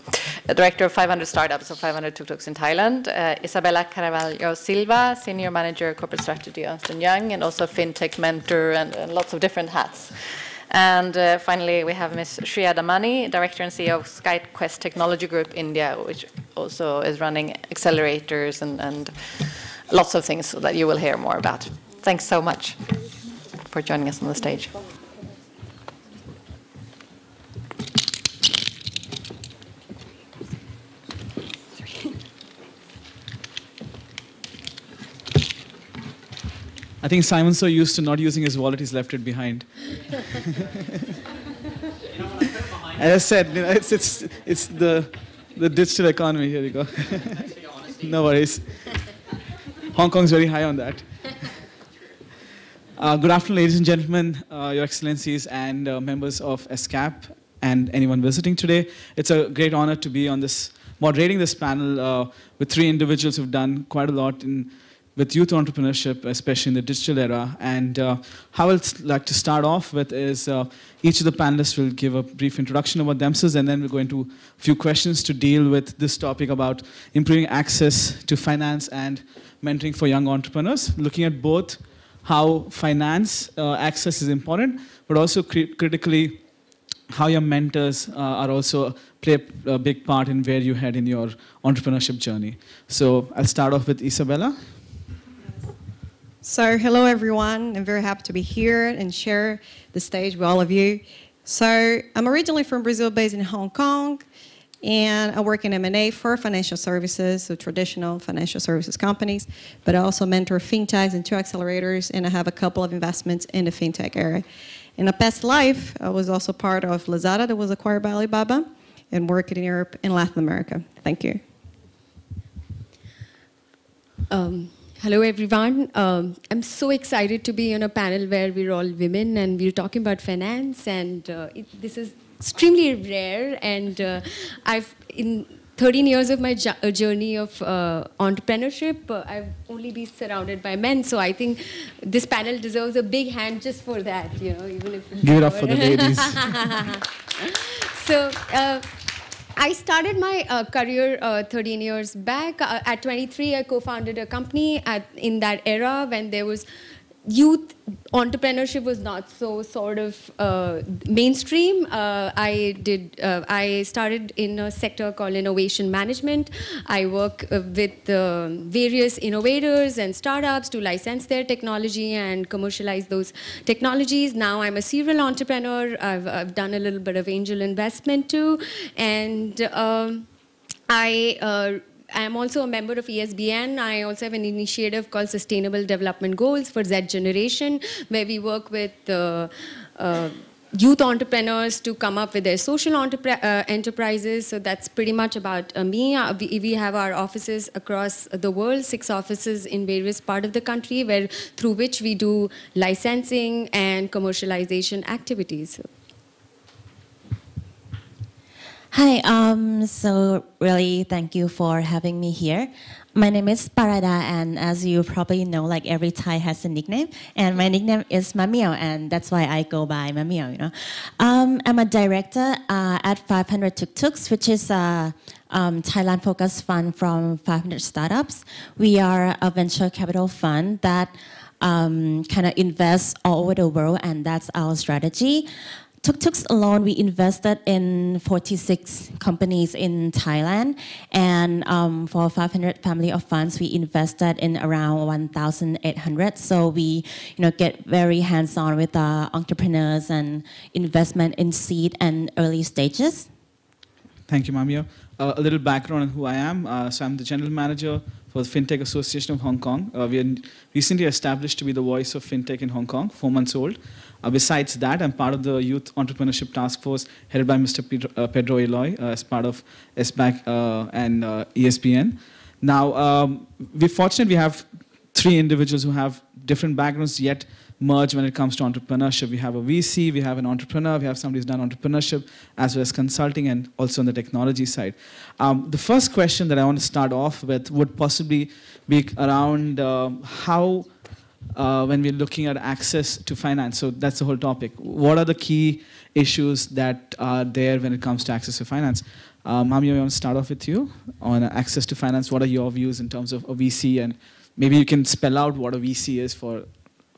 director of 500 startups of 500 tuk-tuks in Thailand. Isabella Carvalho Silva, senior manager corporate strategy Ernst & Young, and also fintech mentor and lots of different hats. And finally, we have Ms. Shreya Damani, Director and CEO of SkyQuest Technology Group India, which also is running accelerators and lots of things that you will hear more about. Thanks so much for joining us on the stage. I think Simon's so used to not using his wallet, he's left it behind. As I said, it's the digital economy. Here we go. No worries. Hong Kong's very high on that. Good afternoon, ladies and gentlemen, Your Excellencies, and members of ESCAP, and anyone visiting today. It's a great honor to be on this, moderating this panel with three individuals who've done quite a lot with youth entrepreneurship, especially in the digital era. And how I'd like to start off with is each of the panelists will give a brief introduction about themselves, and then we'll go into a few questions to deal with this topic about improving access to finance and mentoring for young entrepreneurs, looking at both how finance access is important, but also critically how your mentors are also play a big part in where you head in your entrepreneurship journey. So I'll start off with Isabella. So hello everyone, I'm very happy to be here and share the stage with all of you. So I'm originally from Brazil, based in Hong Kong, and I work in M&A for financial services, so traditional financial services companies, but I also mentor fintechs and two accelerators, and I have a couple of investments in the fintech area. In a past life, I was also part of Lazada that was acquired by Alibaba, and worked in Europe and Latin America. Thank you. Hello, everyone. I'm so excited to be on a panel where we're all women and we're talking about finance, and this is extremely rare. And in 13 years of my journey of entrepreneurship, I've only been surrounded by men. So I think this panel deserves a big hand just for that, even if it's give it up for the ladies. So. I started my career 13 years back. At 23, I co-founded a company in that era when there was youth entrepreneurship was not so sort of mainstream. I started in a sector called innovation management. I work with various innovators and startups to license their technology and commercialize those technologies. Now I'm a serial entrepreneur. I've done a little bit of angel investment too, and I'm also a member of ESBN. I also have an initiative called Sustainable Development Goals for Z Generation, where we work with youth entrepreneurs to come up with their social enterprises. So that's pretty much about me. We have our offices across the world, 6 offices in various parts of the country, through which we do licensing and commercialization activities. Hi, so really thank you for having me here. My name is Parada, and as you probably know, like every Thai has a nickname, and my nickname is Mameo, and that's why I go by Mameo, I'm a director at 500 Tuk-Tuks, which is a Thailand-focused fund from 500 startups. We are a venture capital fund that kind of invests all over the world, and that's our strategy. Tuk-Tuks alone, we invested in 46 companies in Thailand, and for 500 family of funds, we invested in around 1,800. So we, get very hands-on with entrepreneurs and investment in seed and early stages. Thank you, Mamio. A little background on who I am. So I'm the general manager for the FinTech Association of Hong Kong. We are recently established to be the voice of FinTech in Hong Kong, 4 months old. Besides that, I'm part of the Youth Entrepreneurship Task Force headed by Mr. Pedro Eloy as part of SBAC and ESPN. Now, we're fortunate we have 3 individuals who have different backgrounds, yet merge when it comes to entrepreneurship. We have a VC, we have an entrepreneur, we have somebody who's done entrepreneurship as well as consulting and also on the technology side. The first question that I want to start off with would possibly be around how, when we're looking at access to finance, so that's the whole topic. What are the key issues that are there when it comes to access to finance? Mami, I want to start off with you on access to finance. What are your views in terms of a VC, and maybe you can spell out what a VC is for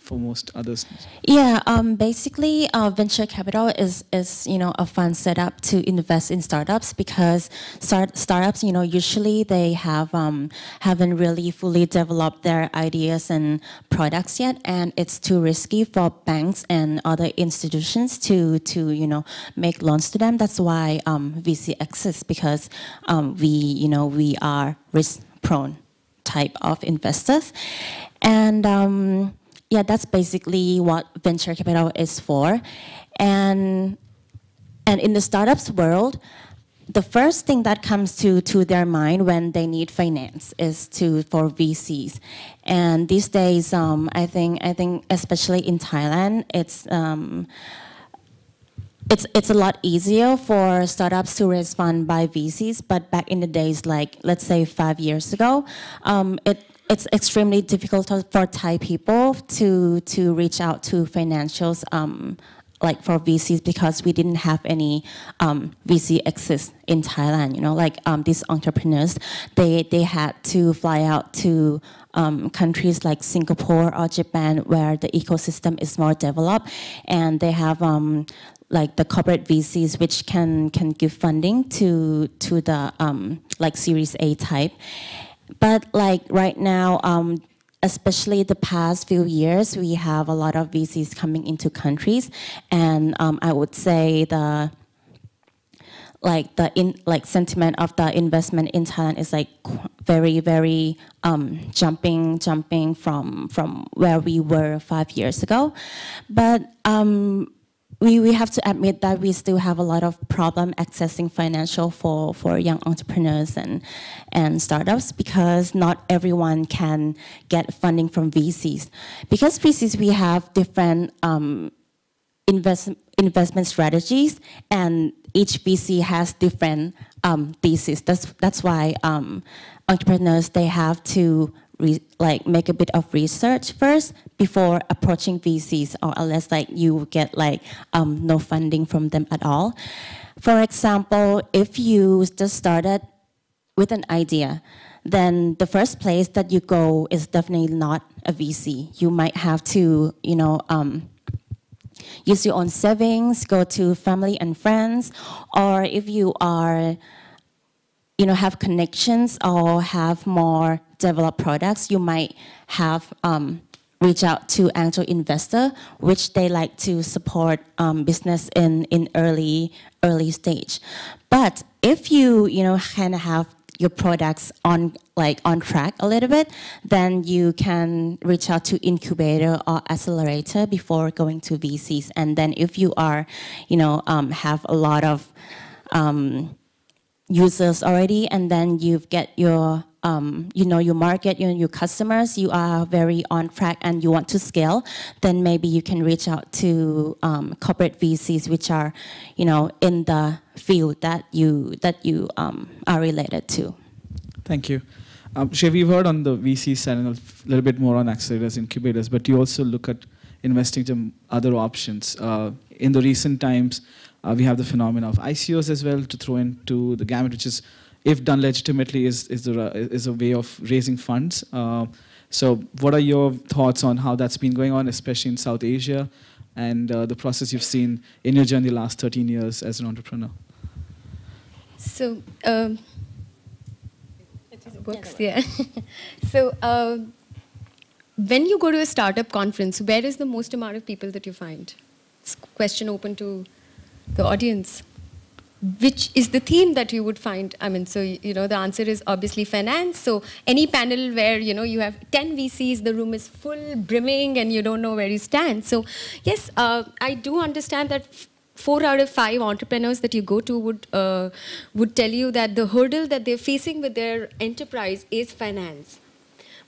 most others? Yeah, basically, venture capital is a fund set up to invest in startups, because startups, usually they haven't really fully developed their ideas and products yet, and it's too risky for banks and other institutions to make loans to them. That's why VC exists, because we are risk-prone type of investors, and yeah, that's basically what venture capital is for. And in the startups world, the first thing that comes to their mind when they need finance is for VCs. And these days, I think especially in Thailand, it's a lot easier for startups to raise funds by VCs. But back in the days, like let's say 5 years ago, it's extremely difficult for Thai people to reach out to financials like for VCs, because we didn't have any VC exist in Thailand. These entrepreneurs, they had to fly out to countries like Singapore or Japan, where the ecosystem is more developed, and they have like the corporate VCs, which can give funding to the like Series A type. But like right now, especially the past few years, we have a lot of VCs coming into countries, and I would say the sentiment of the investment in Thailand is like very, very jumping from where we were 5 years ago. But we have to admit that we still have a lot of problem accessing financial for young entrepreneurs and startups, because not everyone can get funding from VCs. Because VCs, we have different investment strategies, and each VC has different thesis. That's why entrepreneurs, they have to make a bit of research first before approaching VCs, or unless you get no funding from them at all. For example, if you just started with an idea, then the first place that you go is definitely not a VC. You might have to, use your own savings, go to family and friends, or if you are have connections or have more developed products, you might have reach out to angel investor, which they like to support business in early stage. But if you kind of have your products on track a little bit, then you can reach out to incubator or accelerator before going to VCs. And then if you are have a lot of users already, and then you get your your market, your customers, you are very on track and you want to scale, then maybe you can reach out to corporate VCs, which are in the field that you are related to. Thank you. Shiv, we've heard on the VC side and a little bit more on accelerators, incubators, but you also look at investing to other options. In the recent times, we have the phenomena of ICOs as well to throw into the gamut, which is, if done legitimately, is a way of raising funds. So what are your thoughts on how that's been going on, especially in South Asia, and the process you've seen in your journey the last 13 years as an entrepreneur? So, books, yeah. So, when you go to a startup conference, where is the most amount of people that you find? It's a question open to the audience. Which is the theme that you would find? I mean, so, the answer is obviously finance. So any panel where, you have 10 VCs, the room is full, brimming, and you don't know where you stand. So yes, I do understand that 4 out of 5 entrepreneurs that you go to would tell you that the hurdle that they're facing with their enterprise is finance.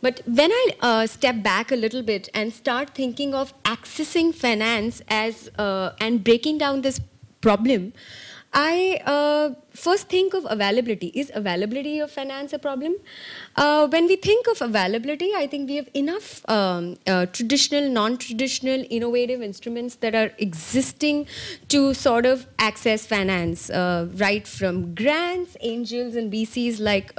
But when I step back a little bit and start thinking of accessing finance as and breaking down this problem, I first think of availability. Is availability of finance a problem? When we think of availability, I think we have enough traditional, non-traditional, innovative instruments that are existing to sort of access finance, right from grants, angels, and VCs like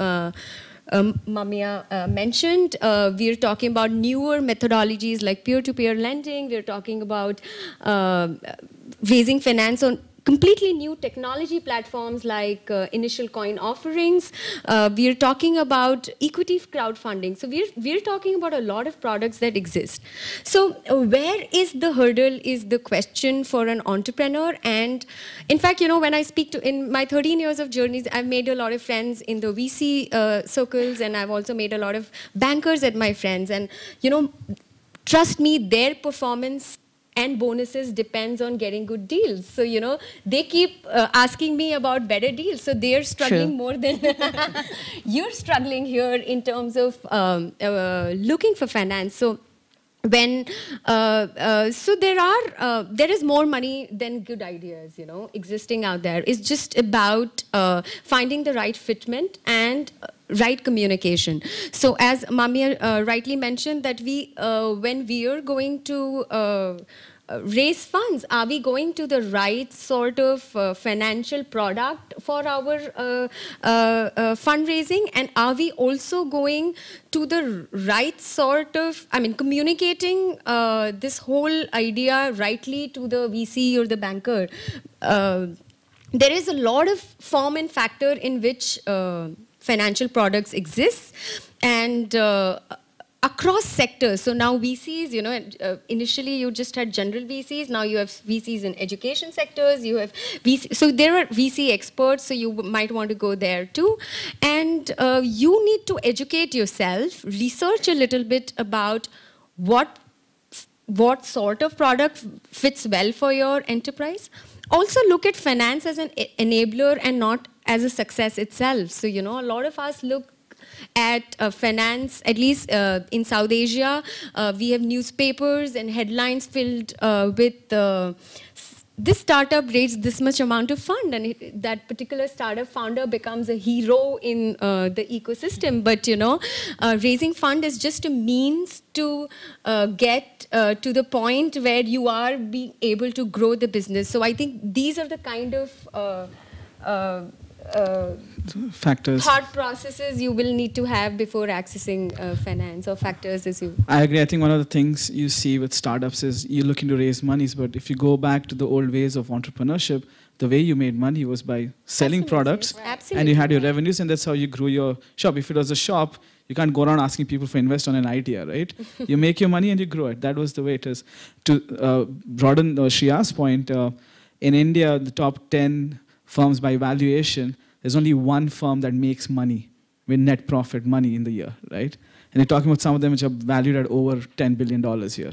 Mamiya mentioned. We're talking about newer methodologies like peer-to-peer lending. We're talking about raising finance on completely new technology platforms like initial coin offerings. We're talking about equity crowdfunding. So we're talking about a lot of products that exist. So where is the hurdle is the question for an entrepreneur. And in fact, you know, when I speak to, in my 13 years of journeys, I've made a lot of friends in the VC circles, and I've also made a lot of bankers at my friends. And, you know, trust me, their performance and bonuses depends on getting good deals. So, you know, they keep asking me about better deals. So they're struggling more than you're struggling here in terms of looking for finance. So when so there is more money than good ideas, you know, existing out there. It's just about finding the right fitment and right communication. So as Mamiya rightly mentioned, that we when we are going to raise funds, are we going to the right sort of financial product for our fundraising, and are we also going to the right sort of, I mean, communicating this whole idea rightly to the VC or the banker? There is a lot of form and factor in which financial products exist, and across sectors. So now VCs, you know, initially you just had general VCs, now you have VCs in education sectors, you have VC, so there are VC experts, so you might want to go there too. And you need to educate yourself, research a little bit about what sort of product fits well for your enterprise. Also look at finance as an enabler and not as a success itself. So, you know, a lot of us look at finance, at least in South Asia, we have newspapers and headlines filled with this startup raised this much amount of fund, and that particular startup founder becomes a hero in the ecosystem. But, you know, raising fund is just a means to get to the point where you are being able to grow the business. So I think these are the kind of factors, thought processes you will need to have before accessing finance, or factors as you... I agree. I think one of the things you see with startups is you're looking to raise monies, but if you go back to the old ways of entrepreneurship, the way you made money was by selling products, and you had your revenues, and that's how you grew your shop. If it was a shop, you can't go around asking people for invest on an idea, right? You make your money and you grow it. That was the way it is. To broaden Shreya's point, in India, the top 10 firms by valuation, there's only one firm that makes money with net profit money in the year, right? And you're talking about some of them which are valued at over $10 billion here.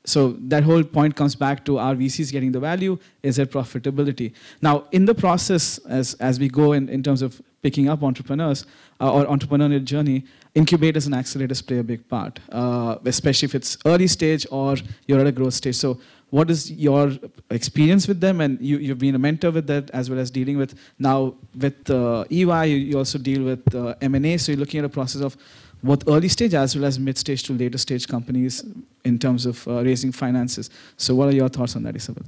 So that whole point comes back to, are VCs getting the value? Is there profitability? Now, in the process, as we go in terms of picking up entrepreneurs or entrepreneurial journey, incubators and accelerators play a big part, especially if it's early stage or you're at a growth stage. So what is your experience with them? And you've been a mentor with that, as well as dealing with, now with EY, you also deal with M&A. So you're looking at a process of both early stage as well as mid-stage to later stage companies in terms of raising finances. So what are your thoughts on that, Isabella?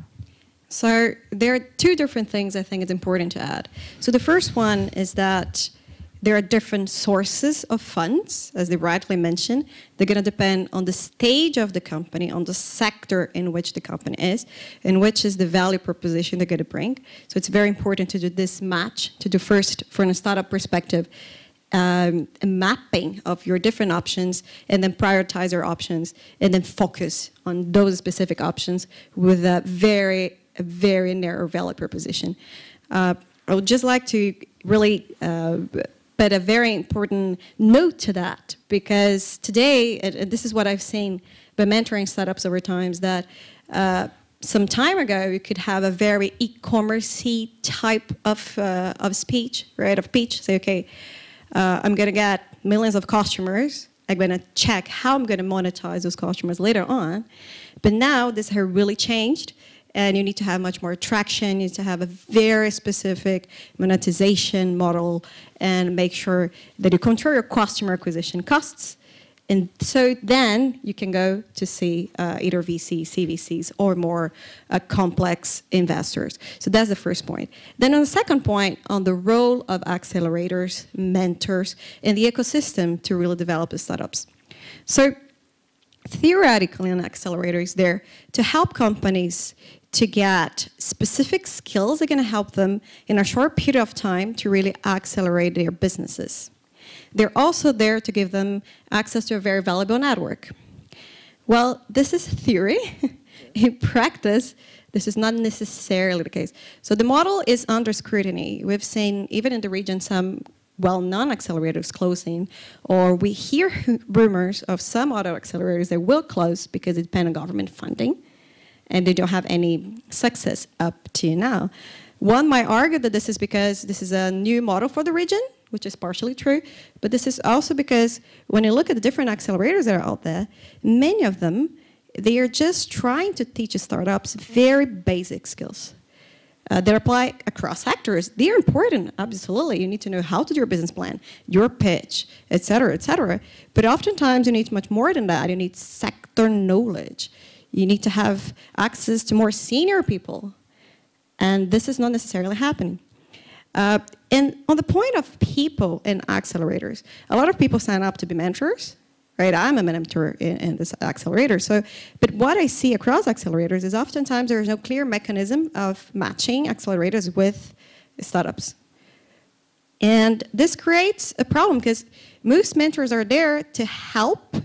So there are two different things I think it's important to add. So the first one is that there are different sources of funds, as they rightly mentioned. They're going to depend on the stage of the company, on the sector in which the company is, and which is the value proposition they're going to bring. So it's very important to do this match, to do first, from a startup perspective, a mapping of your different options, and then prioritize your options, and then focus on those specific options with a very narrow value proposition. I would just like to really put a very important note to that, because today, and this is what I've seen by mentoring startups over time, that some time ago you could have a very e-commerce-y type of speech, right, of pitch. Say, okay, I'm going to get millions of customers, I'm going to check how I'm going to monetize those customers later on. But now this has really changed, and you need to have much more traction. You need to have a very specific monetization model and make sure that you control your customer acquisition costs. And so then you can go to see either VCs, CVCs, or more complex investors. So that's the first point. Then on the second point, on the role of accelerators, mentors, in the ecosystem to really develop the startups. So theoretically, an accelerator is there to help companies to get specific skills that are going to help them in a short period of time to really accelerate their businesses. They're also there to give them access to a very valuable network. Well, this is theory. In practice, this is not necessarily the case. So the model is under scrutiny. We've seen, even in the region, some well-known accelerators closing, or we hear rumors of some other accelerators that will close because it depends on government funding, and they don't have any success up to now. One might argue that this is because this is a new model for the region, which is partially true, but this is also because when you look at the different accelerators that are out there, many of them, they are just trying to teach startups very basic skills that apply across sectors. They're important, absolutely. You need to know how to do your business plan, your pitch, et cetera, et cetera. But oftentimes you need much more than that. You need sector knowledge. You need to have access to more senior people. And this is not necessarily happening. And on the point of people and accelerators, a lot of people sign up to be mentors, right? I'm a mentor in this accelerator. So, but what I see across accelerators is oftentimes there is no clear mechanism of matching accelerators with startups. And this creates a problem because most mentors are there to help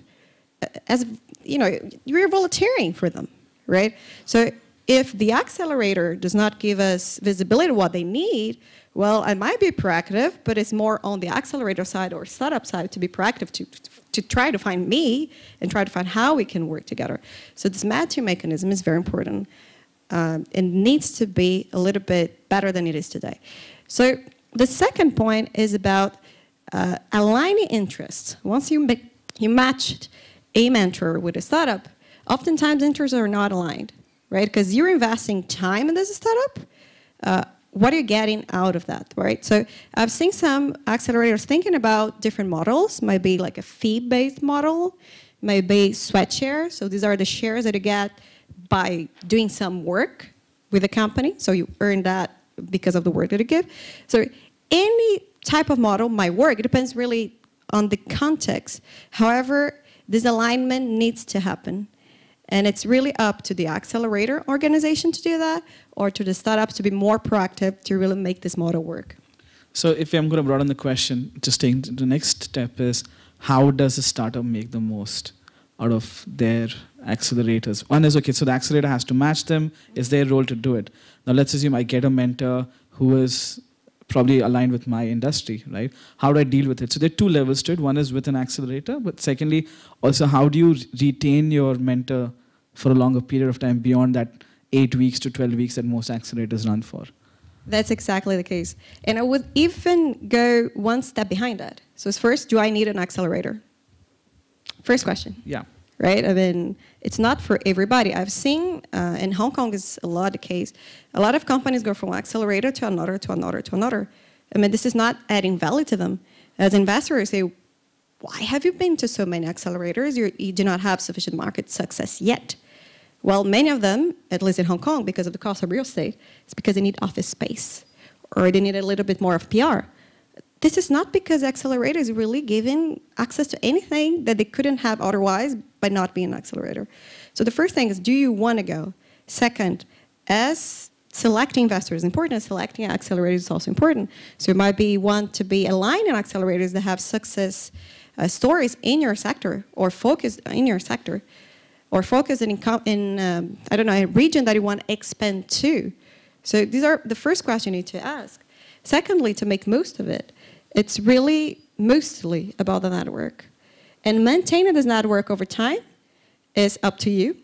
as, you know, you're volunteering for them, right? So if the accelerator does not give us visibility to what they need, well, I might be proactive, but it's more on the accelerator side or startup side to be proactive to try to find me and try to find how we can work together. So this matching mechanism is very important. It needs to be a little bit better than it is today. So the second point is about aligning interests. Once you matched a mentor with a startup, oftentimes interests are not aligned, right? Because you're investing time in this startup. What are you getting out of that, right? So I've seen some accelerators thinking about different models, might be like a fee-based model, might be sweat shares. So these are the shares that you get by doing some work with a company. So you earn that because of the work that you give. So any type of model might work. It depends really on the context. However, this alignment needs to happen. And it's really up to the accelerator organization to do that, or to the startups to be more proactive to really make this model work. So if I'm going to broaden the question, just taking the next step is, how does a startup make the most out of their accelerators? One is, okay, so the accelerator has to match them. It's their role to do it. Now let's assume I get a mentor who is probably aligned with my industry, right? How do I deal with it? So there are two levels to it. One is with an accelerator, but secondly, also how do you retain your mentor for a longer period of time beyond that 8 weeks to 12 weeks that most accelerators run for? That's exactly the case. And I would even go one step behind that. So first, do I need an accelerator? First question. Yeah. Right? I mean, it's not for everybody. I've seen, in Hong Kong is a lot the case, a lot of companies go from one accelerator to another, to another, to another. I mean, this is not adding value to them. As investors, say, why have you been to so many accelerators? You do not have sufficient market success yet. Well, many of them, at least in Hong Kong, because of the cost of real estate, it's because they need office space, or they need a little bit more of PR. This is not because accelerator is really giving access to anything that they couldn't have otherwise by not being an accelerator. So the first thing is, do you want to go? Second, as selecting investors is important, selecting accelerators is also important. So you might want to be aligned in accelerators that have success stories in your sector, or focused in your sector, or focused in I don't know, a region that you want to expand to. So these are the first question you need to ask. Secondly, to make most of it, it's really mostly about the network. And maintaining this network over time is up to you.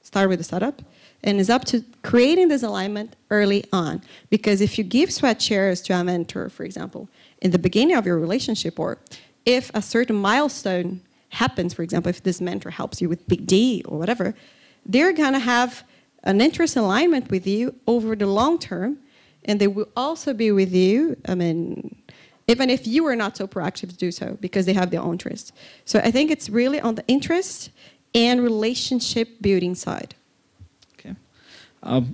Start with the startup. And it's up to creating this alignment early on. Because if you give sweat shares to a mentor, for example, in the beginning of your relationship, or if a certain milestone happens, for example, if this mentor helps you with big D or whatever, they're going to have an interest alignment with you over the long term, and they will also be with you, I mean, even if you are not so proactive to do so, because they have their own interest. So I think it's really on the interest and relationship building side. Okay.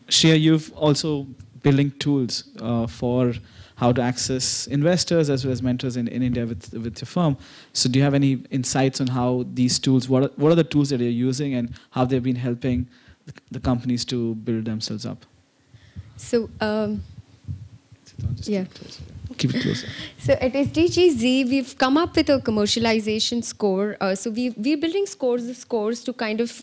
Shia, you've also building tools for how to access investors as well as mentors in India with your firm. So do you have any insights on how these tools, what are the tools that you're using and how they've been helping the companies to build themselves up? So, yeah. Keep it closer. So at SDGZ, we've come up with a commercialization score. So we're building scores to kind of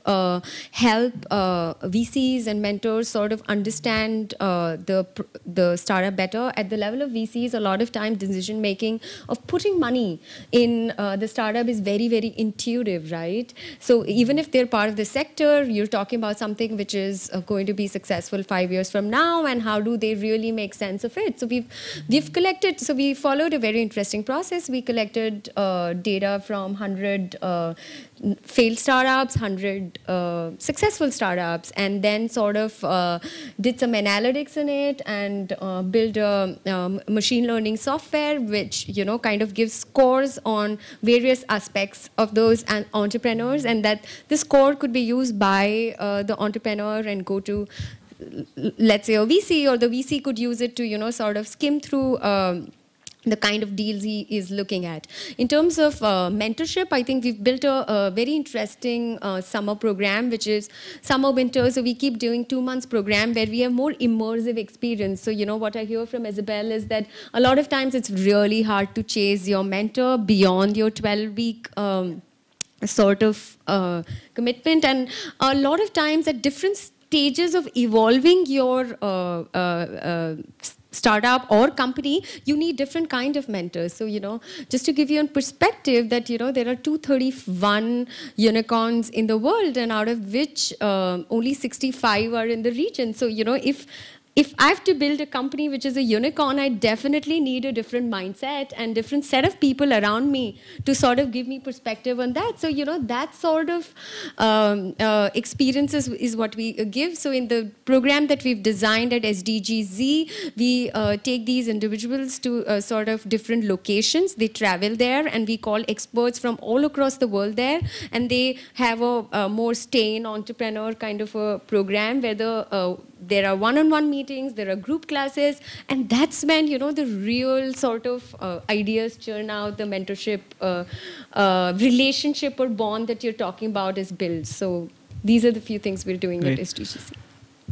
help VCs and mentors sort of understand the startup better. At the level of VCs, a lot of time decision making of putting money in the startup is very, very intuitive, right? So even if they're part of the sector, you're talking about something which is going to be successful 5 years from now, and how do they really make sense of it? So we've collected. So we followed a very interesting process. We collected data from 100 failed startups, 100 successful startups, and then sort of did some analytics in it and built a machine learning software which, you know, kind of gives scores on various aspects of those entrepreneurs, and that the score could be used by the entrepreneur and go to, let's say, a VC, or the VC could use it to, you know, sort of skim through the kind of deals he is looking at. In terms of mentorship, I think we've built a very interesting summer program, which is summer winter. So we keep doing 2 months program where we have more immersive experience. So, you know, what I hear from Isabel is that a lot of times it's really hard to chase your mentor beyond your 12-week sort of commitment. And a lot of times at different stages of evolving your startup or company, you need different kind of mentors. So, you know, just to give you a perspective that, you know, there are 231 unicorns in the world, and out of which only 65 are in the region. So, you know, if I have to build a company which is a unicorn, I definitely need a different mindset and different set of people around me to sort of give me perspective on that. So, you know, that sort of experiences is what we give. So in the program that we've designed at SDGZ, we take these individuals to sort of different locations. They travel there, and we call experts from all across the world there, and they have a more stay-in entrepreneur kind of a program where there are one-on-one meetings, there are group classes, and that's when, you know, the real sort of ideas churn out, the mentorship relationship or bond that you're talking about is built. So these are the few things we're doing at SDGC.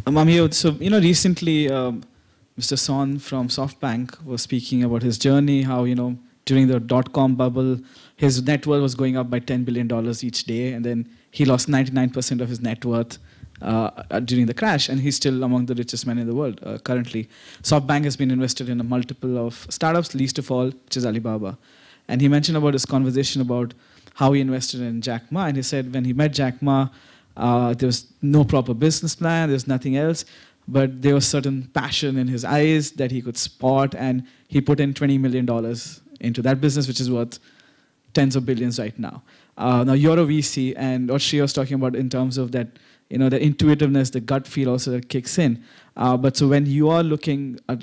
Mamio, so, you know, recently Mr. Son from SoftBank was speaking about his journey, how, you know, during the dot-com bubble, his net worth was going up by $10 billion each day, and then he lost 99% of his net worth during the crash, and he's still among the richest men in the world currently. SoftBank has been invested in a multiple of startups, least of all, which is Alibaba. And he mentioned about his conversation about how he invested in Jack Ma, and he said when he met Jack Ma, there was no proper business plan, there's nothing else, but there was certain passion in his eyes that he could spot, and he put in $20 million into that business, which is worth tens of billions right now. Now you're a VC, and what she was talking about in terms of that, you know, the intuitiveness, the gut feel also that kicks in. But so when you are looking at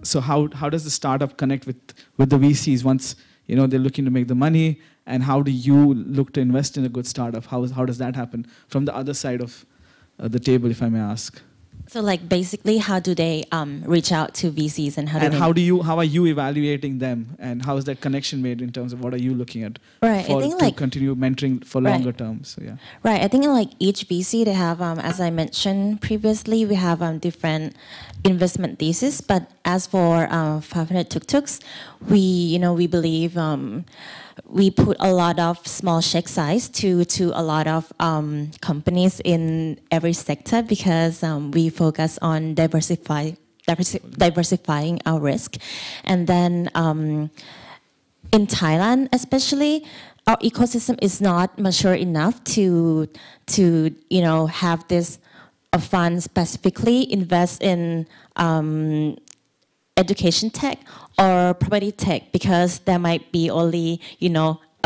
so how does the startup connect with the VCs once, you know, they're looking to make the money, and how do you look to invest in a good startup? How does that happen from the other side of the table, if I may ask? So, like, basically, how do they reach out to VCs, and how are you evaluating them, and how is that connection made in terms of what are you looking at to continue mentoring for longer terms? So, yeah. Right. I think like each VC, they have, as I mentioned previously, we have different investment thesis. But as for 500 tuk-tuks, we believe we put a lot of small check size to a lot of companies in every sector, because we focus on diversifying our risk. And then in Thailand especially, our ecosystem is not mature enough to have this fund specifically invest in education tech or property tech, because there might be only,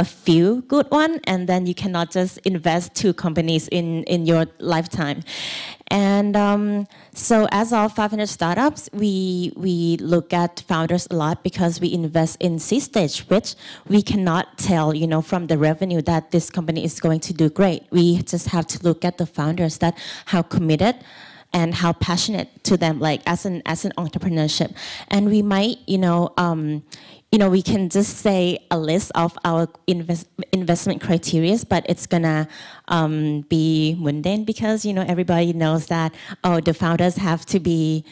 a few good ones, and then you cannot just invest 2 companies in your lifetime. And so as our 500 startups, we look at founders a lot because we invest in seed stage, which we cannot tell, from the revenue that this company is going to do great. We just have to look at the founders, that how committed and how passionate to them, like as an entrepreneurship. And we might, we can just say a list of our investment criteria, but it's gonna be mundane because everybody knows that the founders have to be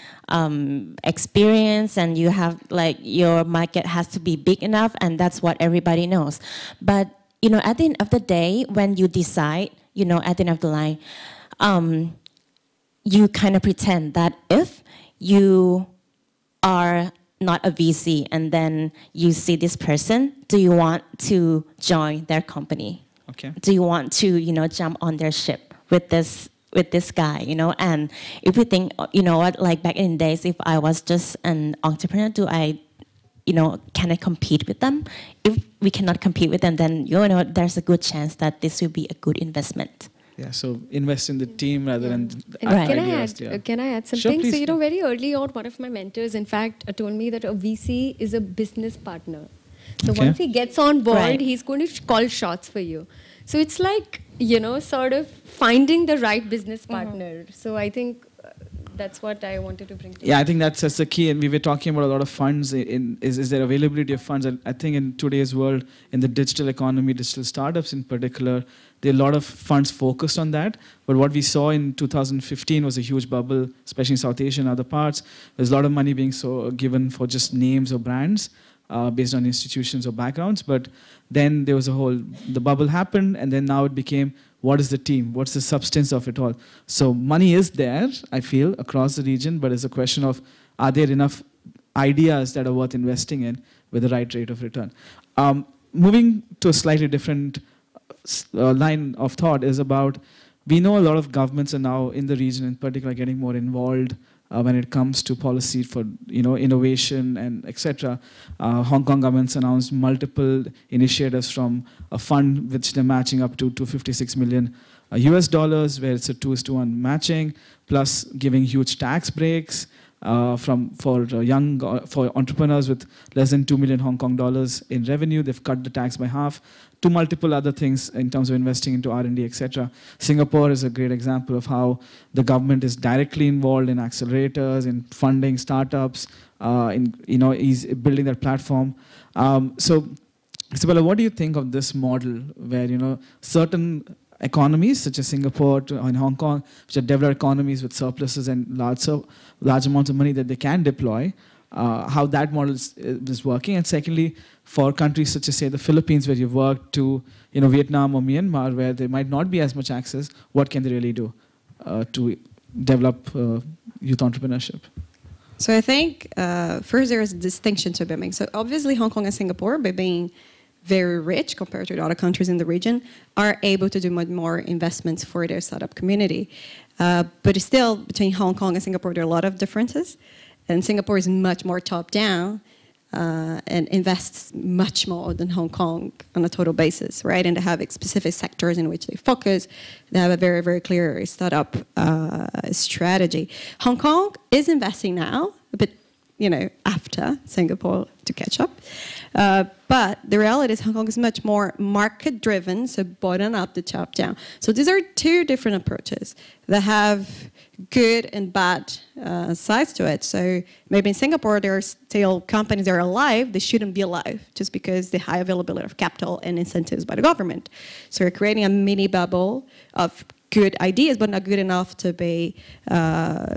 experienced, and you have your market has to be big enough, and that's what everybody knows. But at the end of the day, when you decide, at the end of the line, you kind of pretend that if you are not a VC and then you see this person, do you want to join their company? Okay. Do you want to, jump on their ship with this guy, And if we think, like back in the days, if I was just an entrepreneur, do I, can I compete with them? If we cannot compete with them, then, there's a good chance that this will be a good investment. Yeah, so invest in the team rather than And can I add something? Sure, please. So, very early on, one of my mentors, in fact, told me that a VC is a business partner. So once he gets on board, he's going to call shots for you. So it's like, sort of finding the right business partner. So I think that's what I wanted to bring to I think that's the key. And we were talking about a lot of funds. Is there availability of funds? And I think in today's world, in the digital economy, digital startups in particular, there are a lot of funds focused on that. But what we saw in 2015 was a huge bubble, especially in South Asia and other parts. There's a lot of money being given for just names or brands based on institutions or backgrounds. But then there was the bubble happened, and then now it became, what is the team? What's the substance of it all? So money is there, I feel, across the region, but it's a question of, are there enough ideas that are worth investing in with the right rate of return? Moving to a slightly different line of thought is about, we know a lot of governments are now in the region in particular getting more involved when it comes to policy for innovation and etc. Hong Kong government's announced multiple initiatives, from a fund which they're matching up to $256 million US dollars, where it's a 2:1 matching, plus giving huge tax breaks for entrepreneurs with less than 2 million Hong Kong dollars in revenue. They've cut the tax by half, to multiple other things in terms of investing into R&D, etc. Singapore is a great example of how the government is directly involved in accelerators, in funding startups, is building that platform. So, Isabella, what do you think of this model where certain economies such as Singapore and Hong Kong, which are developed economies with surpluses and large amounts of money that they can deploy, how that model is working? And secondly, for countries such as, say, the Philippines, where you've worked, to Vietnam or Myanmar, where there might not be as much access, what can they really do to develop youth entrepreneurship? So I think first there is a distinction to be made. So obviously Hong Kong and Singapore, by being very rich compared to the other countries in the region, are able to do much more investments for their startup community. But still, between Hong Kong and Singapore, there are a lot of differences. And Singapore is much more top-down and invests much more than Hong Kong on a total basis, right? And they have specific sectors in which they focus. They have a very, very clear startup strategy. Hong Kong is investing now, but after Singapore to catch up. But the reality is Hong Kong is much more market-driven, so bottom up to top down. So these are two different approaches that have good and bad sides to it. So maybe in Singapore, there are still companies that are alive. They shouldn't be alive just because the high availability of capital and incentives by the government. So you're creating a mini bubble of good ideas, but not good enough to be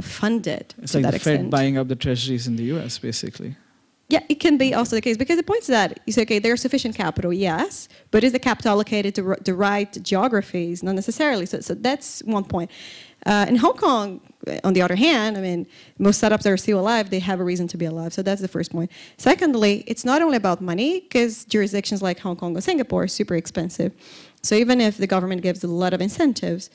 funded. It's like the Fed buying up the treasuries in the US, basically. Yeah, it can be also the case, because the point is that you say, okay, there's sufficient capital, yes, but is the capital allocated to the right geographies? Not necessarily. So that's one point. In Hong Kong, on the other hand, I mean, most startups that are still alive, they have a reason to be alive. So that's the first point. Secondly, it's not only about money, because jurisdictions like Hong Kong or Singapore are super expensive. So even if the government gives a lot of incentives,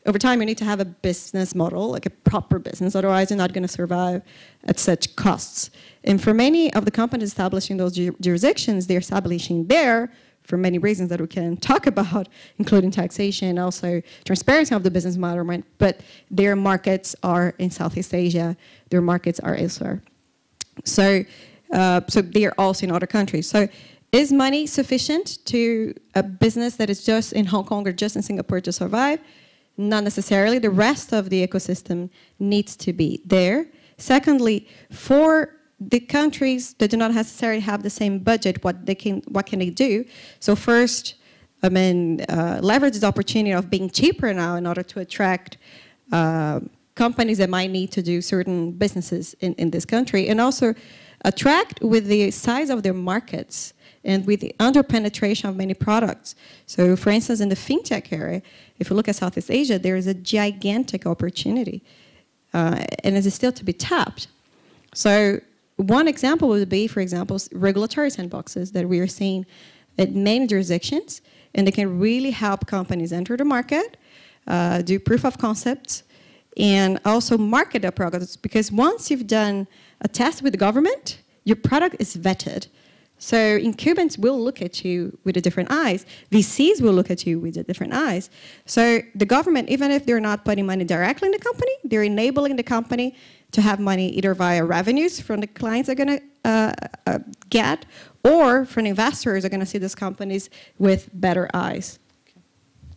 over time you need to have a business model, like a proper business, otherwise you're not going to survive at such costs. And for many of the companies establishing those jurisdictions, they're establishing there for many reasons that we can talk about, including taxation, also transparency of the business model, right? But their markets are in Southeast Asia, their markets are elsewhere. So, so they are also in other countries. So is money sufficient to a business that is just in Hong Kong or just in Singapore to survive? Not necessarily. The rest of the ecosystem needs to be there. Secondly, for the countries that do not necessarily have the same budget, what can they do? So first, I mean, leverage this opportunity of being cheaper now in order to attract companies that might need to do certain businesses in this country, and also attract with the size of their markets and with the under-penetration of many products. So for instance, in the fintech area, if you look at Southeast Asia, there is a gigantic opportunity, and it is still to be tapped. So one example would be, for example, regulatory sandboxes that we are seeing in many jurisdictions, and they can really help companies enter the market, do proof of concepts, and also market their products, because once you've done a test with the government, your product is vetted. So incumbents will look at you with a different eyes. VCs will look at you with a different eyes. So the government, even if they're not putting money directly in the company, they're enabling the company to have money either via revenues from the clients they're going to get, or from investors are going to see these companies with better eyes.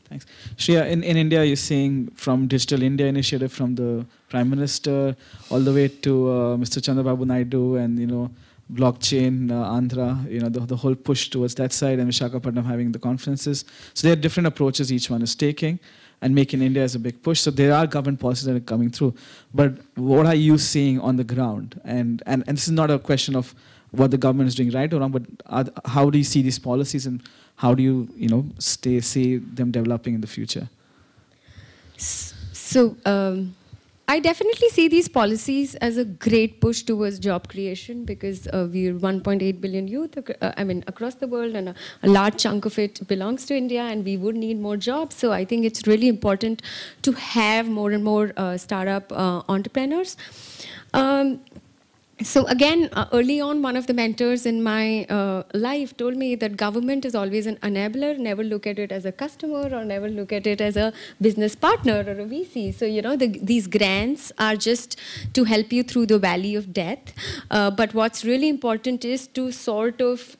Thanks. Shreya, in India, you're seeing from Digital India initiative from the Prime Minister all the way to Mr. Chandrababu Naidu and, you know, blockchain, Andhra, you know, the whole push towards that side, and Visakhapatnam having the conferences. So there are different approaches each one is taking, and Make in India is a big push. So there are government policies that are coming through. But what are you seeing on the ground? And this is not a question of what the government is doing right or wrong, but how do you see these policies, and how do you, you know, see them developing in the future? So I definitely see these policies as a great push towards job creation, because we're 1.8 billion youth, I mean, across the world, and a large chunk of it belongs to India, and we would need more jobs. So I think it's really important to have more and more startup entrepreneurs. So again, early on, one of the mentors in my life told me that government is always an enabler. Never look at it as a customer, or never look at it as a business partner or a VC. So, you know, these grants are just to help you through the valley of death. But what's really important is to sort of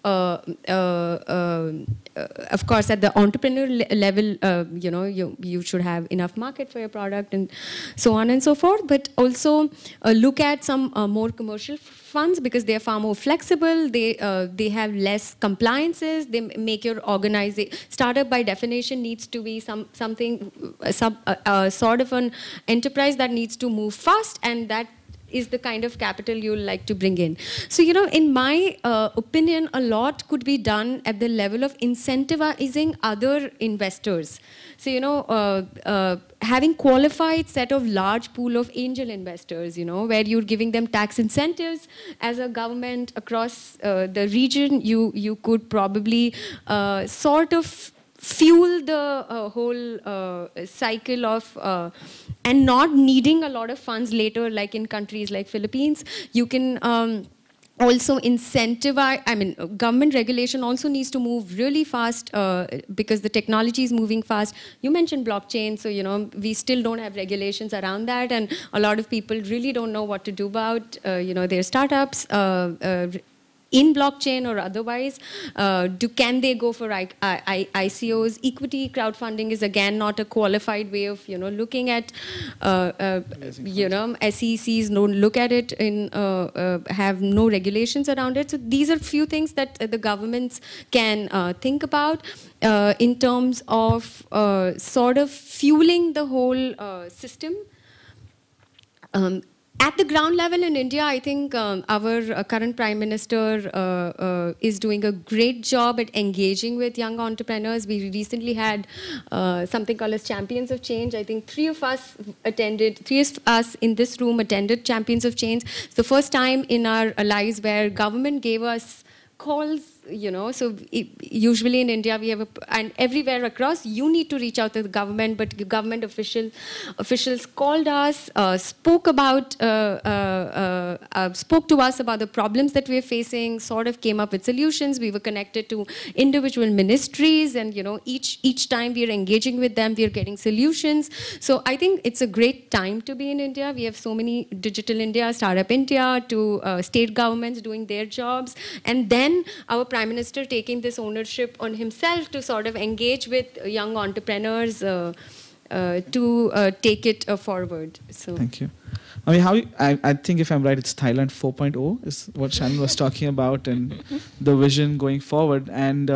course, at the entrepreneur level, you know, you should have enough market for your product and so on and so forth. But also look at some more commercial funds, because they are far more flexible. They have less compliances. They make your organization startup by definition needs to be something sort of an enterprise that needs to move fast, and that is the kind of capital you'll like to bring in. So, you know, in my opinion, a lot could be done at the level of incentivizing other investors. So, you know, having qualified set of large pool of angel investors, you know, where you're giving them tax incentives as a government across the region, you could probably sort of fuel the whole cycle of and not needing a lot of funds later, like in countries like Philippines. You can also incentivize, I mean, government regulation also needs to move really fast because the technology is moving fast. You mentioned blockchain, so, you know, we still don't have regulations around that, and a lot of people really don't know what to do about, you know, their startups in blockchain or otherwise. Can they go for ICOs? Equity crowdfunding is again not a qualified way of, you know, looking at, you know, SECs don't look at it in, have no regulations around it. So these are few things that the governments can think about in terms of sort of fueling the whole system. At the ground level in India, I think our current Prime Minister is doing a great job at engaging with young entrepreneurs. We recently had something called as Champions of Change. I think three of us in this room attended Champions of Change. It's the first time in our lives where government gave us calls, so usually in India we have, and everywhere across, you need to reach out to the government, but government officials called us, spoke to us about the problems that we're facing, sort of came up with solutions. We were connected to individual ministries, and each time we are engaging with them, we are getting solutions. So I think it's a great time to be in India. We have so many Digital India, Startup India, to state governments doing their jobs, and then our Prime Minister taking this ownership on himself to sort of engage with young entrepreneurs to take it forward. So thank you. I mean, I think if I'm right, it's Thailand 4.0 is what Shannon was talking about, and the vision going forward. And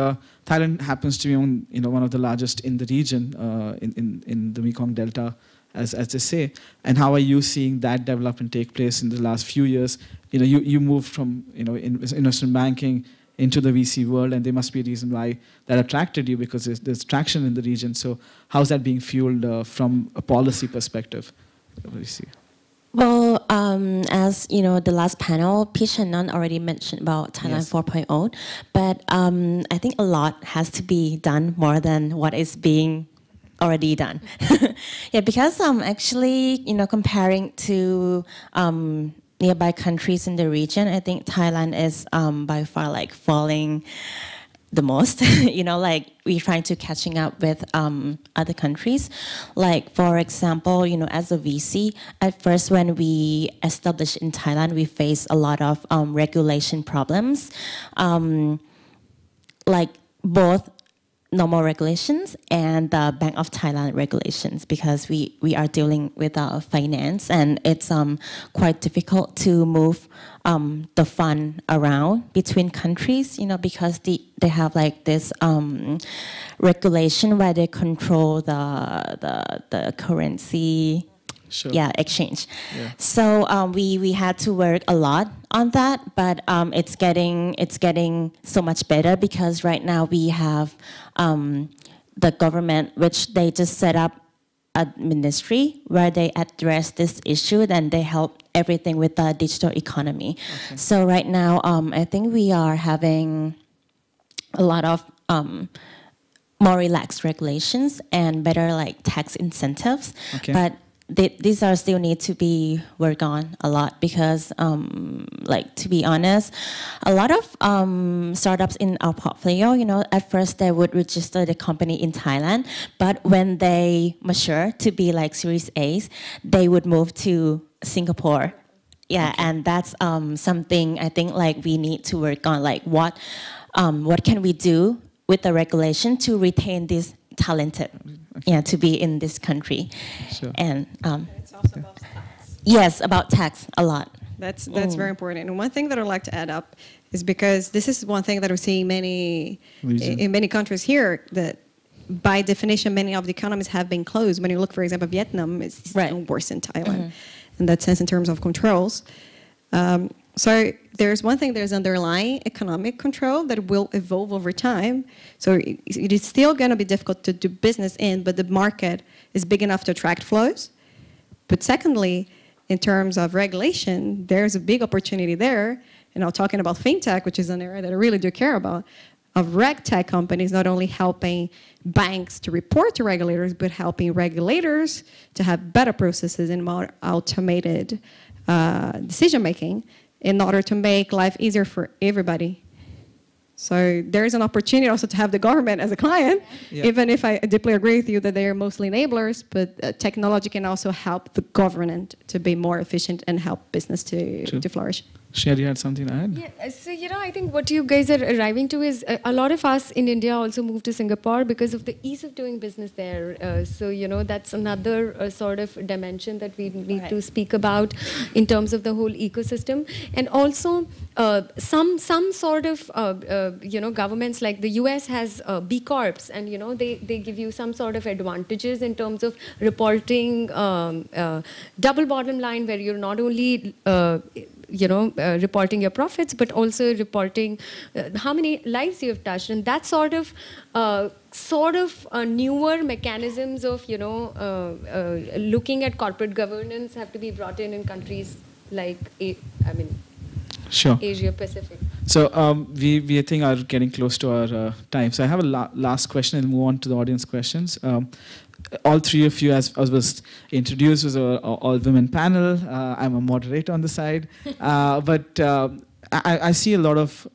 Thailand happens to be one of the largest in the region, in the Mekong Delta, as they say. And how are you seeing that development take place in the last few years? You moved from investment banking into the VC world, and there must be a reason why that attracted you, because there's traction in the region. So how's that being fueled from a policy perspective? What do you see? Well, as the last panel, Peach and Nan already mentioned about Thailand 4.0, but I think a lot has to be done more than what is being already done. Yeah, because actually, comparing to nearby countries in the region, I think Thailand is by far falling the most. We're trying to catching up with other countries. For example, as a VC, at first when we established in Thailand, we faced a lot of regulation problems, both normal regulations and the Bank of Thailand regulations, because we are dealing with finance, and it's quite difficult to move the fund around between countries, because they have this regulation where they control the currency. Sure. Yeah, exchange. Yeah. So we had to work a lot on that, but it's getting so much better, because right now we have the government, which they just set up a ministry where they address this issue, and they help everything with the digital economy. Okay. So right now, I think we are having a lot of more relaxed regulations and better tax incentives. Okay. But these are still need to be worked on a lot, because to be honest, a lot of startups in our portfolio, at first they would register the company in Thailand, but when they mature to be Series A's, they would move to Singapore. Yeah, okay. And that's something I think we need to work on, what can we do with the regulation to retain this talented, to be in this country. Sure. And it's also about tax. Yes, about tax a lot. That's very important. And one thing that I'd like to add up is, because this is one thing that we're seeing in many countries here, that by definition many of the economies have been closed. When you look, for example, Vietnam is worse than Thailand in that sense in terms of controls. So there's one thing, there's underlying economic control that will evolve over time. So it is still going to be difficult to do business in, but the market is big enough to attract flows. But secondly, in terms of regulation, there's a big opportunity there. And I'm talking about fintech, which is an area that I really do care about, of regtech companies not only helping banks to report to regulators, but helping regulators to have better processes and more automated decision-making, in order to make life easier for everybody. So there is an opportunity also to have the government as a client, even if I deeply agree with you that they are mostly enablers, but technology can also help the government to be more efficient and help business to flourish. Shreya, you had something to add? Yeah, so I think what you guys are arriving to is a lot of us in India also moved to Singapore because of the ease of doing business there. So that's another sort of dimension that we need to speak about in terms of the whole ecosystem. And also some sort of governments like the US has B Corps, and they give you some sort of advantages in terms of reporting double bottom line, where you're not only reporting your profits, but also reporting how many lives you've touched, and that sort of newer mechanisms of looking at corporate governance have to be brought in countries like Asia Pacific. So we I think are getting close to our time. So I have a last question and move on to the audience questions. All three of you, as was introduced, was an all-women panel. I'm a moderator on the side. But I see a lot of,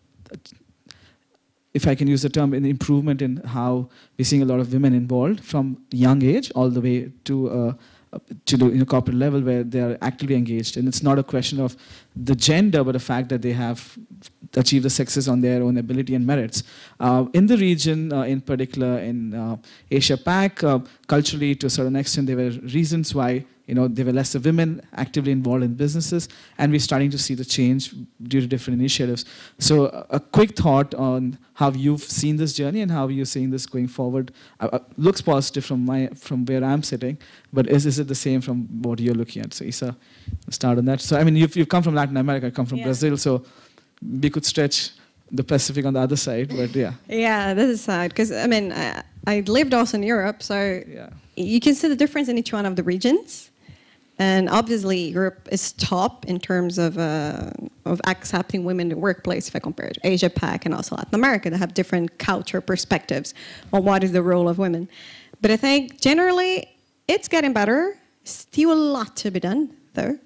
if I can use the term, an improvement in how we're seeing a lot of women involved from young age all the way to the corporate level where they are actively engaged. And it's not a question of the gender, but the fact that they have achieved the success on their own ability and merits. In the region, in particular in Asia Pac, culturally to a certain extent, there were reasons why there were lesser women actively involved in businesses, and we're starting to see the change due to different initiatives. So a quick thought on how you've seen this journey and how you're seeing this going forward. Looks positive from where I'm sitting, but is it the same from what you're looking at? So Isa, start on that. So I mean, you've come from Latin America, I come from Brazil, so we could stretch the Pacific on the other side, but yeah. Yeah, this is sad, because I mean, I lived also in Europe, so you can see the difference in each one of the regions. And obviously, Europe is top in terms of accepting women in the workplace if I compare it to Asia Pac and also Latin America. They have different culture perspectives on what is the role of women. But I think generally, it's getting better. Still a lot to be done, though.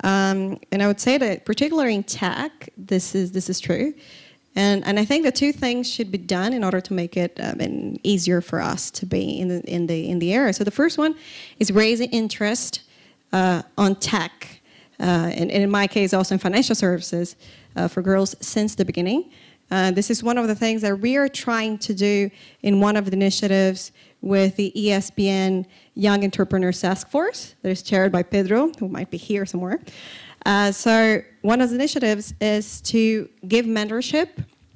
And I would say that particularly in tech, this is true. And I think the two things should be done in order to make it easier for us to be in the area. So the first one is raising interest on tech, and in my case also in financial services for girls since the beginning. This is one of the things that we are trying to do in one of the initiatives with the ESPN Young Entrepreneurs Task Force that is chaired by Pedro, who might be here somewhere. So one of the initiatives is to give mentorship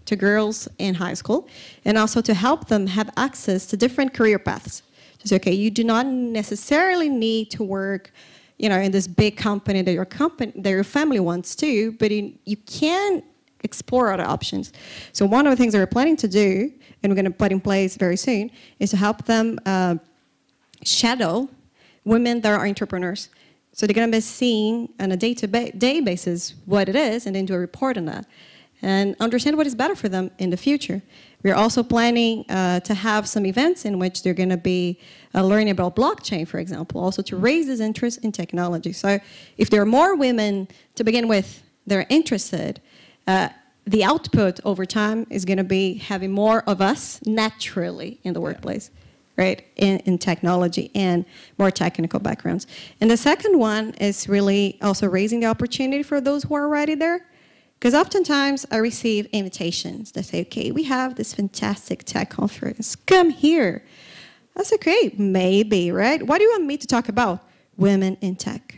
to girls in high school and also to help them have access to different career paths. To say, okay, you do not necessarily need to work in this big company that your family wants to, but you can explore other options. So one of the things that we're planning to do, and we're going to put in place very soon, is to help them shadow women that are entrepreneurs. So they're going to be seeing on a day-to-day basis what it is, and then do a report on that, and understand what is better for them in the future. We're also planning to have some events in which they're going to be learning about blockchain, for example, also to raise this interest in technology. So if there are more women to begin with that are interested, the output over time is going to be having more of us naturally in the workplace, right, in technology and more technical backgrounds. And the second one is really also raising the opportunity for those who are already there. Because oftentimes I receive invitations that say, okay, we have this fantastic tech conference. Come here. I say, okay, maybe, right? What do you want me to talk about? Women in tech.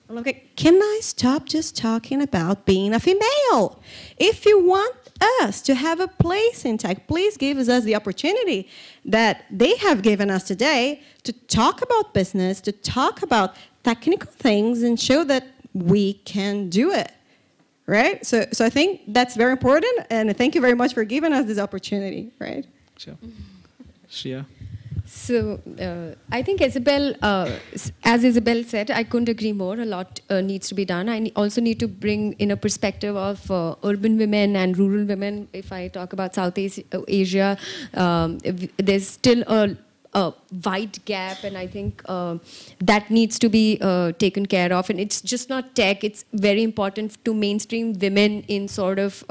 I'm like, okay, can I stop just talking about being a female? If you want us to have a place in tech, please give us the opportunity that they have given us today to talk about business, to talk about technical things and show that we can do it. Right? So I think that's very important, and thank you very much for giving us this opportunity, right? Sure. Shia? So I think Isabel, as Isabel said, I couldn't agree more. A lot needs to be done. I also need to bring in a perspective of urban women and rural women. If I talk about Southeast Asia, there's still a wide gap, and I think that needs to be taken care of. And it's just not tech, it's very important to mainstream women in sort of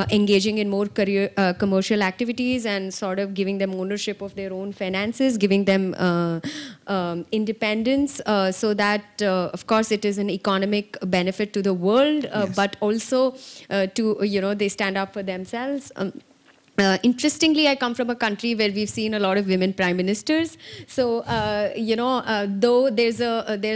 engaging in more career commercial activities and sort of giving them ownership of their own finances, giving them independence, so that of course it is an economic benefit to the world, but also to they stand up for themselves. Interestingly, I come from a country where we've seen a lot of women prime ministers. So, though there's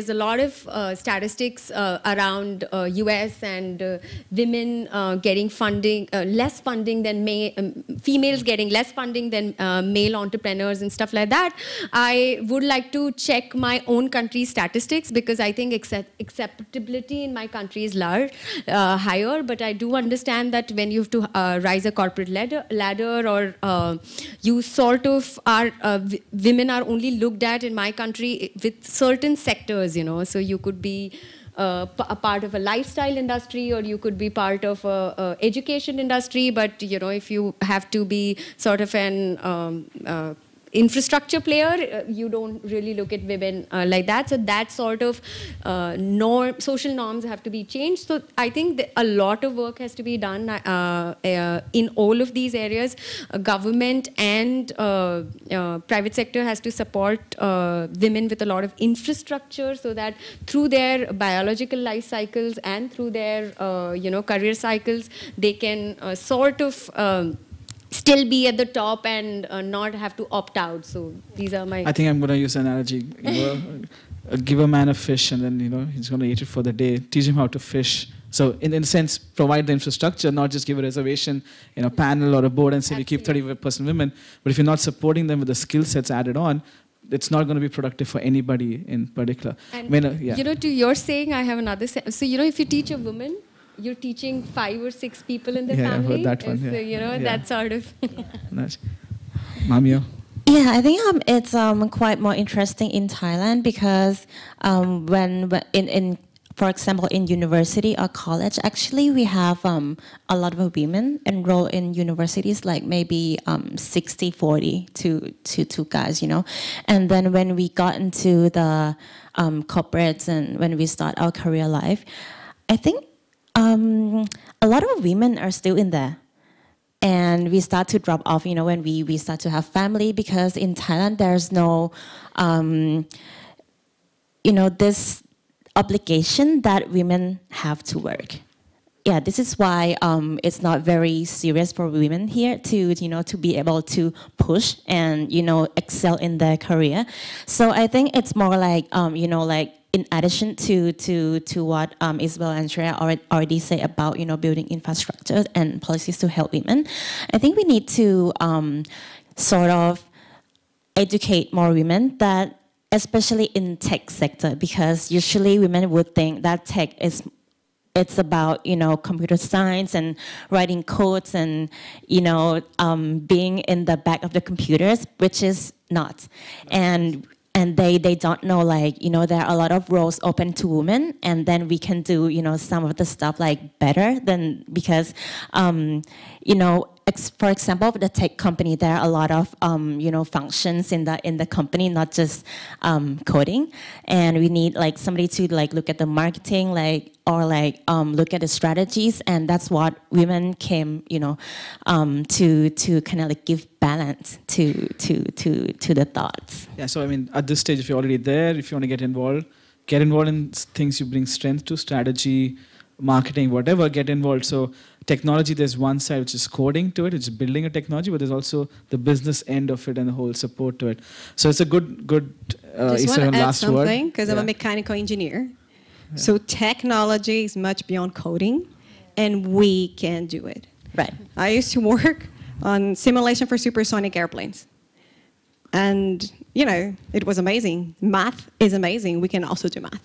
a lot of statistics around US and women getting funding, less funding than females getting less funding than male entrepreneurs and stuff like that. I would like to check my own country's statistics, because I think acceptability in my country is higher. But I do understand that when you have to rise a corporate ladder, or you sort of are, women are only looked at in my country with certain sectors, so you could be a part of a lifestyle industry, or you could be part of a education industry. But if you have to be sort of an infrastructure player, you don't really look at women like that. So that sort of social norms have to be changed. So I think a lot of work has to be done in all of these areas. Government and private sector has to support women with a lot of infrastructure, so that through their biological life cycles and through their career cycles, they can sort of still be at the top and not have to opt out. So these are my... I think I'm going to use an analogy. Give a man a fish and then, he's going to eat it for the day. Teach him how to fish. So in a sense, provide the infrastructure, not just give a reservation in a panel or a board and say we keep 30% women. But if you're not supporting them with the skill sets added on, it's not going to be productive for anybody in particular. And, yeah. To your saying, I have another... So, if you teach a woman, you're teaching 5 or 6 people in the family. I've heard that one. So, that sort of... Nice. Mamio? Yeah, I think it's quite more interesting in Thailand because when for example, in university or college, actually we have a lot of women enroll in universities, like maybe 60-40 to guys, And then when we got into the corporates and when we start our career life, I think a lot of women are still in there. And we start to drop off, when we start to have family, because in Thailand there's no, this obligation that women have to work. Yeah, this is why it's not very serious for women here to be able to push and excel in their career. So I think it's more like in addition to what Isabel and Shreya already say about building infrastructure and policies to help women, I think we need to sort of educate more women, that especially in tech sector, because usually women would think that tech it's about computer science and writing codes and being in the back of the computers, which is not. And they don't know, there are a lot of roles open to women, and then we can do, some of the stuff better than, because, for example, the tech company, there are a lot of, functions in the company, not just coding. And we need somebody to look at the marketing, or look at the strategies, and that's what women came, to kind of give balance to the thoughts. Yeah, so I mean, at this stage, if you're already there, if you want to get involved in things you bring strength to, strategy, marketing, whatever, get involved. So technology, there's one side which is coding to it, which is building a technology, but there's also the business end of it and the whole support to it. So it's a good just want to add something, because I'm a mechanical engineer. Yeah. So technology is much beyond coding, and we can do it. Right. I used to work on simulation for supersonic airplanes. And, it was amazing. Math is amazing. We can also do math.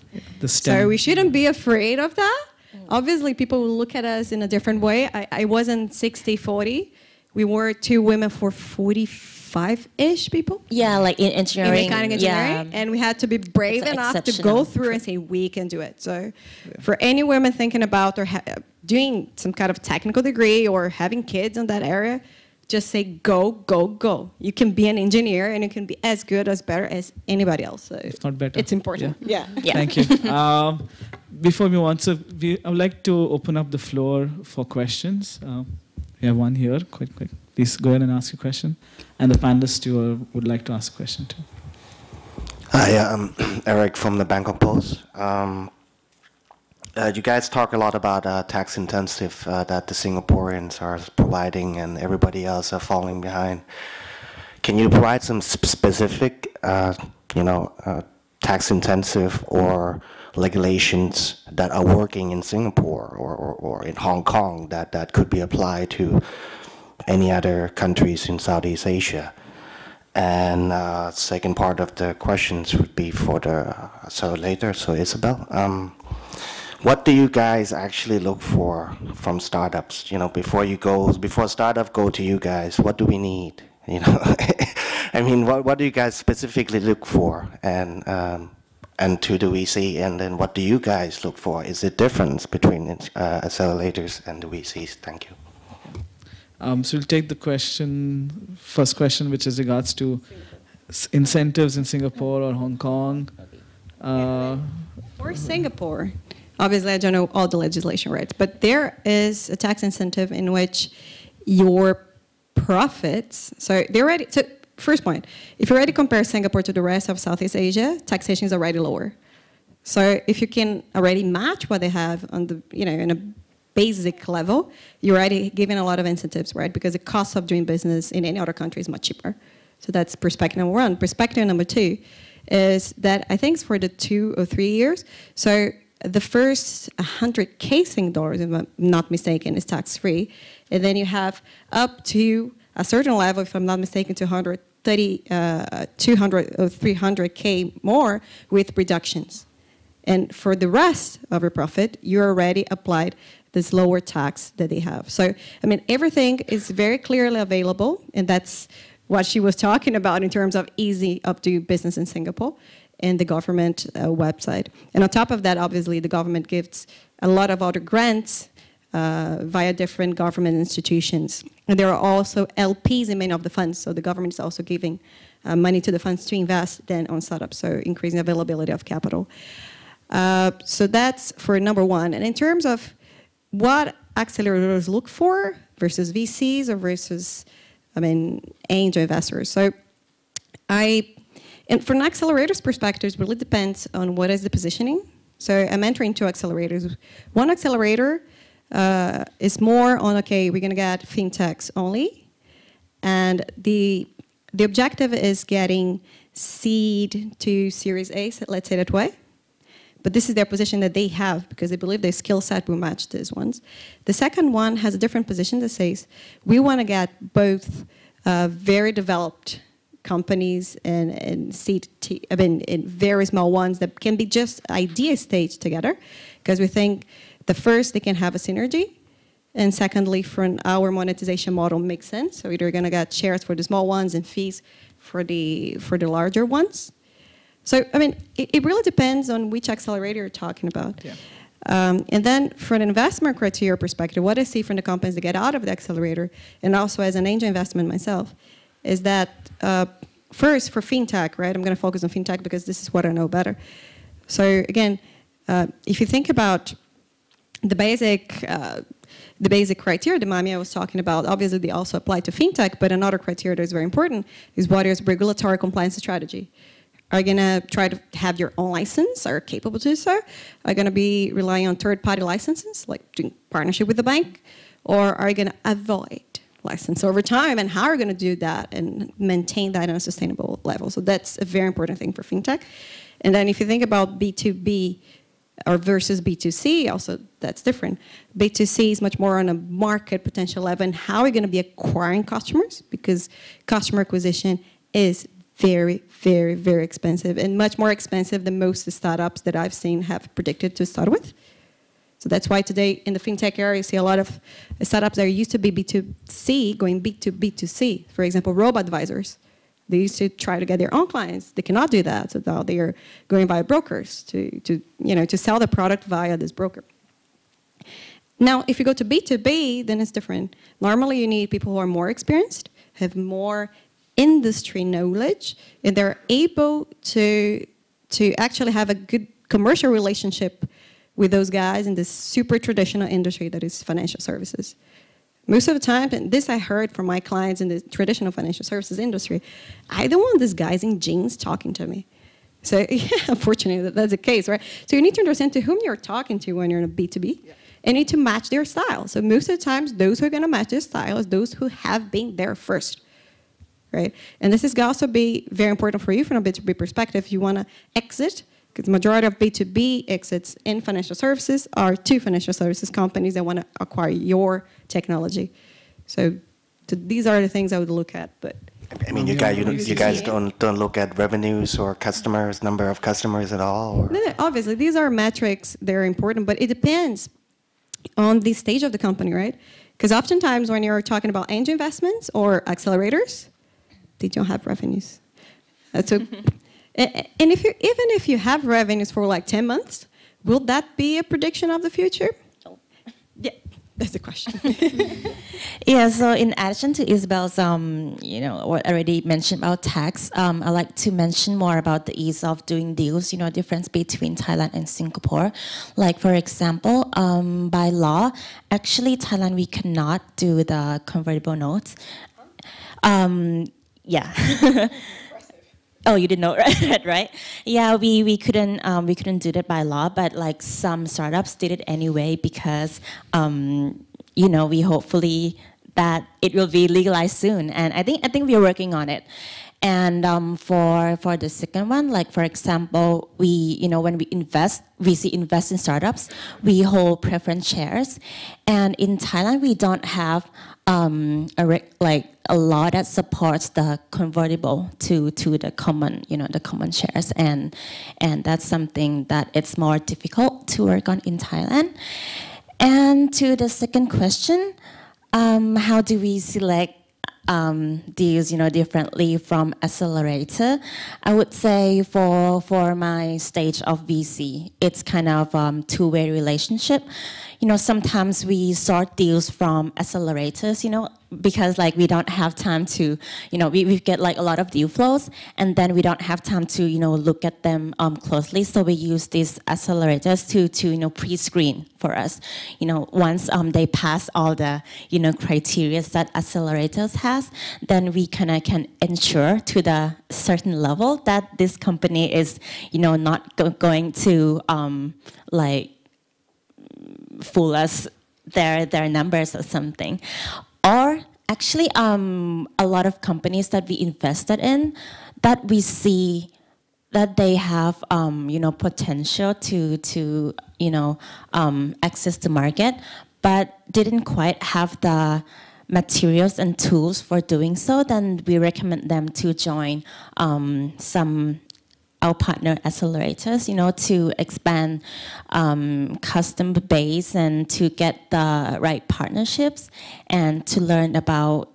So we shouldn't be afraid of that. Obviously, people will look at us in a different way. I wasn't 60-40. We were 2 women for 45-ish people. Yeah, in engineering. In mechanical engineering. Yeah. And we had to be brave enough to go through and say, we can do it. So for any women thinking about or doing some kind of technical degree or having kids in that area, just say, go, go, go. You can be an engineer, and you can be as good, as better as anybody else. So if not better. It's important. Yeah. Thank you. Before we want to, I would like to open up the floor for questions. We have one here, quick. Please go ahead and ask your question. And the panelists too would like to ask a question too. Hi, I'm Eric from the Bangkok Post. You guys talk a lot about tax intensive that the Singaporeans are providing and everybody else are falling behind. Can you provide some specific, tax intensive or regulations that are working in Singapore or in Hong Kong that could be applied to any other countries in Southeast Asia? And second part of the questions would be for Isabel. What do you guys actually look for from startups? Before startup go to you guys, what do we need? I mean, what do you guys specifically look for? And and to the VC, and then what do you guys look for? Is it difference between accelerators and the VCs? Thank you. So we'll take the first question, which is regards to incentives in Singapore or Hong Kong. For Singapore, obviously I don't know all the legislation, right? But there is a tax incentive in which your profits, so they're already, so first point, if you already compare Singapore to the rest of Southeast Asia, taxation is already lower. So if you can already match what they have on the, in a basic level, you're already giving a lot of incentives, right? Because the cost of doing business in any other country is much cheaper. So that's perspective number one. Perspective number two is that I think it's for the 2 or 3 years. So the first 100K Sing dollars, if I'm not mistaken, is tax-free. And then you have up to a certain level, if I'm not mistaken, 200 or 300K more with reductions. And for the rest of your profit, you already applied this lower tax that they have. So, I mean, everything is very clearly available, and that's what she was talking about in terms of easy of doing business in Singapore and the government website. And on top of that, obviously, the government gives a lot of other grants via different government institutions. And there are also LPs in many of the funds, so the government is also giving money to the funds to invest then on startups, so increasing availability of capital. So that's for number one. And in terms of what accelerators look for versus VCs or versus, angel investors. So and from an accelerator's perspective, it really depends on what is the positioning. So I'm entering 2 accelerators. One accelerator is more on, okay, we're going to get fintechs only. And the objective is getting seed to Series A, let's say that way. But this is their position that they have because they believe their skill set will match these ones. The second one has a different position that says, we want to get both very developed companies and seed, in very small ones that can be just idea stage together, because we think the first, they can have a synergy, and secondly, from our monetization model makes sense. So either you're going to get shares for the small ones and fees for the larger ones. So, it really depends on which accelerator you're talking about. Yeah. And then from an investment criteria perspective, what I see from the companies that get out of the accelerator, and also as an angel investment myself, is that first for fintech, right? I'm going to focus on fintech because this is what I know better. So again, if you think about the basic criteria that Mamia was talking about, obviously they also apply to fintech, but another criteria that is very important is what is regulatory compliance strategy. Are you going to try to have your own license? Are you capable to do so? Are you going to be relying on third-party licenses, like doing partnership with the bank? Or are you going to avoid license over time? And how are you going to do that and maintain that on a sustainable level? So that's a very important thing for fintech. And then if you think about B2B or versus B2C, also that's different. B2C is much more on a market potential level, and how are you going to be acquiring customers? Because customer acquisition is very, very, very expensive, and much more expensive than most startups that I've seen have predicted to start with. So that's why today in the fintech area, you see a lot of startups that used to be B2C going B2B2C. For example, robo-advisors. They used to try to get their own clients. They cannot do that, so now they are going via brokers to sell the product via this broker. Now, if you go to B2B, then it's different. Normally, you need people who are more experienced, have more industry knowledge, and they're able to actually have a good commercial relationship with those guys in this super traditional industry that is financial services. Most of the time, and this I heard from my clients in the traditional financial services industry, I don't want these guys in jeans talking to me. So yeah, unfortunately, that's the case, right? So you need to understand to whom you're talking to when you're in a B2B, and you need to match their style. So most of the times, those who are going to match their style is those who have been there first. Right? And this is going to also be very important for you from a B2B perspective. If you want to exit, because the majority of B2B exits in financial services are to financial services companies that want to acquire your technology. So these are the things I would look at. But you guys don't look at revenues or customers, number of customers at all? Or? No, obviously, these are metrics. They're important, but it depends on the stage of the company, right? Because oftentimes when you're talking about angel investments or accelerators, they don't have revenues. And even if you have revenues for like 10 months, will that be a prediction of the future? Yeah, that's the question. Yeah, so in addition to Isabel's, what I already mentioned about tax, I'd like to mention more about the ease of doing deals, difference between Thailand and Singapore. Like, for example, by law, actually, Thailand, we cannot do the convertible notes. Yeah. Oh, you didn't know that, right? Yeah, we couldn't do that by law, but like some startups did it anyway because we hopefully that it will be legalized soon, and I think we're working on it. And for the second one, like for example, when we VC invest in startups, we hold preference shares, and in Thailand we don't have a law that supports the convertible to the common the common shares, and that's something that it's more difficult to work on in Thailand. And to the second question, how do we select deals differently from accelerator? I would say for my stage of VC, it's kind of two-way relationship. Sometimes we sort deals from accelerators, because like we don't have time to, we get like a lot of deal flows, and then we don't have time to, look at them closely. So we use these accelerators to pre-screen for us. Once they pass all the, criteria that accelerators has, then we kind of can ensure to the certain level that this company is, not going to fool us their numbers or something. Or actually a lot of companies that we invested in that we see that they have potential to access the market, but didn't quite have the materials and tools for doing so, then we recommend them to join our partner accelerators, to expand customer base and to get the right partnerships and to learn about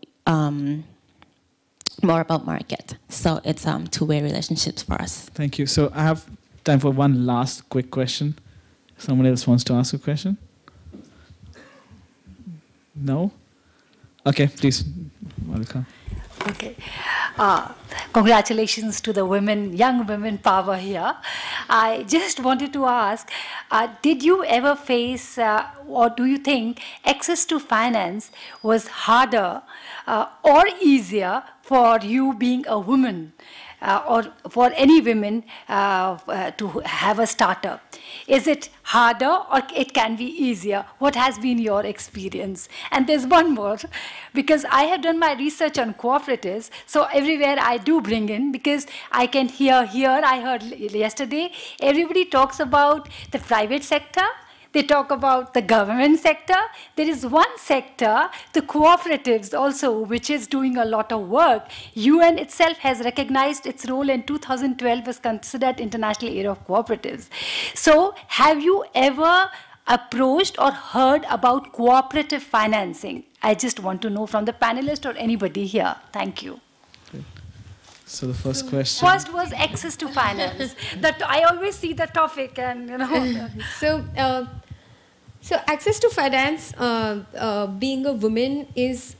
more about market. So it's two-way relationships for us. Thank you. So I have time for one last quick question. Someone else wants to ask a question? No? Okay, please. Welcome. Okay. Congratulations to the women, young women power here. I just wanted to ask, did you ever face, or do you think access to finance was harder or easier for you being a woman? Or for any women to have a startup? Is it harder or it can be easier? What has been your experience? And there's one more, because I have done my research on cooperatives, so everywhere I do bring in, because I can hear here, I heard yesterday, everybody talks about the private sector, they talk about the government sector. There is one sector, the cooperatives also, which is doing a lot of work. UN itself has recognized its role in 2012 was considered International Year of Cooperatives. So have you ever approached or heard about cooperative financing? I just want to know from the panelist or anybody here. Thank you. So the first question. First was access to finance. That I always see the topic, and So access to finance, being a woman is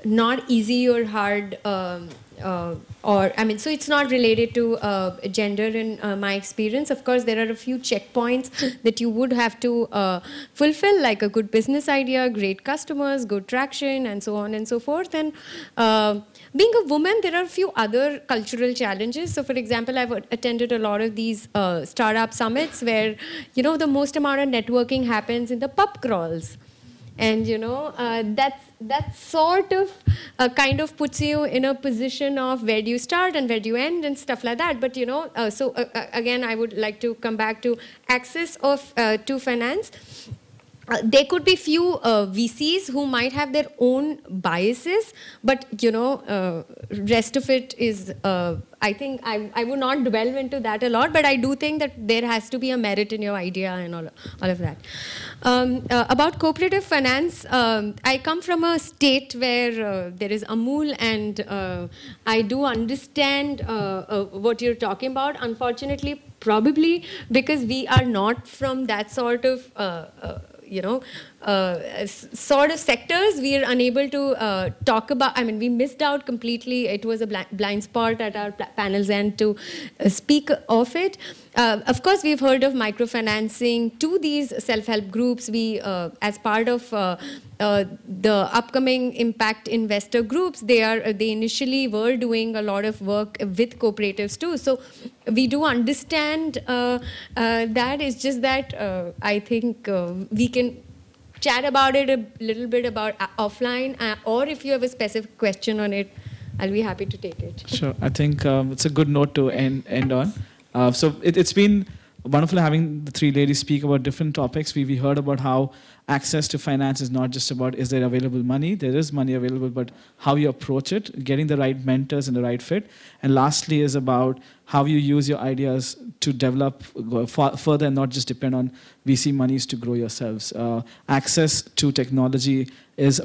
not easy or hard, so it's not related to gender in my experience. Of course, there are a few checkpoints that you would have to fulfill, like a good business idea, great customers, good traction, and so on and so forth. And being a woman, there are a few other cultural challenges. So, for example, I've attended a lot of these startup summits where, the most amount of networking happens in the pub crawls. And, that sort of kind of puts you in a position of where do you start and where do you end and stuff like that. But, again, I would like to come back to access to finance. there could be few VCs who might have their own biases, but rest of it is, I think I would not delve into that a lot, but I do think that there has to be a merit in your idea and all of that. About cooperative finance, I come from a state where there is Amul, and I do understand what you're talking about. Unfortunately, probably because we are not from that sort of sort of sectors, we are unable to talk about. I mean, we missed out completely. It was a blind spot at our panel's end to speak of it. Of course, we've heard of microfinancing to these self-help groups. We, as part of the upcoming impact investor groups, they initially were doing a lot of work with cooperatives too. So we do understand that. It's just that I think we can chat about it a little bit about offline, or if you have a specific question on it, I'll be happy to take it. Sure. I think it's a good note to end on. So it's been wonderful having the three ladies speak about different topics. We heard about how access to finance is not just about is there available money. There is money available, but how you approach it, getting the right mentors and the right fit. And lastly is about how you use your ideas to develop further and not just depend on VC monies to grow yourselves. Access to technology is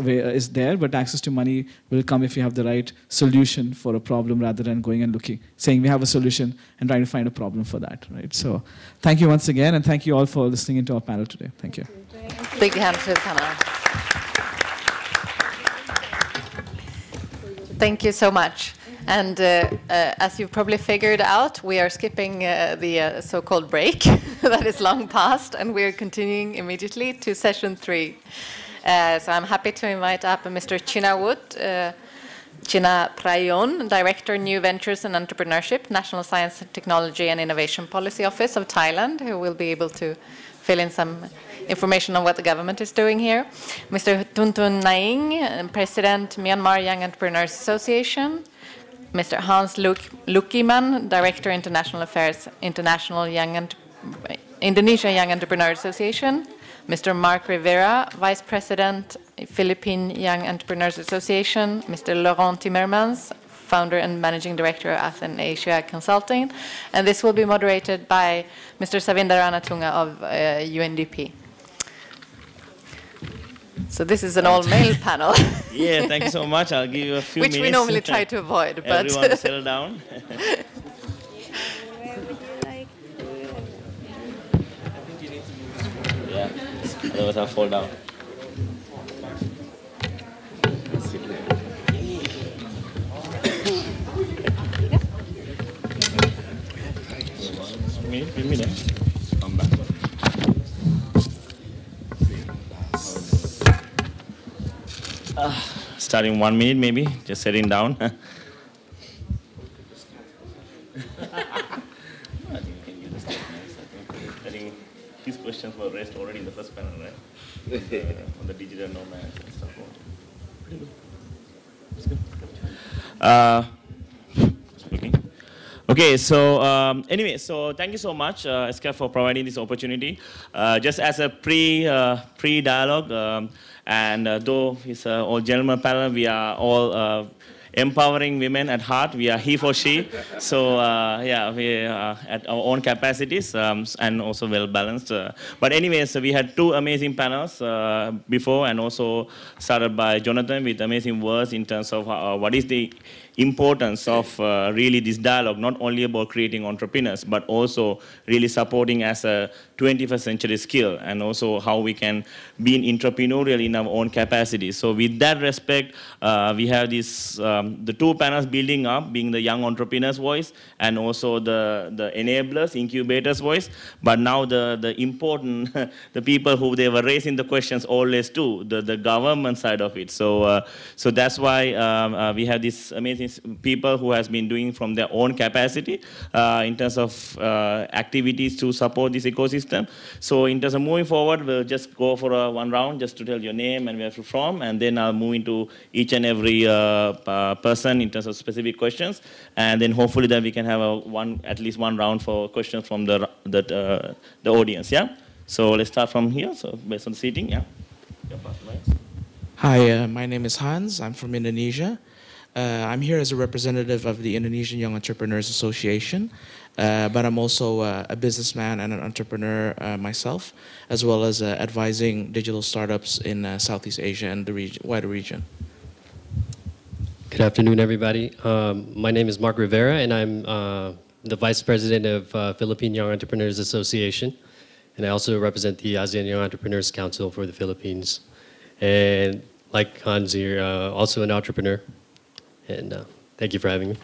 there, but access to money will come if you have the right solution for a problem rather than going and saying we have a solution and trying to find a problem for that, right? So thank you once again, and thank you all for listening into our panel today. Thank you. Big hand to the panel. Thank you so much. And as you've probably figured out, we are skipping the so-called break that is long past, and we're continuing immediately to session 3. So I'm happy to invite up Mr. China Prayon, Director, New Ventures and Entrepreneurship, National Science, Technology and Innovation Policy Office of Thailand, who will be able to fill in some information on what the government is doing here. Mr. Tuntun Naing, President, Myanmar Young Entrepreneurs Association. Mr. Hans Lukiman, Director, International Affairs, Indonesia Young Entrepreneurs Association. Mr. Mark Rivera, Vice President, Philippine Young Entrepreneurs Association. Mr. Laurent Timmermans, Founder and Managing Director of Athens Asia Consulting. And this will be moderated by Mr. Savinda Ranatunga of UNDP. So this is an all-male panel. Yeah, thank you so much. I'll give you a few minutes. Which we normally try to avoid. But everyone settle down. Yeah, otherwise I'll fall down. Give me that. Come back. Starting 1 minute maybe, just sitting down. I think these questions were raised already in the first panel, right? On the digital nomads and stuff. Pretty good. That's good. Speaking. Okay, so anyway, so thank you so much, ESCAP, for providing this opportunity. Just as a pre-dialogue, and though it's an all gentleman panel, we are all empowering women at heart. We are he for she. So yeah, we are at our own capacities and also well balanced. But anyway, so we had 2 amazing panels before, and also started by Jonathan with amazing words in terms of what is the importance of really this dialogue, not only about creating entrepreneurs, but also really supporting as a 21st century skill, and also how we can be entrepreneurial in our own capacity. So with that respect, we have this, the 2 panels building up, being the young entrepreneurs voice, and also the enablers, incubators voice. But now the important, the people who they were raising the questions always too, the government side of it. So, so that's why we have these amazing people who has been doing from their own capacity in terms of activities to support this ecosystem. So in terms of moving forward, we'll just go for one round just to tell your name and where you're from, and then I'll move into each and every person in terms of specific questions, and then hopefully that we can have at least one round for questions from the audience. Yeah. So let's start from here. So based on the seating, yeah. Hi, my name is Hans. I'm from Indonesia. I'm here as a representative of the Indonesian Young Entrepreneurs Association, but I'm also a businessman and an entrepreneur myself, as well as advising digital startups in Southeast Asia and the wider region. Good afternoon, everybody. My name is Mark Rivera, and I'm the Vice President of Philippine Young Entrepreneurs Association, and I also represent the ASEAN Young Entrepreneurs Council for the Philippines. And like Hans here, also an entrepreneur. And thank you for having me.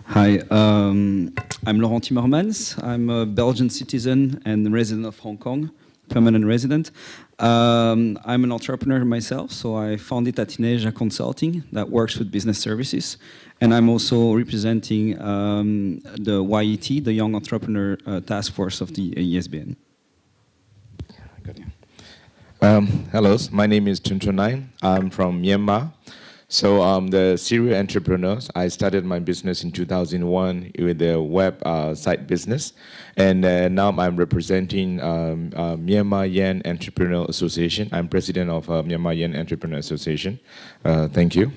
Hi, I'm Laurent Timmermans. I'm a Belgian citizen and resident of Hong Kong, permanent resident. I'm an entrepreneur myself, so I founded Atineja Consulting that works with business services. And I'm also representing the YET, the Young Entrepreneur Task Force of the ESBN. Hello, my name is Chunchonai. I'm from Myanmar. So the serial entrepreneurs, I started my business in 2001 with a web site business. And now I'm representing Myanmar Yen Entrepreneur Association. I'm president of Myanmar Yen Entrepreneur Association. Thank you.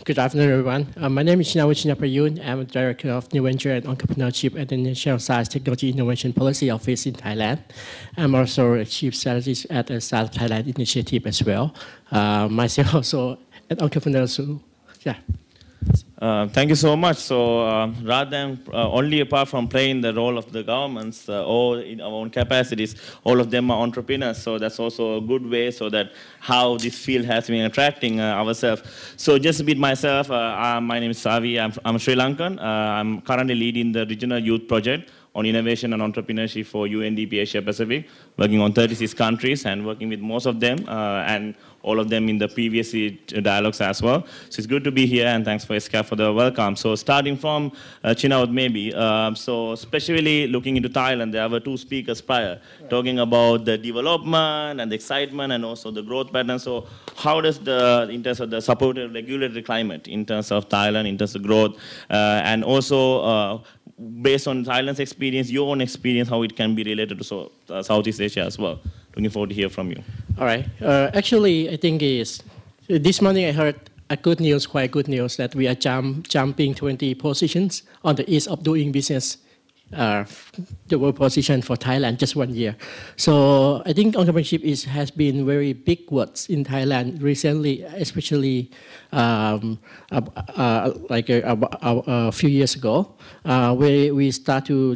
Good afternoon, everyone. My name is Chinawichin Prayun. I'm Director of New Venture and Entrepreneurship at the National Science Technology Innovation Policy Office in Thailand. I'm also a Chief Strategist at the South Thailand Initiative as well. Myself also an entrepreneur, so yeah. Thank you so much. So rather than only apart from playing the role of the governments or in our own capacities, all of them are entrepreneurs. So that's also a good way so that how this field has been attracting ourselves. So just a bit myself, my name is Savi. I'm Sri Lankan. I'm currently leading the regional youth project on innovation and entrepreneurship for UNDP Asia Pacific, working on 36 countries and working with most of them and all of them in the previous dialogues as well. So it's good to be here, and thanks for ESCAP for the welcome. So starting from Chinaut maybe, so especially looking into Thailand, there were two speakers prior, talking about the development and the excitement and also the growth pattern. So how does in terms of the supportive regulatory climate, in terms of Thailand, in terms of growth, and also based on Thailand's experience, your own experience, how it can be related to Southeast Asia as well. Looking forward to hear from you. All right. Actually, I think this morning I heard quite good news, that we are jumping 20 positions on the ease of doing business, the world position for Thailand just 1 year. So I think entrepreneurship has been very big words in Thailand recently, especially like a few years ago, where we start to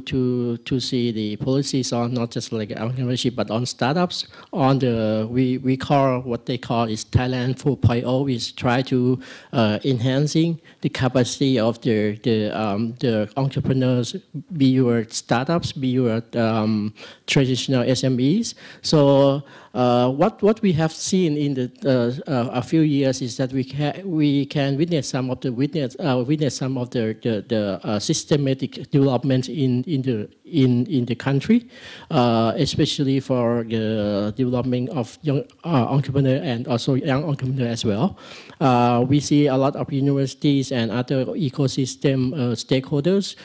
see the policies on not just like entrepreneurship but on startups. On the we call what they call is Thailand 4.0, which try to enhancing the capacity of the entrepreneurs, be your startups, be your traditional SMEs. So what we have seen in a few years is that we can witness some of the systematic development in the country, especially for the development of young entrepreneur and also young entrepreneur as well. We see a lot of universities and other ecosystem stakeholders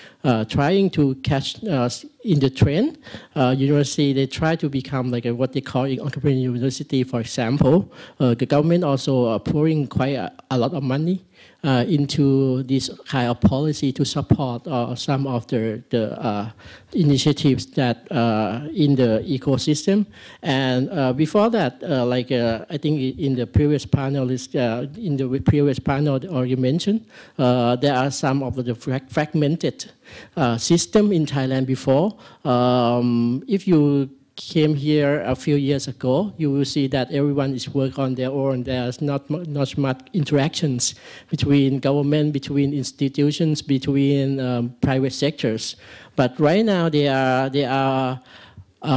trying to catch in the trend. University, they try to become like what they call entrepreneur university, for example. The government also pouring quite a lot of money into this kind of policy to support some of the initiatives that in the ecosystem. And before that, I think in the previous panel you mentioned, there are some of the fragmented system in Thailand before. If you came here a few years ago, you will see that everyone is working on their own. There's not much interactions between government, between institutions, between private sectors. But right now they are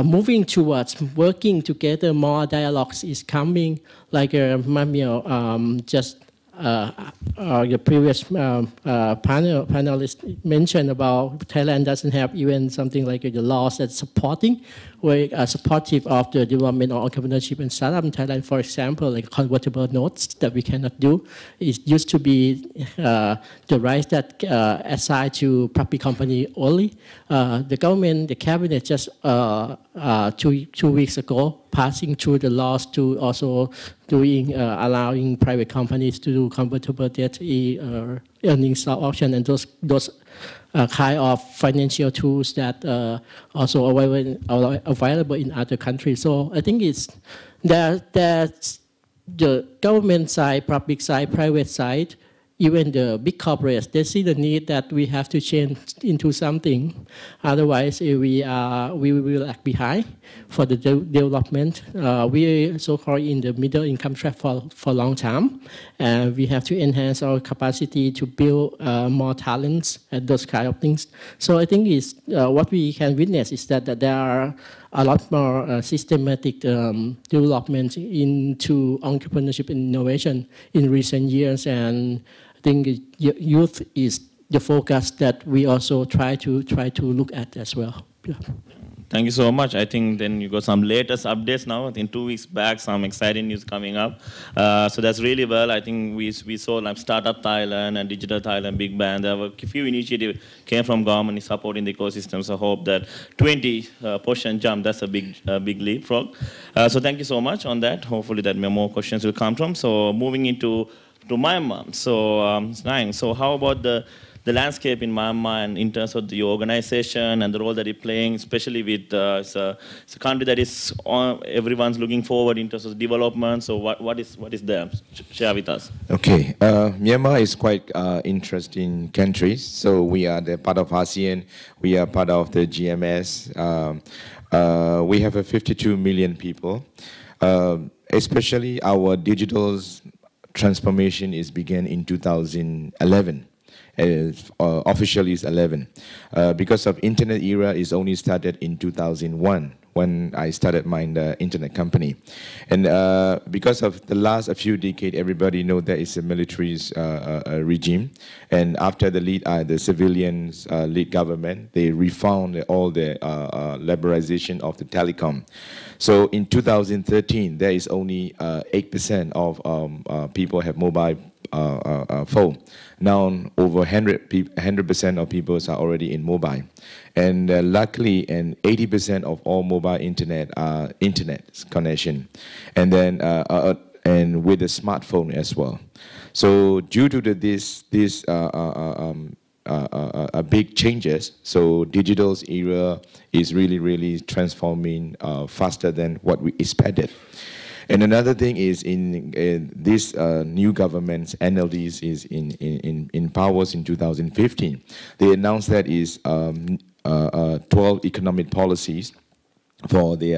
moving towards working together. More dialogues is coming. Like Mamio just the previous panelist mentioned about Thailand doesn't have even something like the laws that's supporting or supportive of the development of entrepreneurship and startup in Thailand. For example, like convertible notes that we cannot do. It used to be the rights that assigned to public company only. The government, the cabinet just 2 weeks ago passing through the laws to also doing allowing private companies to do convertible debt, earning stock option, and those kind of financial tools that also available in other countries. So I think it's that's the government side, public side, private side, even the big corporates, they see the need that we have to change into something. Otherwise, we will lag behind for the development. We so-called in the middle income trap for a long time, and we have to enhance our capacity to build more talents and those kind of things. So I think is what we can witness is that there are a lot more systematic development into entrepreneurship and innovation in recent years, and I think youth is the focus that we also try to look at as well. Yeah. Thank you so much. I think then you got some latest updates now. I think 2 weeks back, some exciting news coming up. So that's really well. I think we saw like Startup Thailand and Digital Thailand Big Bang. There were a few initiatives came from government supporting the ecosystem. So I hope that 20% jump, that's a big leapfrog. So thank you so much on that. Hopefully that more questions will come from. So moving into Myanmar. So how about the landscape in Myanmar and in terms of the organization and the role that it's playing, especially with it's a country that is everyone's looking forward in terms of development. So what is there? Share with us. Okay, Myanmar is quite interesting country. So we are the part of ASEAN. We are part of the GMS. We have 52 million people. Especially our digital transformation is began in 2011. Officially is 11. Because of internet era is only started in 2001 when I started my internet company. And because of the last few decades, everybody know there is a military regime. And after the civilians lead government, they refound all the liberalization of the telecom. So in 2013, there is only 8% of people have mobile phone. Now over 100% of people are already in mobile. And luckily, 80% of all mobile internet are internet connection. And then and with a smartphone as well. So due to this big changes, so digital era is really transforming faster than what we expected. And another thing is in this new government's NLDs is in powers in 2015. They announced that is 12 economic policies for the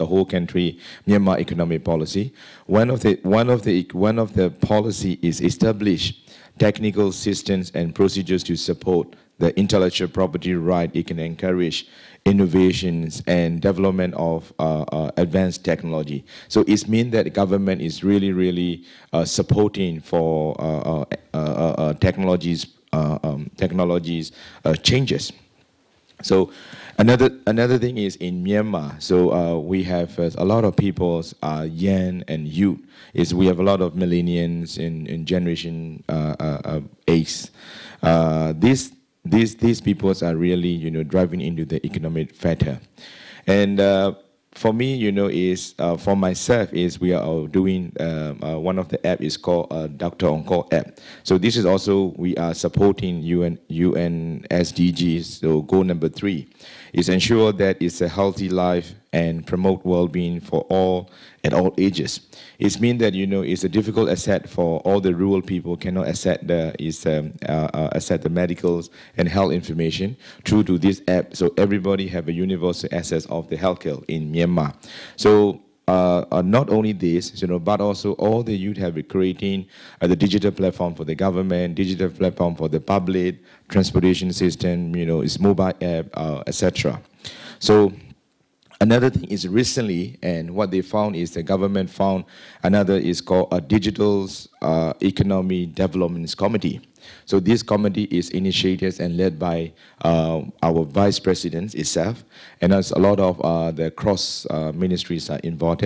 whole country, Myanmar economic policy. One of the policy is establish technical systems and procedures to support the intellectual property right. It can encourage innovations and development of advanced technology. So it means that the government is really supporting for technologies changes. So another thing is in Myanmar. So we have a lot of people, young and youth. We have a lot of millennials in generation X. These people are really, driving into the economic factor. And for me, for myself, we are doing one of the app is called Dr. On Call app. So this is also, we are supporting UN SDGs, so goal number 3 is ensure that it's a healthy life and promote well-being for all at all ages. It means that it's a difficult asset for all the rural people cannot access the medicals and health information through to this app. So everybody have a universal access of the healthcare in Myanmar. So not only this, but also all the youth have been creating the digital platform for the government, digital platform for the public, transportation system, its mobile app, etc. So Another thing is recently, and what they found is the government found another is called a Digital Economy Development Committee. So this committee is initiated and led by our vice president itself, and there's a lot of the cross ministries are involved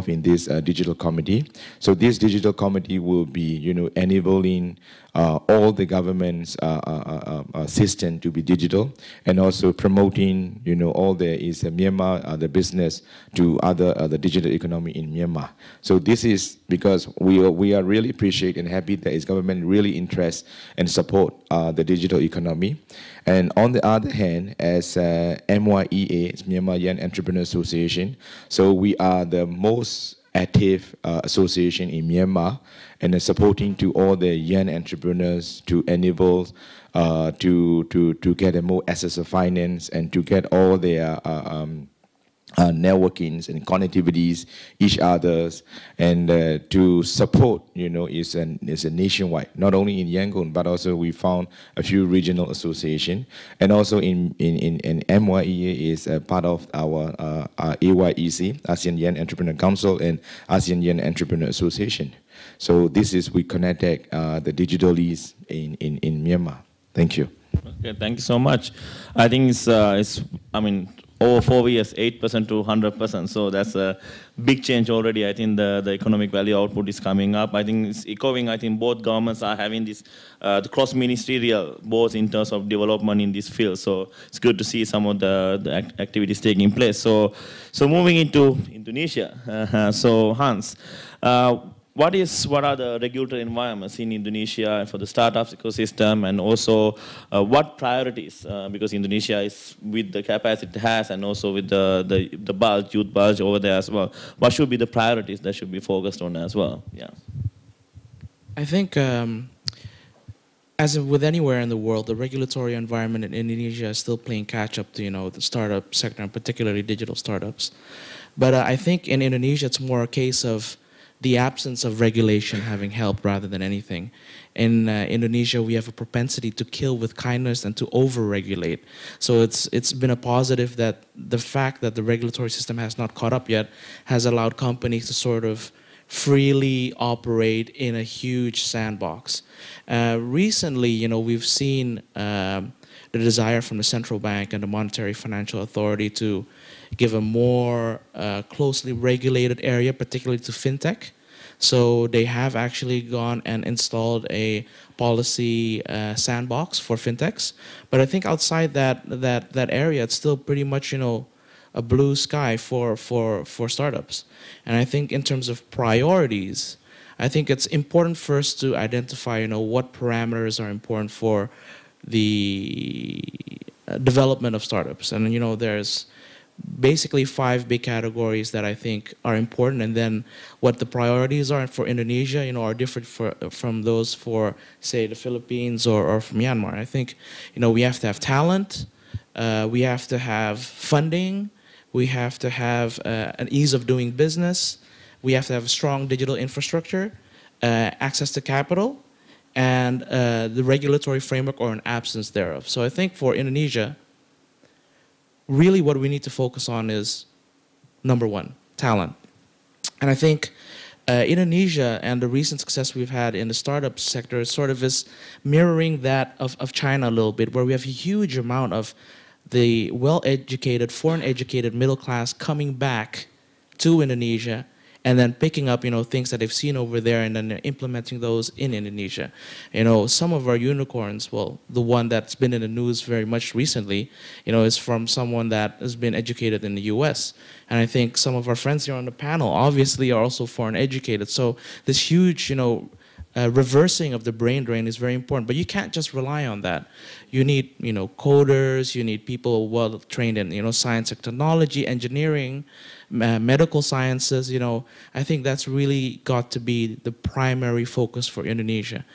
in this digital committee. So this digital committee will be, enabling all the government's system to be digital, and also promoting, all the Myanmar the business to the digital economy in Myanmar. So this is because we are really appreciate and happy that its government really interest and support the digital economy. And on the other hand, as MYEA, it's Myanmar Young Entrepreneur Association, so we are the most active association in Myanmar, and supporting to all the young entrepreneurs to enable to get a more access of finance and to get all their networkings and connectivities each others, and to support, is a nationwide, not only in Yangon, but also we found a few regional association, and also in MYEA is a part of our AYEC, ASEAN Young Entrepreneur Council, and ASEAN Young Entrepreneur Association. So this is, we connected the digital leads in Myanmar. Thank you. Okay, thank you so much. I think over 4 years, 8% to 100%. So that's a big change already. I think the economic value output is coming up. I think it's echoing. I think both governments are having this the cross-ministerial, both in terms of development in this field. So it's good to see some of the activities taking place. So moving into Indonesia. So Hans, what are the regulatory environments in Indonesia for the startups ecosystem, and also what priorities, because Indonesia is with the capacity it has, and also with the bulge, youth bulge over there as well, what should be the priorities that should be focused on as well? Yeah. I think as with anywhere in the world, the regulatory environment in Indonesia is still playing catch up to the startup sector, and particularly digital startups. But I think in Indonesia it's more a case of the absence of regulation having helped rather than anything. In Indonesia, we have a propensity to kill with kindness and to over-regulate. So it's been a positive that the fact that the regulatory system has not caught up yet has allowed companies to sort of freely operate in a huge sandbox. Recently, we've seen the desire from the central bank and the Monetary Financial Authority to give a more closely regulated area, particularly to fintech. So they have actually gone and installed a policy sandbox for fintechs. But I think outside that area, it's still pretty much a blue sky for startups. And I think in terms of priorities, I think it's important first to identify what parameters are important for the development of startups. And there's basically 5 big categories that I think are important, and then what the priorities are for Indonesia, are different from those for, say, the Philippines or from Myanmar. I think, we have to have talent, we have to have funding, we have to have an ease of doing business, we have to have a strong digital infrastructure, access to capital, and the regulatory framework or an absence thereof. So I think for Indonesia, really what we need to focus on is, number 1, talent. And I think Indonesia and the recent success we've had in the startup sector sort of is mirroring that of China a little bit, where we have a huge amount of the well-educated, foreign-educated middle class coming back to Indonesia and then picking up, things that they've seen over there and then implementing those in Indonesia. Some of our unicorns, well, the one that's been in the news very much recently, is from someone that has been educated in the US. And I think some of our friends here on the panel obviously are also foreign educated. So this huge, reversing of the brain drain is very important, but you can't just rely on that. You need, coders, you need people well trained in, science and technology, engineering, medical sciences. I think that's really got to be the primary focus for Indonesia.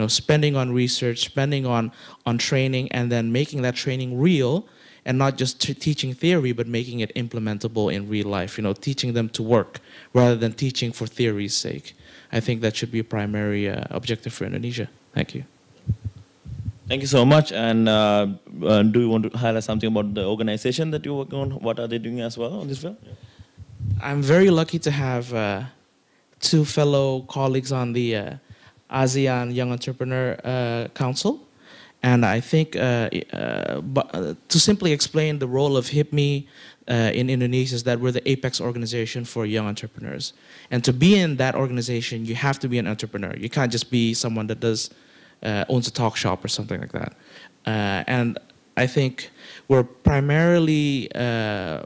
Spending on research, spending on training, and then making that training real, and not just teaching theory, but making it implementable in real life. Teaching them to work rather than teaching for theory's sake. I think that should be a primary objective for Indonesia. Thank you. Thank you so much. And do you want to highlight something about the organization that you work on? What are they doing as well on this field? I'm very lucky to have two fellow colleagues on the ASEAN Young Entrepreneur Council. And I think to simply explain the role of HIPME in Indonesia is that we're the apex organization for young entrepreneurs. And to be in that organization, you have to be an entrepreneur. You can't just be someone that owns a talk shop or something like that. And I think we're primarily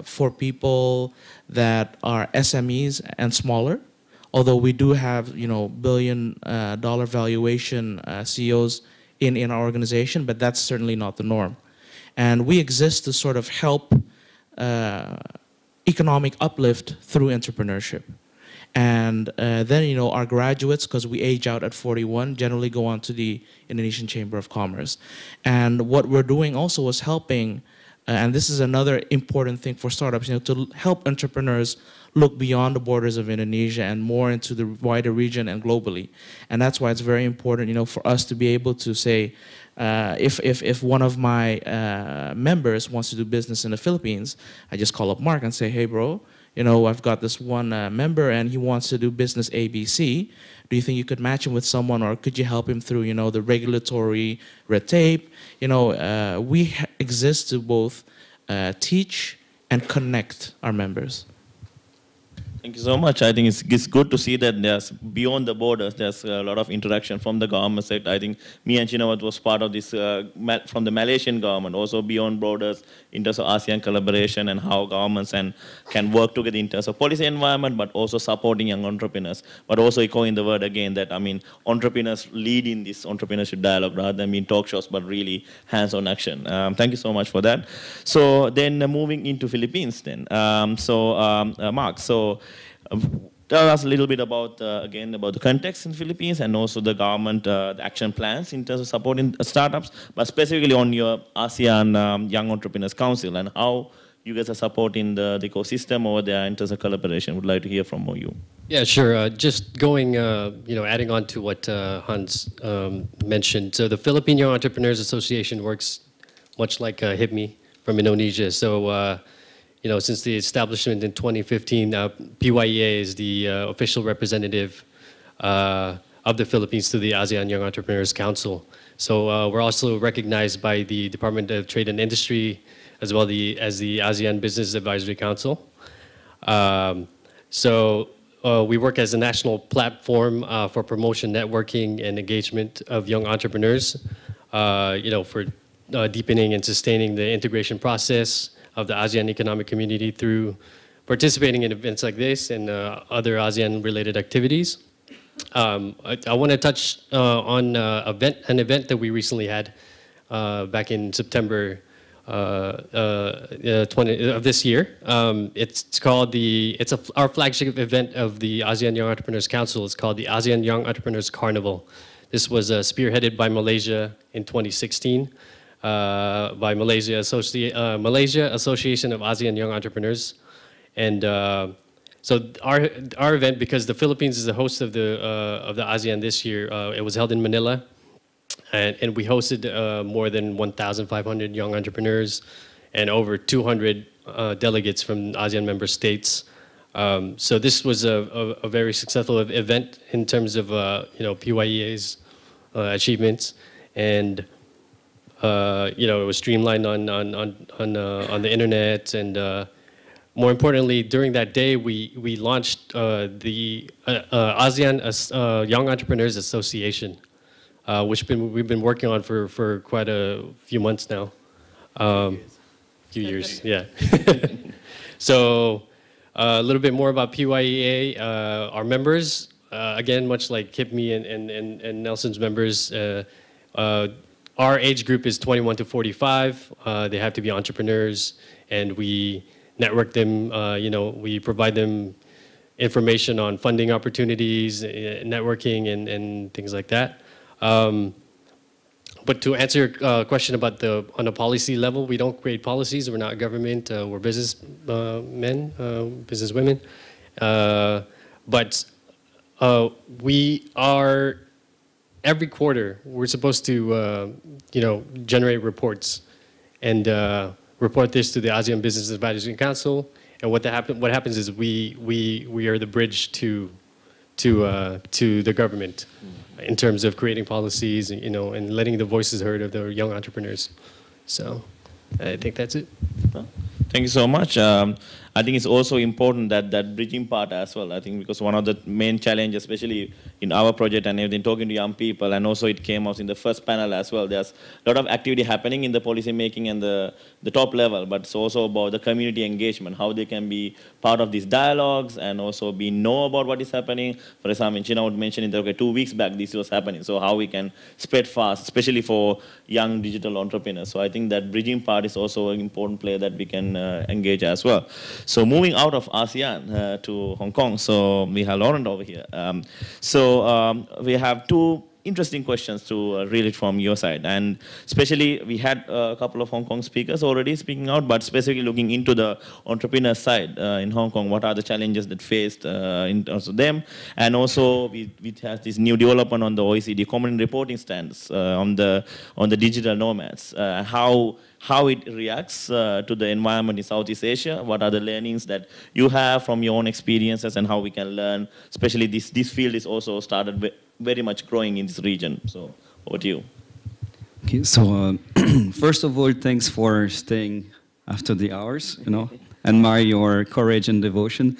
for people that are SMEs and smaller, although we do have, billion-dollar valuation CEOs in our organization, but that's certainly not the norm. And we exist to sort of help economic uplift through entrepreneurship. And then, our graduates, because we age out at 41, generally go on to the Indonesian Chamber of Commerce. And what we're doing also is helping, and this is another important thing for startups, to help entrepreneurs look beyond the borders of Indonesia and more into the wider region and globally. And that's why it's very important, for us to be able to say, if one of my members wants to do business in the Philippines, I just call up Mark and say, hey, bro, I've got this one member and he wants to do business ABC. Do you think you could match him with someone, or could you help him through, the regulatory red tape? We exist to both teach and connect our members. Thank you so much. I think it's good to see that there's beyond the borders, there's a lot of interaction from the government side. I think me and Chinawat was part of this from the Malaysian government, also beyond borders in terms of ASEAN collaboration and how governments can work together in terms of policy environment, but also supporting young entrepreneurs. But also echoing the word again that, entrepreneurs lead in this entrepreneurship dialogue rather than being talk shows, but really hands-on action. Thank you so much for that. So then moving into Philippines then. Mark, tell us a little bit about, again, about the context in the Philippines and also the government the action plans in terms of supporting startups, but specifically on your ASEAN Young Entrepreneurs Council and how you guys are supporting the ecosystem over there in terms of collaboration. Would like to hear from you. Yeah, sure. Just going, adding on to what Hans mentioned. So the Philippine Young Entrepreneurs Association works much like HIPME from Indonesia. So since the establishment in 2015, PYEA is the official representative of the Philippines to the ASEAN Young Entrepreneurs Council. So we're also recognized by the Department of Trade and Industry as well as the ASEAN Business Advisory Council. We work as a national platform for promotion, networking, and engagement of young entrepreneurs, for deepening and sustaining the integration process of the ASEAN Economic Community through participating in events like this and other ASEAN-related activities. I want to touch on an event that we recently had back in September 20 of this year. It's called our flagship event of the ASEAN Young Entrepreneurs Council. It's called the ASEAN Young Entrepreneurs Carnival. This was spearheaded by Malaysia in 2016. By Malaysia Association of ASEAN Young Entrepreneurs, and so our event, because the Philippines is the host of the ASEAN this year, it was held in Manila, and we hosted more than 1,500 young entrepreneurs and over 200 delegates from ASEAN member states. So this was a very successful event in terms of PYEA's achievements, and it was streamlined on the internet, and more importantly, during that day, we launched the ASEAN Young Entrepreneurs Association, which we've been working on for quite a few months now, few years, yeah. So a little bit more about PYEA. Our members, again, much like HIPME and Nelson's members. Our age group is 21 to 45. They have to be entrepreneurs, and we network them. We provide them information on funding opportunities, networking, and things like that. But to answer your question about on a policy level, we don't create policies. We're not government. We're business men, business women. But we are every quarter we're supposed to, generate reports and report this to the ASEAN Business Advisory Council. And what happens is we are the bridge to the government in terms of creating policies, and letting the voices heard of the young entrepreneurs. So I think that's it. Thank you so much. I think it's also important that bridging part as well. I think because one of the main challenges, especially in our project and everything, talking to young people, and also it came out in the first panel as well, there's a lot of activity happening in the policy making and the top level, but it's also about the community engagement, how they can be part of these dialogues and also know about what is happening. For example, China would mention that 2 weeks back this was happening, so how we can spread fast, especially for young digital entrepreneurs. So I think that bridging part is also an important play that we can engage as well. So moving out of ASEAN to Hong Kong, so we have Laurent over here. We have two interesting questions to read it from your side, and especially we had a couple of Hong Kong speakers already speaking out, but specifically looking into the entrepreneur side in Hong Kong, what are the challenges that faced in terms of them, and also we have this new development on the OECD common reporting standards on the digital nomads, how it reacts to the environment in Southeast Asia, what are the learnings that you have from your own experiences, and how we can learn, especially this field is also started very much growing in this region. So over to you. Okay, so first of all, thanks for staying after the hours, admire your courage and devotion.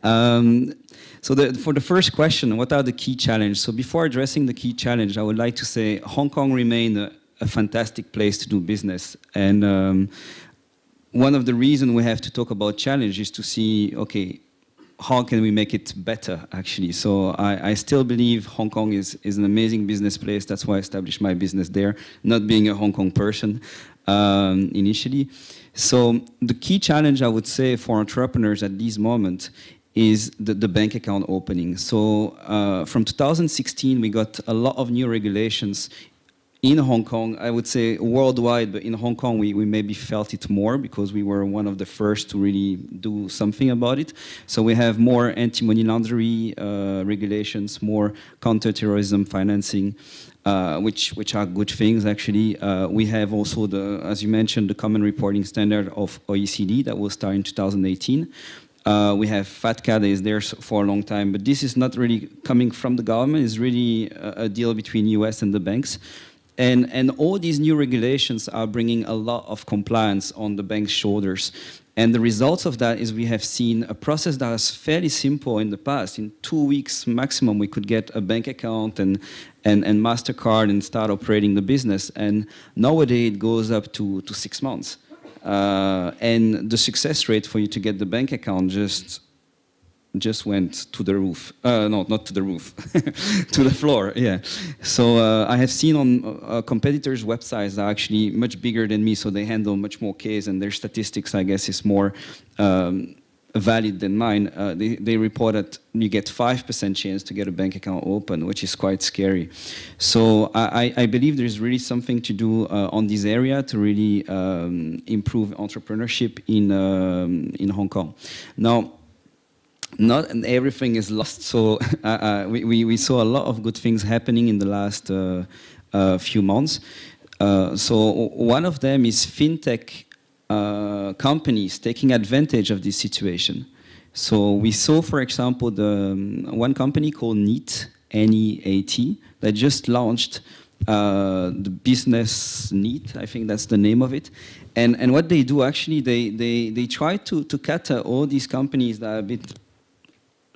For the first question, what are the key challenges? So before addressing the key challenge, I would like to say Hong Kong remains a fantastic place to do business. And one of the reasons we have to talk about challenge is to see, okay, how can we make it better, actually? So I still believe Hong Kong is an amazing business place. That's why I established my business there, not being a Hong Kong person initially. So the key challenge, I would say, for entrepreneurs at this moment is the bank account opening. So from 2016, we got a lot of new regulations in Hong Kong, I would say worldwide, but in Hong Kong we maybe felt it more because we were one of the first to really do something about it. So we have more anti-money laundering regulations, more counter-terrorism financing, which are good things actually. We have also, as you mentioned, the common reporting standard of OECD that will start in 2018. We have FATCA that is there for a long time, but this is not really coming from the government. It's really a deal between US and the banks. And all these new regulations are bringing a lot of compliance on the bank's shoulders. And the results of that is we have seen a process that was fairly simple in the past. In 2 weeks maximum, we could get a bank account and MasterCard and start operating the business. And nowadays, it goes up to 6 months. And the success rate for you to get the bank account just went to the roof. No, not to the roof, to the floor, yeah. So I have seen on competitors' websites that are actually much bigger than me, so they handle much more cases, and their statistics, I guess, is more valid than mine. They report that you get 5% chance to get a bank account open, which is quite scary. So I believe there's really something to do on this area to really improve entrepreneurship in Hong Kong. Now, not everything is lost, so we saw a lot of good things happening in the last few months. So one of them is fintech companies taking advantage of this situation. So we saw, for example, one company called NEAT, N-E-A-T, that just launched the business NEAT, I think that's the name of it. And what they do, actually, they try to cater all these companies that are a bit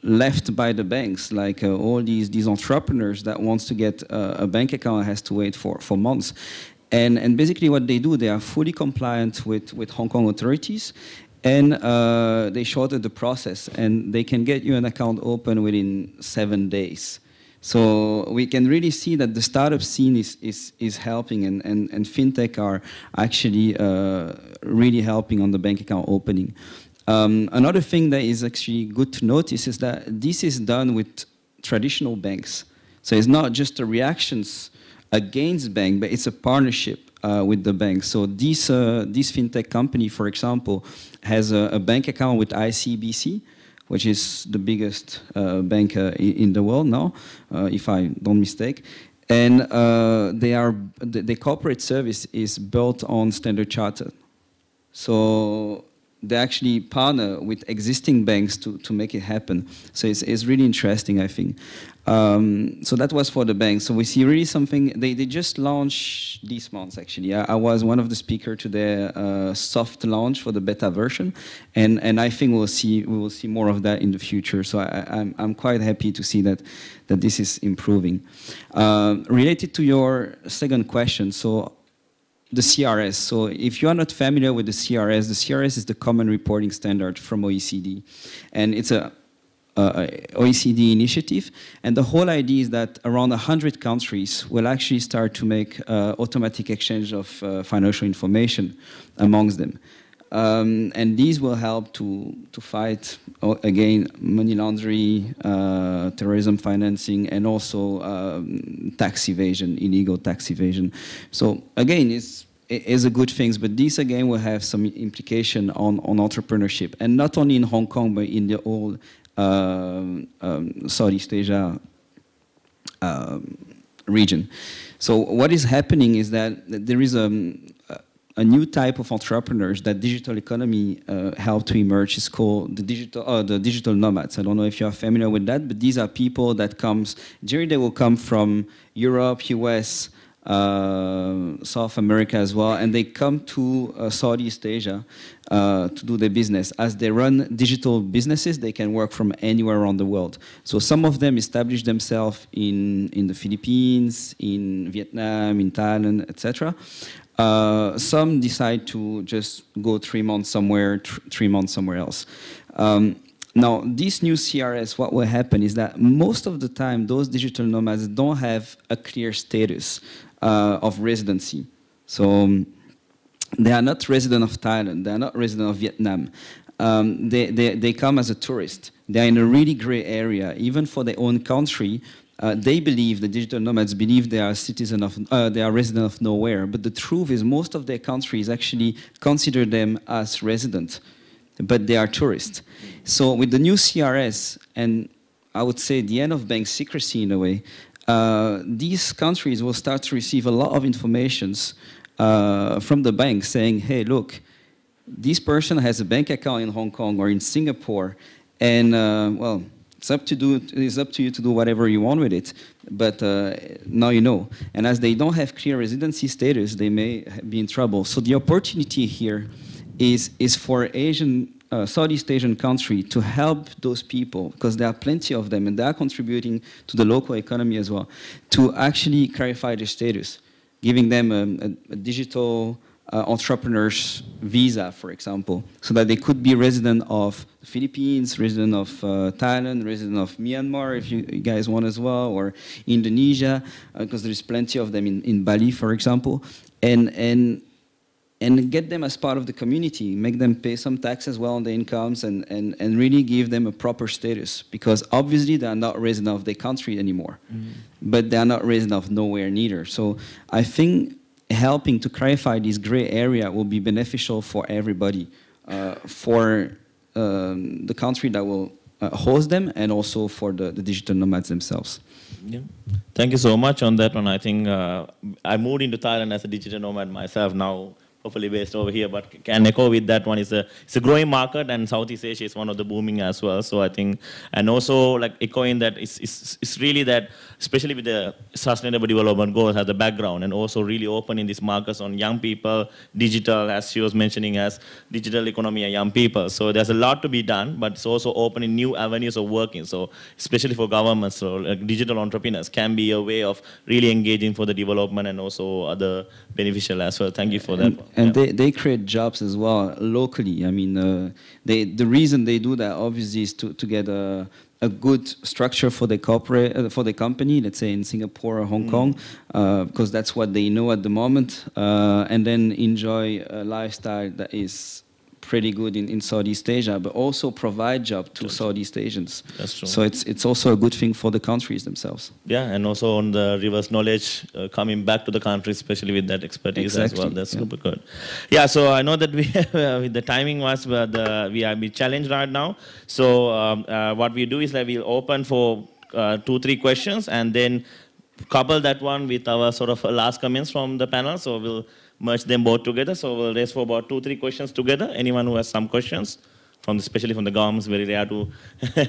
left by the banks, like all these entrepreneurs that wants to get a bank account has to wait for months. And basically what they do, they are fully compliant with Hong Kong authorities, and they shorten the process, and they can get you an account open within 7 days. So we can really see that the startup scene is helping, and fintech are actually really helping on the bank account opening. Another thing that is actually good to notice is that this is done with traditional banks. So it's not just a reactions against bank, but it's a partnership with the bank. So this fintech company, for example, has a bank account with ICBC, which is the biggest bank in the world now, if I don't mistake. And the corporate service is built on Standard Chartered. So they actually partner with existing banks to make it happen. So it's really interesting, I think. So that was for the banks. So we see really something, they just launched this month, actually. I was one of the speakers to their soft launch for the beta version. And I think we will see more of that in the future. So I'm quite happy to see that this is improving. Related to your second question, so the CRS. So if you are not familiar with the CRS is the Common Reporting Standard from OECD. And it's a OECD initiative. And the whole idea is that around 100 countries will actually start to make automatic exchange of financial information amongst them. And these will help to fight, again, money laundering, terrorism financing, and also tax evasion, illegal tax evasion. So again, it's a good thing, but this again will have some implication on entrepreneurship, and not only in Hong Kong, but in the whole Southeast Asia region. So what is happening is that there is a new type of entrepreneurs that digital economy helped to emerge. It's called the digital nomads. I don't know if you are familiar with that, but these are people that generally they will come from Europe, US, South America as well, and they come to Southeast Asia to do their business. As they run digital businesses, they can work from anywhere around the world. So some of them establish themselves in the Philippines, in Vietnam, in Thailand, etc. Some decide to just go 3 months somewhere, 3 months somewhere else. Now, this new CRS, what will happen is that most of the time, those digital nomads don't have a clear status of residency. So they are not resident of Thailand, they are not resident of Vietnam. They come as a tourist. They are in a really gray area, even for their own country. They believe, the digital nomads believe they are they are resident of nowhere. But the truth is most of their countries actually consider them as resident, but they are tourists. So with the new CRS, and I would say the end of bank secrecy in a way, these countries will start to receive a lot of informations from the bank saying, hey, look, this person has a bank account in Hong Kong or in Singapore, and well, it's up to you to do whatever you want with it, but now you know. And as they don't have clear residency status, they may be in trouble. So the opportunity here is for Southeast Asian country to help those people, because there are plenty of them and they are contributing to the local economy as well, to actually clarify their status, giving them a digital entrepreneur's visa, for example, so that they could be resident of the Philippines, resident of Thailand, resident of Myanmar, if you guys want as well, or Indonesia, because there's plenty of them in Bali, for example, and get them as part of the community, make them pay some tax as well on their incomes, and really give them a proper status, because obviously they are not resident of their country anymore, but they are not resident of nowhere neither. So I think helping to clarify this gray area will be beneficial for everybody, for the country that will host them, and also for the digital nomads themselves. Yeah. Thank you so much on that one. I think I moved into Thailand as a digital nomad myself, now hopefully based over here, but can echo with that one. It's a growing market, and Southeast Asia is one of the booming as well. So I think, and also like echoing that, it's really that, especially with the Sustainable Development Goals as the background, and also really opening these markets on young people, digital, as she was mentioning, as digital economy and young people. So there's a lot to be done, but it's also opening new avenues of working. So especially for governments, so like digital entrepreneurs can be a way of really engaging for the development and also other beneficial as well. Thank you for that. And they create jobs as well locally. I mean, the reason they do that obviously is to get a good structure for the company, let's say in Singapore or Hong Kong, because that's what they know at the moment, and then enjoy a lifestyle that is pretty good in Southeast Asia, but also provide job to Southeast Asians. That's true. So it's also a good thing for the countries themselves. Yeah, and also on the reverse knowledge coming back to the country, especially with that expertise as well. That's super good. Yeah, so I know that we with the timing was we are challenged right now. So what we do is that we'll open for 2-3 questions, and then couple that one with our sort of last comments from the panel. So we'll merge them both together. So we'll raise for about 2-3 questions together. Anyone who has some questions, especially from the government, it's very rare to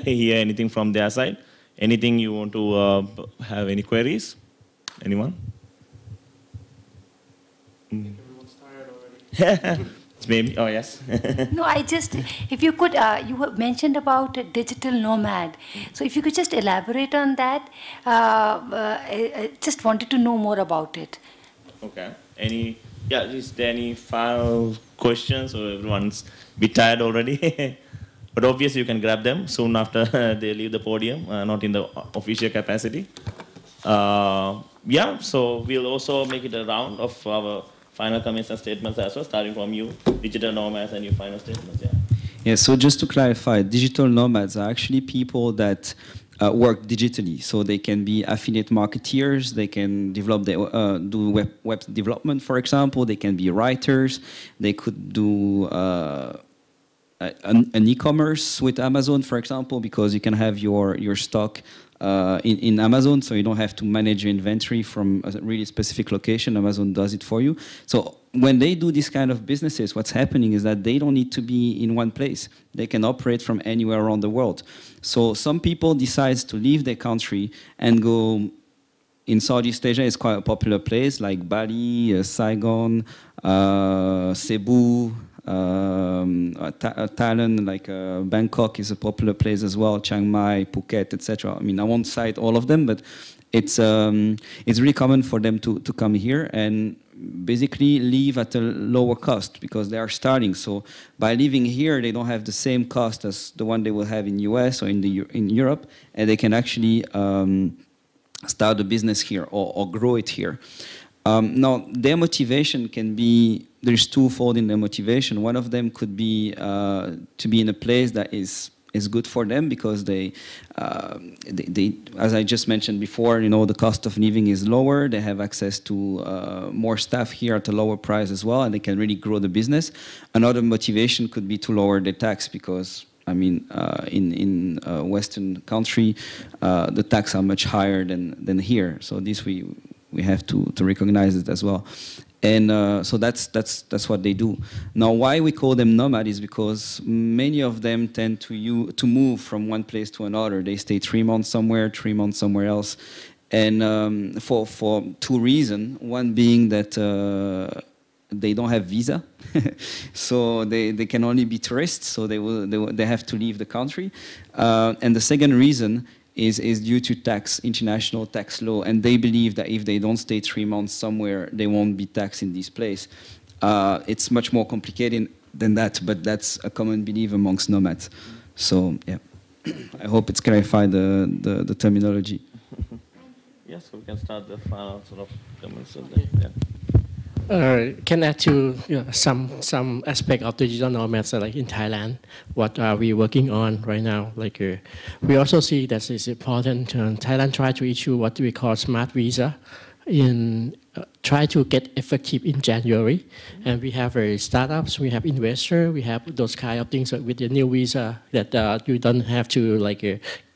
hear anything from their side. Anything you want to have any queries? Anyone? Everyone's tired already. It's maybe, oh yes. No, if you could, you have mentioned about a digital nomad. So if you could just elaborate on that, I just wanted to know more about it. Okay. Is there any final questions, or everyone's a bit tired already? But obviously you can grab them soon after they leave the podium, not in the official capacity. So we'll also make it a round of our final comments and statements as well, starting from you, digital nomads, and your final statements. Yeah, so just to clarify, digital nomads are actually people that work digitally. So they can be affiliate marketeers, they can develop do web development, for example, they can be writers, they could do an e-commerce with Amazon, for example, because you can have your stock in Amazon, so you don't have to manage your inventory from a really specific location. Amazon does it for you. So when they do this kind of businesses, what's happening is that they don't need to be in one place. They can operate from anywhere around the world. So some people decide to leave their country and go. In Southeast Asia, it's quite a popular place, like Bali, Saigon, Cebu, Thailand, like Bangkok is a popular place as well, Chiang Mai, Phuket, etc. I mean, I won't cite all of them, but it's really common for them to come here and basically live at a lower cost because they are starting. So by living here, they don't have the same cost as the one they will have in US or in Europe, and they can actually start a business here or grow it here. Now, their motivation can be, there's twofold in their motivation. One of them could be to be in a place that is good for them because they, as I just mentioned before, the cost of living is lower. They have access to more staff here at a lower price as well, and they can really grow the business. Another motivation could be to lower the tax because, I mean, in Western country, the tax are much higher than here. So this we have to recognize it as well. And so that's what they do. Now, why we call them nomad is because many of them tend to move from one place to another. They stay 3 months somewhere, 3 months somewhere else, and for two reasons. One being that they don't have visa, so they can only be tourists. So they have to leave the country. And the second reason is due to international tax law, and they believe that if they don't stay 3 months somewhere, they won't be taxed in this place. It's much more complicated than that, but that's a common belief amongst nomads. So yeah, I hope it's clarified the terminology. Yes, we can start the final sort of comments on that. Can add to some aspect of digital nomads like in Thailand, what are we working on right now? Like we also see that it's important. Thailand try to issue what we call smart visa, try to get effective in January, and we have startups, we have investors, we have those kind of things with the new visa that you don't have to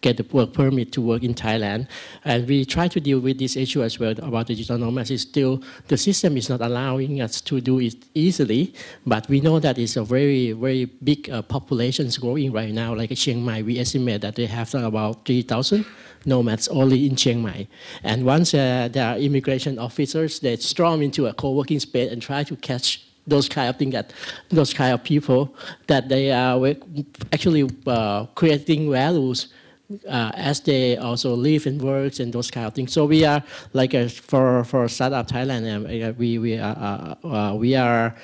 get the work permit to work in Thailand. And we try to deal with this issue as well about digital nomads. It's still, the system is not allowing us to do it easily, but we know that it's a very, very big population growing right now. Like in Chiang Mai, we estimate that they have about 3,000 nomads only in Chiang Mai. And once there are immigration officers, they storm into a co-working space and try to catch those kind of things, those kind of people that they are actually creating values as they also live and work and those kind of things. So we are for Startup Thailand, we are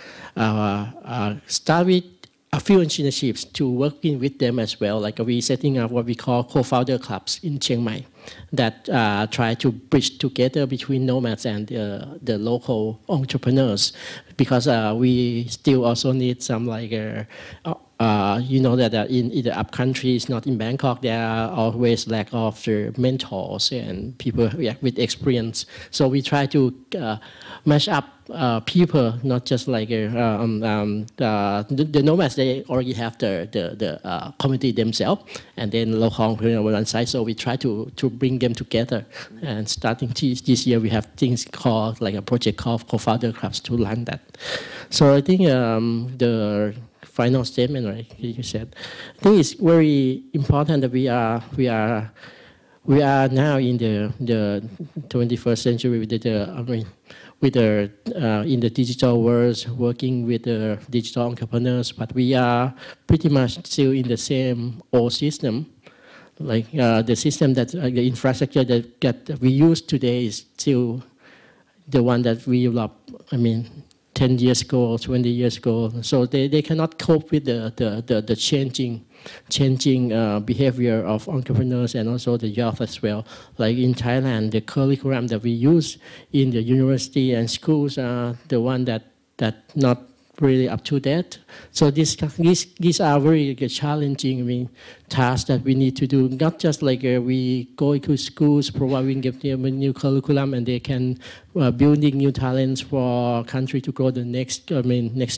start with a few initiatives to working with them as well. Like we setting up what we call co-founder clubs in Chiang Mai that try to bridge together between nomads and the local entrepreneurs, because we still also need some that in the up countries, not in Bangkok, there are always lack of mentors and people with experience. So we try to match up people, not just like the nomads. They already have the community themselves, and then local on one side. So we try to bring them together. And starting this year, we have things called like a project called Co-founder Clubs to learn that. So I think the final statement, right? You said, I think it's very important that we are now in the 21st century with in the digital world, working with the digital entrepreneurs, but we are pretty much still in the same old system. Like the system that the infrastructure that we use today is still the one that we developed, 10 years ago, 20 years ago. So they cannot cope with the changing behavior of entrepreneurs and also the youth as well. Like in Thailand, the curriculum that we use in the university and schools are the one that not really up to date. So these are very challenging tasks that we need to do. Not just like we go to schools, providing them a new curriculum, and they can building new talents for country to grow the next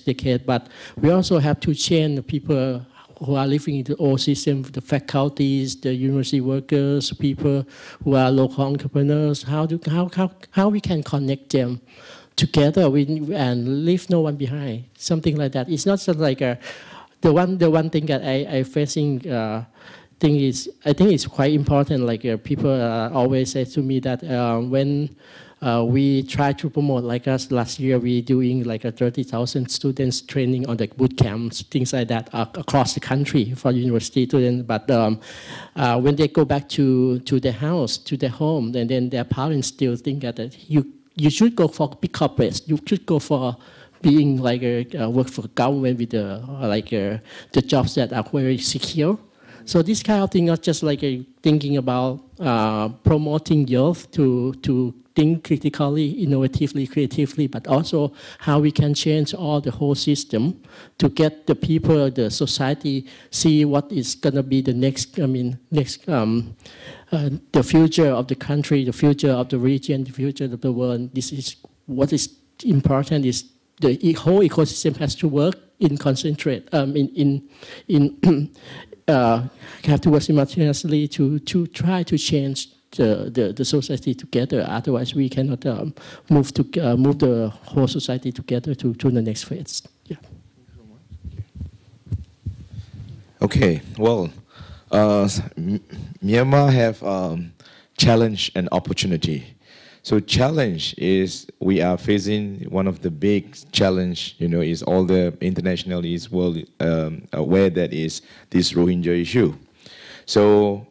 decade. But we also have to change the people who are living in the old system, the faculties, the university workers, people who are local entrepreneurs. How we can connect them together and leave no one behind, something like that. It's not just like the one thing that I facing thing is, I think it's quite important. Like people always say to me that when we try to promote, like us last year, we doing like 30,000 students training on the boot camps, things like that across the country for university students. But when they go back to their house, to their home, and then their parents still think that you should go for big corporates. You should go for being like work for government with the jobs that are very secure. So this kind of thing, not just like thinking about promoting youth to think critically, innovatively, creatively, but also how we can change all the whole system to get the people, the society, see what is going to be the next, the future of the country, the future of the region, the future of the world. This is what is important. Is the whole ecosystem has to work in concentrate, have to work simultaneously to try to change the society together. Otherwise, we cannot move the whole society together to the next phase. Yeah. Okay. Well, Myanmar have challenge and opportunity. So challenge is we are facing one of the big challenge, is all the international is well aware that is this Rohingya issue. So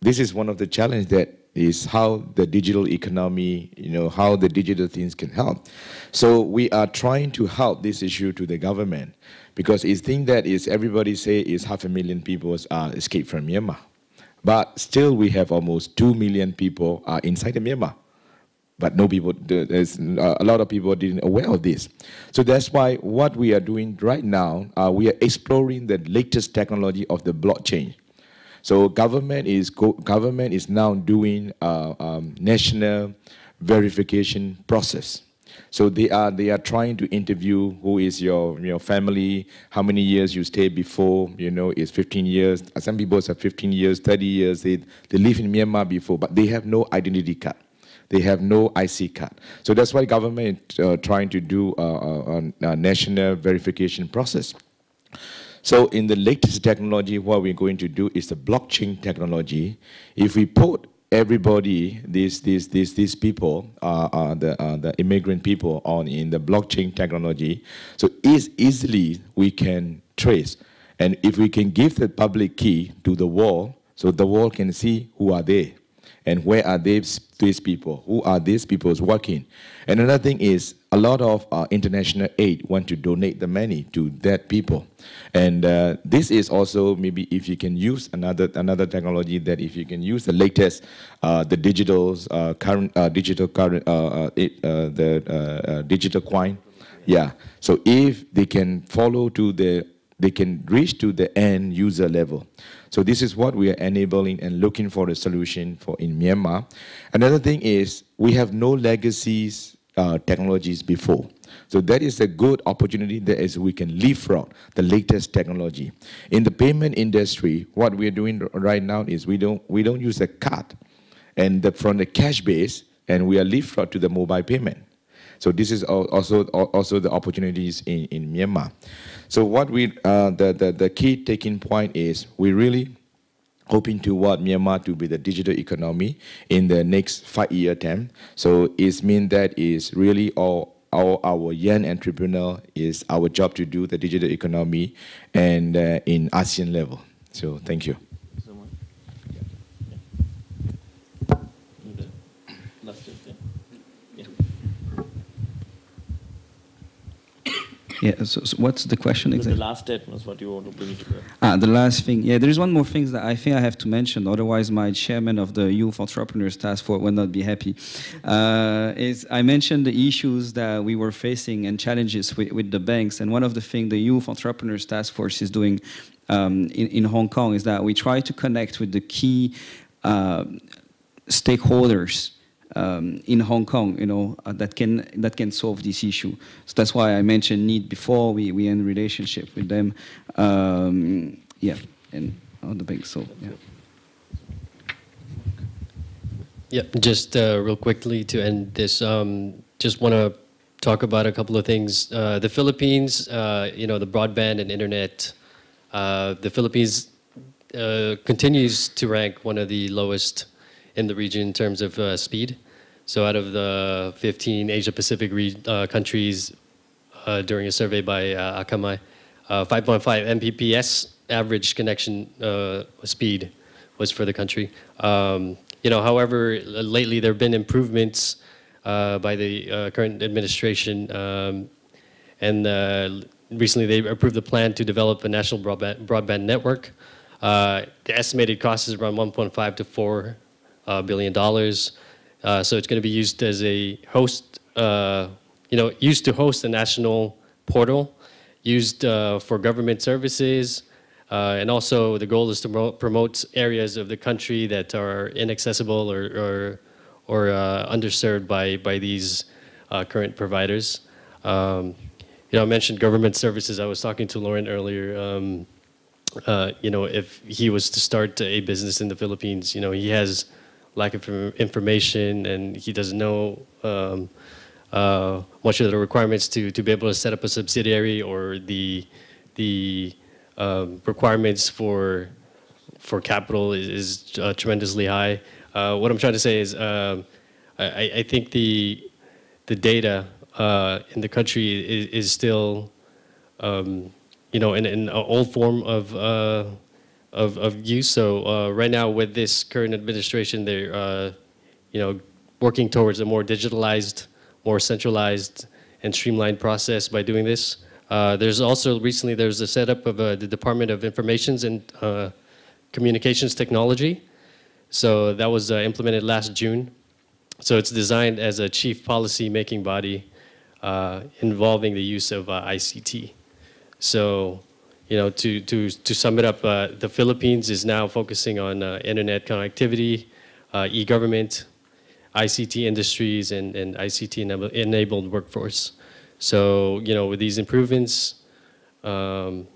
this is one of the challenge that is how the digital economy, how the digital things can help. So we are trying to help this issue to the government because it's thing that is everybody say is 500,000 people escaped from Myanmar. But still we have almost 2 million people inside the Myanmar. But there's a lot of people didn't aware of this. So that's why what we are doing right now, we are exploring the latest technology of the blockchain. So government is now doing national verification process. So they are trying to interview who is your family, how many years you stayed before, is 15 years. Some people have 15 years, 30 years. They live in Myanmar before, but they have no identity card. They have no IC card. So that's why government is trying to do a national verification process. So in the latest technology, what we're going to do is the blockchain technology. If we put everybody, these people, the immigrant people in the blockchain technology, so easily we can trace. And if we can give the public key to the wall, so the wall can see who are they. And where are these people? Who are these people working? And another thing is a lot of international aid want to donate the money to that people. And this is also maybe if you can use another technology that if you can use the latest, the digital coin. Yeah. So if they can they can reach to the end user level. So this is what we are enabling and looking for a solution for in Myanmar. Another thing is we have no legacies technologies before. So that is a good opportunity that is we can leapfrog the latest technology. In the payment industry, what we are doing right now is we don't use a card and from the cash base, and we are leapfrog to the mobile payment. So this is also the opportunities in Myanmar. So what the key taking point is we really hoping toward Myanmar to be the digital economy in the next 5-year term. So it means that is really all our young entrepreneur is our job to do the digital economy and in ASEAN level. So thank you. Yeah, so what's the question exactly? The last step was what you want to bring to The last thing. Yeah, there is one more thing that I think I have to mention, otherwise my chairman of the Youth Entrepreneurs Task Force will not be happy. Is I mentioned the issues that we were facing and challenges with the banks, and one of the things the Youth Entrepreneurs Task Force is doing in Hong Kong is that we try to connect with the key stakeholders in Hong Kong, that can solve this issue. So that's why I mentioned NEED before. We in relationship with them, yeah, and on the bank. So yeah. Yeah, just real quickly to end this, just want to talk about a couple of things. The Philippines, the broadband and internet. The Philippines continues to rank one of the lowest in the region in terms of speed. So out of the 15 Asia-Pacific countries during a survey by Akamai, 5.5 Mbps average connection speed was for the country. However, lately there have been improvements by the current administration, and recently they approved the plan to develop a national broadband network. The estimated cost is around $1.5 to $4 billion. So it's going to be used as a host, used to host a national portal, used for government services, and also the goal is to promote areas of the country that are inaccessible or underserved by these current providers. I mentioned government services. I was talking to Lauren earlier. If he was to start a business in the Philippines, he has lack of information and he doesn't know much of the requirements to be able to set up a subsidiary, or the requirements for capital is tremendously high. What I'm trying to say is I think the data in the country is still in an old form of use. So right now with this current administration, they're working towards a more digitalized, more centralized and streamlined process by doing this. There's also recently there's a setup of the Department of Informations and Communications Technology. So that was implemented last June. So it's designed as a chief policy making body involving the use of ICT. So to sum it up, the Philippines is now focusing on internet connectivity, e-government, ICT industries, and ICT-enabled workforce. So, with these improvements, as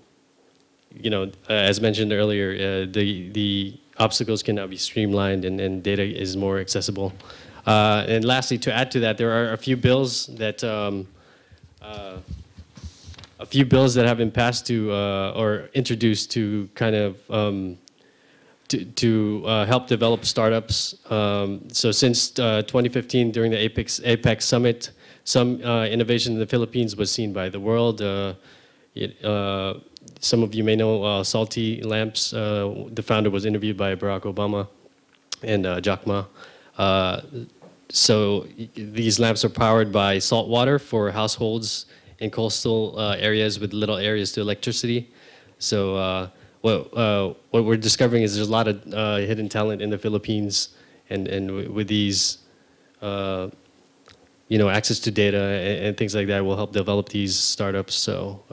mentioned earlier, the obstacles can now be streamlined and data is more accessible. And lastly, to add to that, there are a few bills that have been passed or introduced to kind of to help develop startups. So since 2015, during the APEC Summit, some innovation in the Philippines was seen by the world. Some of you may know Salty Lamps. The founder was interviewed by Barack Obama and Jack Ma. So these lamps are powered by salt water for households in coastal areas with little areas to electricity. So what we're discovering is there's a lot of hidden talent in the Philippines, and with these, access to data and things like that will help develop these startups. So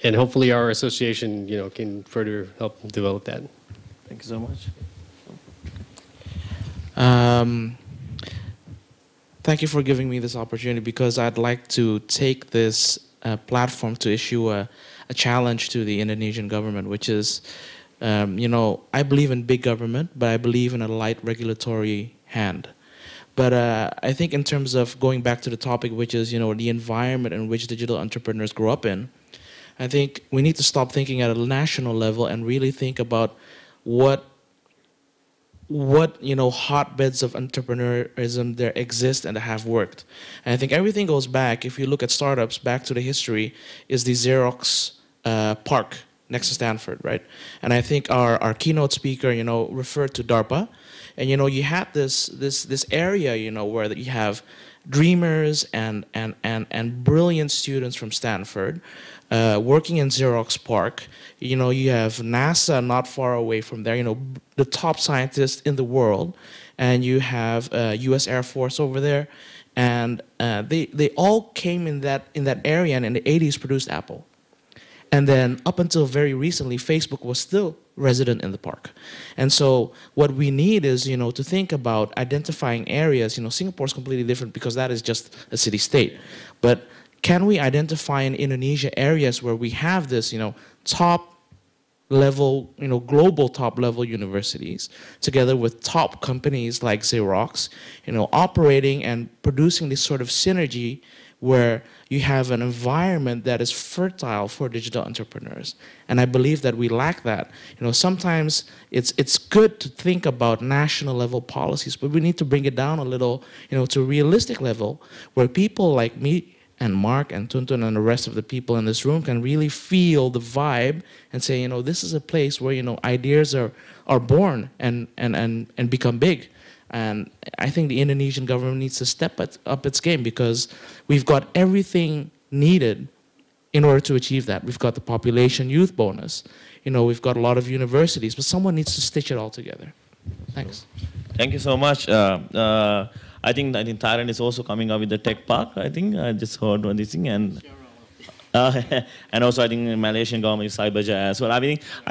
and hopefully our association, can further help develop that. Thank you so much. Thank you for giving me this opportunity, because I'd like to take this platform to issue a challenge to the Indonesian government, which is, you know, I believe in big government, but I believe in a light regulatory hand. But I think in terms of going back to the topic, which is, you know, the environment in which digital entrepreneurs grow up in, I think we need to stop thinking at a national level and really think about what you know, hotbeds of entrepreneurism there exist and have worked. And I think everything goes back, if you look at startups, back to the history, is the Xerox park next to Stanford, right? And I think our keynote speaker, you know, referred to DARPA. And, you know, you had this area, you know, where you have dreamers and brilliant students from Stanford working in Xerox Park. You know, you have NASA not far away from there, you know, the top scientists in the world. And you have US Air Force over there. And they all came in that area, and in the 80s produced Apple. And then up until very recently, Facebook was still resident in the park. And so what we need is, you know, to think about identifying areas. You know, Singapore is completely different because that is just a city-state. But can we identify in Indonesia areas where we have this, you know, top level, you know, global top level universities together with top companies like Xerox, you know, operating and producing this sort of synergy where you have an environment that is fertile for digital entrepreneurs. And I believe that we lack that. You know, sometimes it's good to think about national level policies, but we need to bring it down a little, you know, to a realistic level where people like me and Mark and Tuntun and the rest of the people in this room can really feel the vibe and say, you know, this is a place where, you know, ideas are born and become big. And I think the Indonesian government needs to step up its game, because we've got everything needed in order to achieve that. We've got the population youth bonus. You know, we've got a lot of universities, but someone needs to stitch it all together. Thanks. Thank you so much. I think Thailand is also coming up with the tech park. I think I just heard one this thing, and also I think the Malaysian government is Cyberjaya as well. I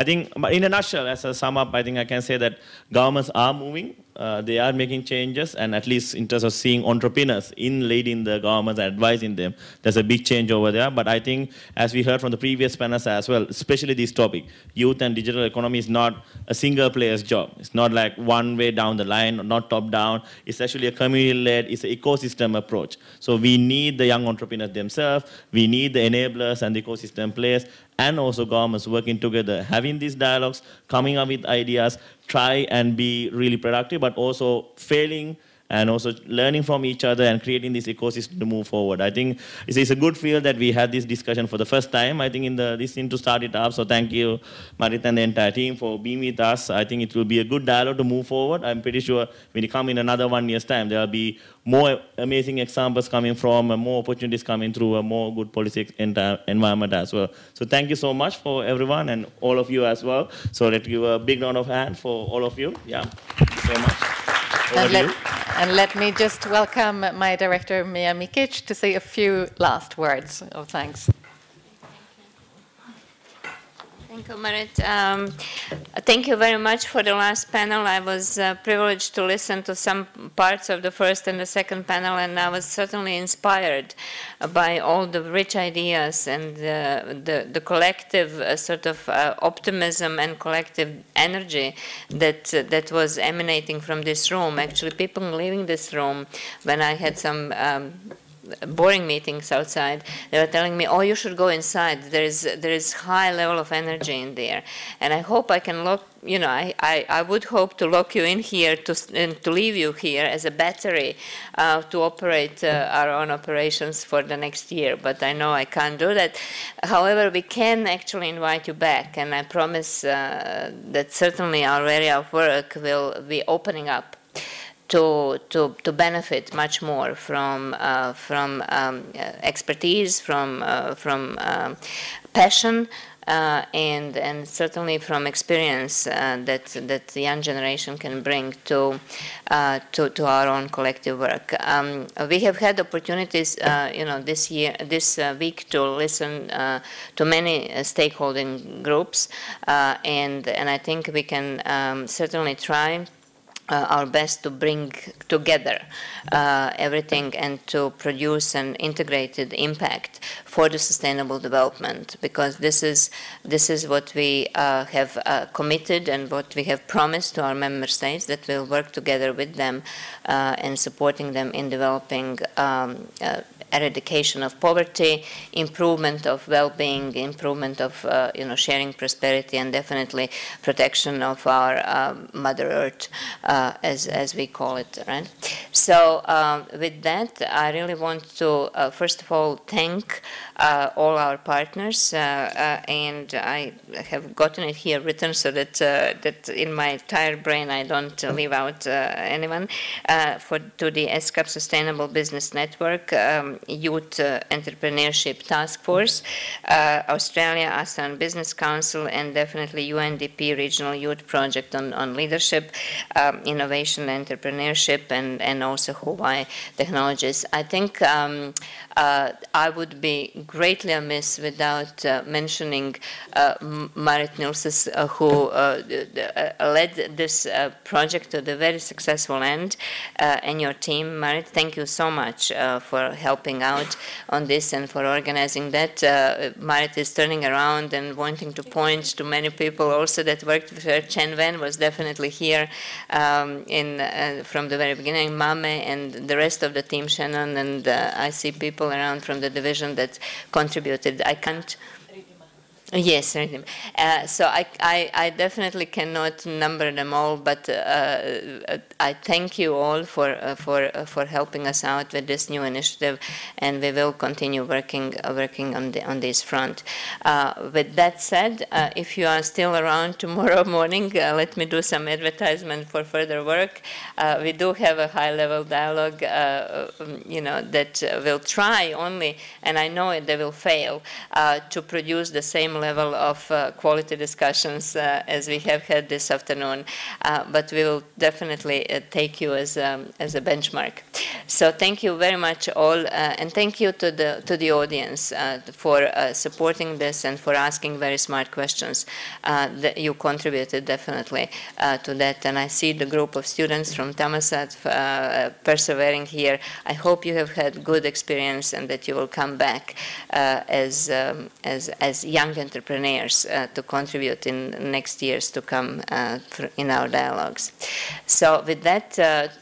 think, but in a nutshell, as a sum up, I think I can say that governments are moving. They are making changes, and at least in terms of seeing entrepreneurs in leading the governments and advising them, there's a big change over there. But I think, as we heard from the previous panels as well, especially this topic, youth and digital economy is not a single player's job. It's not like one way down the line, not top down. It's actually a community-led, it's an ecosystem approach. So we need the young entrepreneurs themselves, we need the enablers and the ecosystem players, and also governments working together, having these dialogues, coming up with ideas, try and be really productive, but also failing and also learning from each other and creating this ecosystem to move forward. I think it's a good feel that we had this discussion for the first time, I think, in this thing to start it up. So thank you, Marit and the entire team, for being with us. I think it will be a good dialogue to move forward. I'm pretty sure when you come in another 1 year's time, there will be more amazing examples coming from, more opportunities coming through, a more good policy environment as well. So thank you so much for everyone and all of you as well. So let's give a big round of hand for all of you. Yeah, thank you so much. And let me just welcome my director, Mia Mikic, to say a few last words of thanks. Thank you, Marit. Thank you very much for the last panel. I was privileged to listen to some parts of the first and the second panel, and I was certainly inspired by all the rich ideas and the collective sort of optimism and collective energy that was emanating from this room. Actually, people leaving this room, when I had some boring meetings outside, they were telling me, oh, you should go inside. There is high level of energy in there. And I hope I can lock, you know, I would hope to lock you in here to leave you here as a battery to operate our own operations for the next year. But I know I can't do that. However, we can actually invite you back. And I promise that certainly our area of work will be opening up to benefit much more from expertise, from passion, and certainly from experience that the young generation can bring to our own collective work. We have had opportunities, you know, this week to listen to many stakeholding groups, and I think we can certainly try our best to bring together everything and to produce an integrated impact for the sustainable development, because this is what we have committed and what we have promised to our member states, that we'll work together with them and supporting them in developing eradication of poverty, improvement of well-being, improvement of sharing prosperity, and definitely protection of our Mother Earth, as we call it, right? So with that, I really want to first of all thank all our partners, and I have gotten it here written so that that in my tired brain I don't leave out anyone. To the ESCAP Sustainable Business Network, Youth Entrepreneurship Task Force, Australia ASEAN Business Council, and definitely UNDP Regional Youth Project on Leadership, Innovation, Entrepreneurship, and also Hawaii Technologies. I think I would be greatly amiss without mentioning Marit Nilses, who led this project to the very successful end, and your team. Marit, thank you so much for helping out on this and for organizing that. Marit is turning around and wanting to point to many people also that worked with her. Chen Wen was definitely here from the very beginning, Mame and the rest of the team, Shannon, and I see people around from the division that contributed. I can't. Yes, so I definitely cannot number them all, but I thank you all for helping us out with this new initiative, and we will continue working on this front. With that said, if you are still around tomorrow morning, let me do some advertisement for further work. We do have a high-level dialogue, that will try only, and I know they will fail, to produce the same level of quality discussions as we have had this afternoon, but we will definitely take you as a benchmark. So thank you very much all, and thank you to the audience for supporting this and for asking very smart questions. That you contributed definitely to that, and I see the group of students from Thammasat persevering here. I hope you have had good experience and that you will come back as young entrepreneurs to contribute in next years to come in our dialogues. So with that,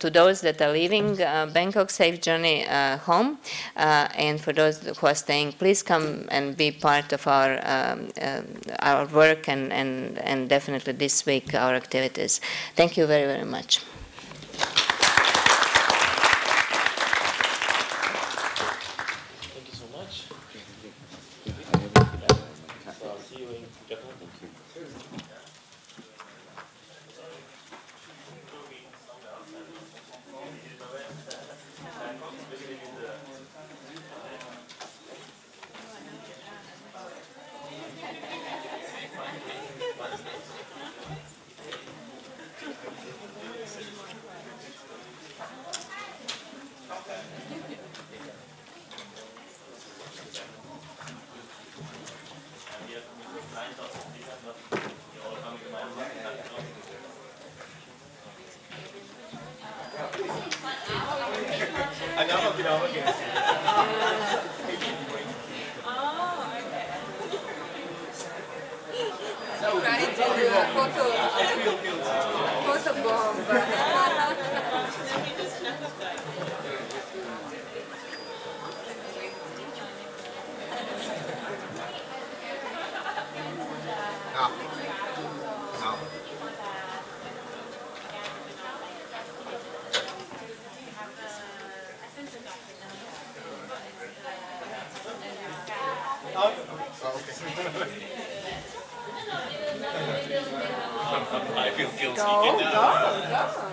to those that are leaving Bangkok, safe journey home, and for those who are staying, please come and be part of our work and definitely this week our activities. Thank you very, very much. I feel guilty. Go.